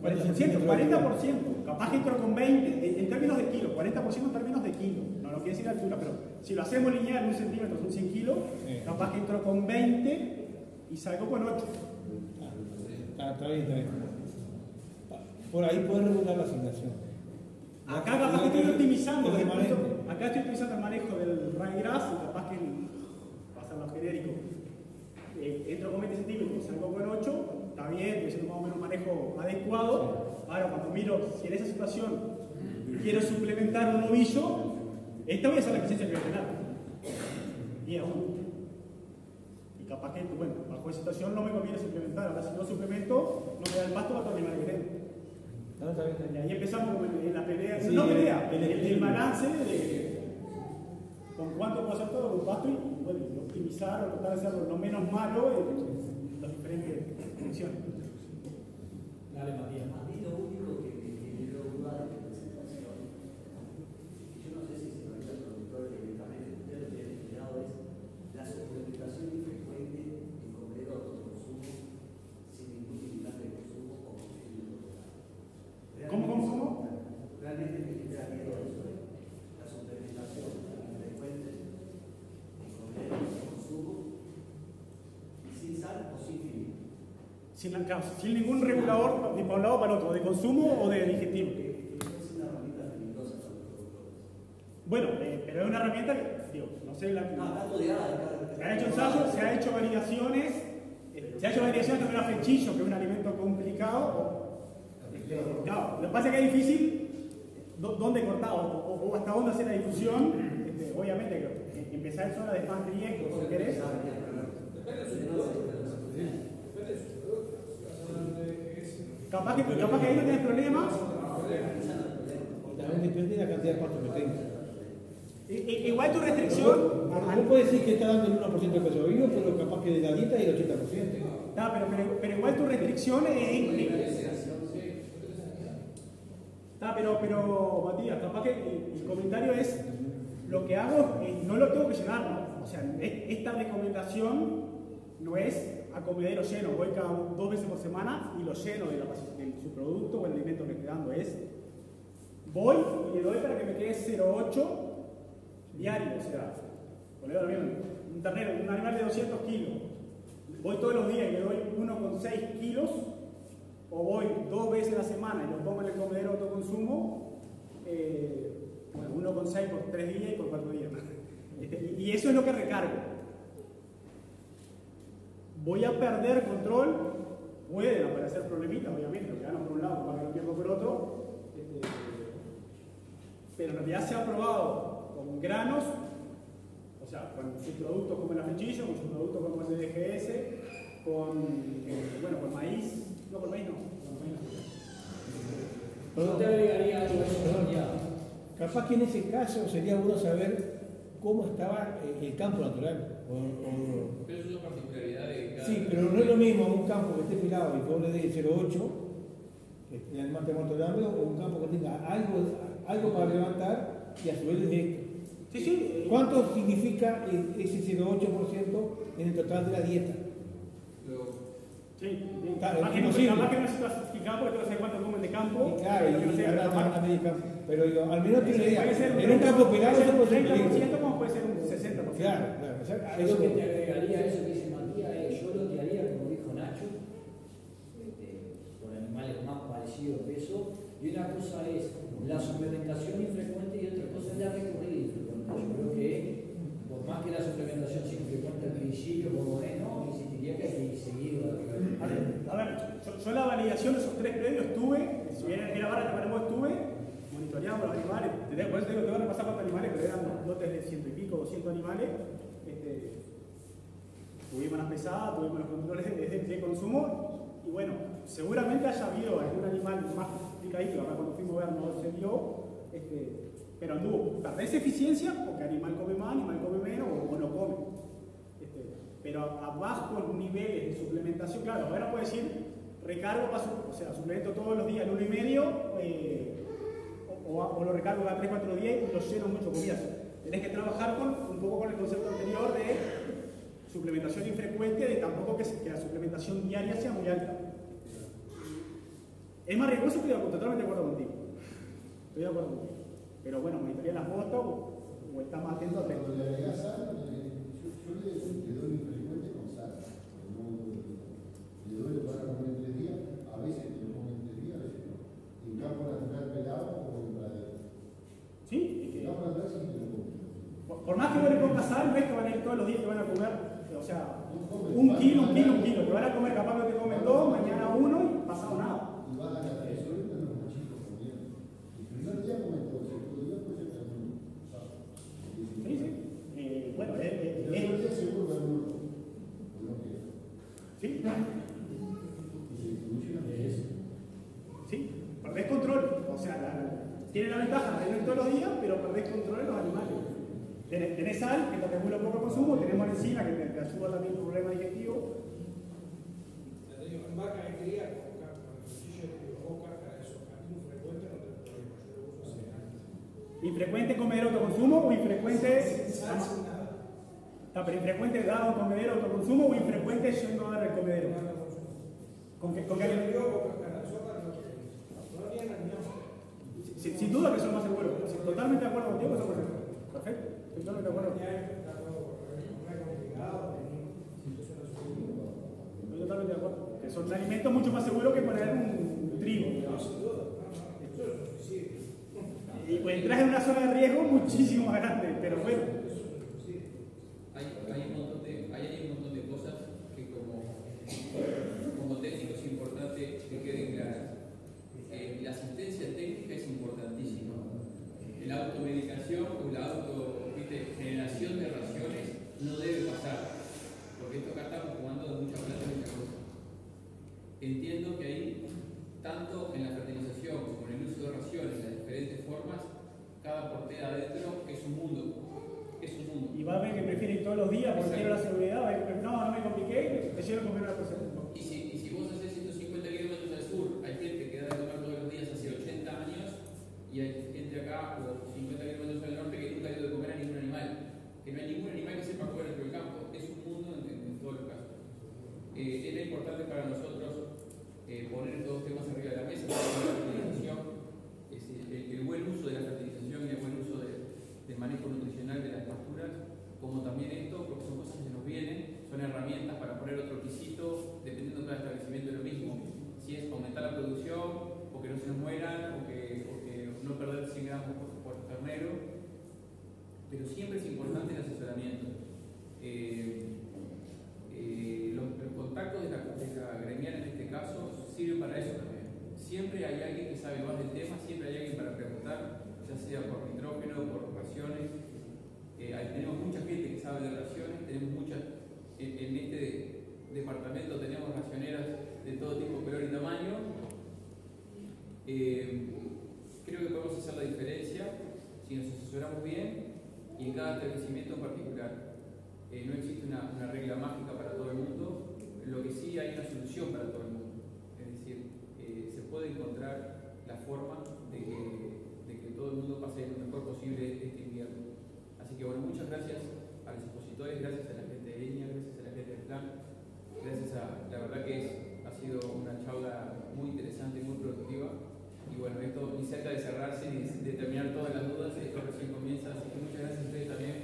40%, capaz que entro con 20, en términos de kilos, 40% en términos de kilos, no quiere decir altura, pero si lo hacemos lineal, 1 centímetro son 100 kilos, capaz que entro con 20 y salgo con 8. Está bien. Por ahí puedes regular la asignación. Acá capaz que estoy optimizando, acá estoy utilizando el manejo del ryegrass y capaz que pasa lo genérico. Entro con 20 centímetros, salgo con 8, está bien, estoy haciendo más o menos un manejo adecuado. Ahora, cuando miro si en esa situación quiero suplementar un novillo, esta voy a hacer la eficiencia que voy a tener. Y a 1. Y capaz que, bajo esa situación no me conviene suplementar. Ahora, si no suplemento, no me da el pasto para todo el animal que tengo. Y ahí empezamos en la pelea, el balance de con cuánto puedo hacer todo con pasto y optimizar o tratar de hacerlo lo menos malo en las diferentes funciones. Dale, Matías. A mí lo único que quiero dudar es la presentación. Yo no sé si se lo dice al productor directamente, sin ningún regulador ni para un lado o para el otro, de consumo o de digestivo. Es una herramienta peligrosa para los productores. Bueno, pero es una herramienta que, digo, no sé, Está rodeada. se ha hecho ensayos, se ha hecho validaciones, también a fechillo, que es un alimento complicado. Claro, lo que pasa es que es difícil dónde cortar o hasta dónde hacer la difusión. Obviamente, que empezar en zona de más riesgo, si querés. Capaz que ahí no tenés problemas. También depende de la cantidad de pasto que tengas. Igual tu restricción. No puede decir que está dando el 1% de peso vivo, pero capaz que de la dieta y el 80%. Pero igual tu restricción es. Pero Matías, capaz que el comentario es: lo que hago no lo tengo que llenar, ¿no? O sea, esta recomendación no es a comedero lleno, voy cada 2 veces por semana y lo lleno de su producto o el alimento que estoy dando. Voy y le doy para que me quede 0,8 diario, o sea, un ternero, un animal de 200 kilos, voy todos los días y le doy 1,6 kilos, o voy 2 veces a la semana y lo pongo en el comedero de autoconsumo, 1,6 por 3 días y por 4 días. Y eso es lo que recargo. Voy a perder control, pueden aparecer problemitas, obviamente, lo que gano por un lado, para que lo pierdo por otro, pero en realidad se ha probado con granos, o sea, con subproductos como el afechillo, con subproductos como el DGS, con maíz, con maíz no. Yo te agregaría algo ya. Capaz que en ese caso sería bueno saber cómo estaba el campo natural. Pero eso es una particularidad de cada... Sí, pero no es lo mismo un campo que esté pelado y que vos le des 0,8, que el animal esté muerto de hambre, o un campo que tenga algo para levantar y a su vez de esto. Sí. ¿Cuánto significa ese 0,8% en el total de la dieta? Sí, capaz que no se va a explicar porque no sé cuánto comen de campo. Y claro, y ahora medio campo. Pero digo, al menos tiene idea. En un campo pelado se puede ser un 30%, como puede ser un 60%. Claro. Yo lo que te agregaría a eso que dice Matías, yo lo que haría, como dijo Nacho, por animales más parecidos peso, y una cosa es la suplementación infrecuente y otra cosa es la recorrida infrecuente. Yo creo que, por más que la suplementación sea infrecuente al principio, por lo menos, insistiría que hay que seguir. A ver, yo la validación de esos 3 predios estuve, si bien era barra que para estuve, monitoreando los animales. Por eso te digo, te voy a repasar cuántos animales, pero eran lotes de 100 y pico, 200 animales. Tuvimos las pesadas, tuvimos los controles de consumo, y bueno, seguramente haya habido algún animal más picadito, acá cuando fuimos a ver no se vio, pero anduvo. ¿Perdés eficiencia? Porque animal come más, animal come menos o no come. Pero a bajos niveles de suplementación, claro, ahora puedes decir, recargo, o sea, suplemento todos los días el 1,5, o lo recargo cada 3-4 días y lo lleno mucho comida. Tenés que trabajar un poco con el concepto anterior de suplementación infrecuente, de tampoco que la suplementación diaria sea muy alta. Es más riesgoso, estoy totalmente de acuerdo contigo. Estoy de acuerdo contigo. Pero bueno, monitorea las botas o está más atento a Cuando le agregas sal, yo le doy infrecuente con sal. Le doy para comer en 3 días, a veces te lo comen en 3 días, a veces no. En campo natural pelado o en pradero. Sí, en campo natural sí te lo comen. Por más que vos le pongas sal, no es que van a ir todos los días que van a comer, o sea, un kilo. Te van a comer, capaz que te comen 2, mañana 1 y pasado nada. Y van a la gasolina los machicos comiendo. El primer día comen todo, el segundo día puede ser también. Sí. Bueno, seguro que no. Sí. Sí, perdés control. O sea, tiene la ventaja de ir todos los días, pero perdés control en los animales. Tenés sal, que te regula un poco el consumo, tenemos encina, que te ayuda también el problema digestivo. En vaca de cría, con el cuchillo de boca, eso es muy frecuente, no tengo problema. Yo lo uso hace años. ¿Infrecuente comedero autoconsumo o infrecuente? Sal sin nada. Pero infrecuente dado comedero autoconsumo o infrecuente yendo a dar el comedero. ¿Con qué? Sin duda que son más seguros. Totalmente de acuerdo contigo que son más seguros. Perfecto. Totalmente de acuerdo. Estoy totalmente de acuerdo. Que son alimentos mucho más seguros que poner un trigo. Y pues entras en una zona de riesgo muchísimo más grande, pero bueno. Hay un montón de cosas que como técnico es importante que queden claras. La asistencia técnica es importantísima. La automedicación o la generación de raciones no debe pasar, porque esto acá estamos jugando de mucha plata y muchas cosas. Entiendo que ahí, tanto en la fertilización como en el uso de raciones, las diferentes formas, cada portera adentro es un mundo. Es un mundo. Y va a ver que prefiere ir todos los días porque quiero la seguridad, va a ver, no me compliqué, te llevo a comer una cosa. Y si vos haces 150 kilómetros al sur, hay gente que da de comer todos los días hace 80 años, y hay gente acá, o 50 kilómetros al norte, que nunca ha ido de comer a ningún animal. Que no hay ningún animal que sepa comer dentro del campo. Es un mundo en todos los casos. Era importante para nosotros poner estos temas arriba de la mesa, la fertilización, el buen uso de la fertilización y el buen uso del manejo nutricional de las pasturas, como también esto, porque son cosas que se nos vienen, son herramientas para poner otro pisito, dependiendo de cada establecimiento de lo mismo. Si es aumentar la producción, o que no se nos mueran, o que no perder 100 gramos por ternero, pero siempre es importante el asesoramiento. Los contactos de la gremial en este caso sirven para eso también. Siempre hay alguien que sabe más del tema, siempre hay alguien para preguntar, ya sea por nitrógeno, por raciones. Tenemos mucha gente que sabe de raciones, tenemos muchas, en este departamento tenemos racioneras de todo tipo, color y tamaño. Creo que podemos hacer la diferencia si nos asesoramos bien y en cada establecimiento en particular. No existe una regla mágica para todo el mundo, lo que sí hay una solución para todo el mundo. Es decir, se puede encontrar la forma de que todo el mundo pase lo mejor posible este invierno. Así que bueno, muchas gracias a los expositores, gracias a la gente de ENIA, gracias a la gente del plan, gracias la verdad que ha sido una charla muy interesante, muy productiva. Y bueno, esto ni cerca de cerrarse ni de terminar todas las dudas, esto recién comienza, así que muchas gracias a ustedes también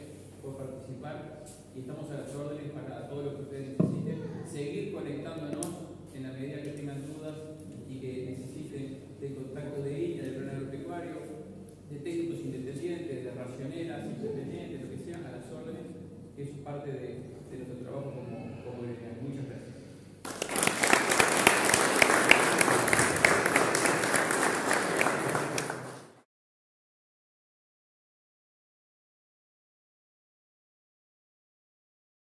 por participar y estamos a las órdenes para todo lo que ustedes necesiten, seguir conectándonos en la medida que tengan dudas y que necesiten de contacto de INA, del plan agropecuario, de técnicos independientes, de racioneras independientes, lo que sea, a las órdenes, que eso es parte de nuestro trabajo como gremial. Muchas gracias.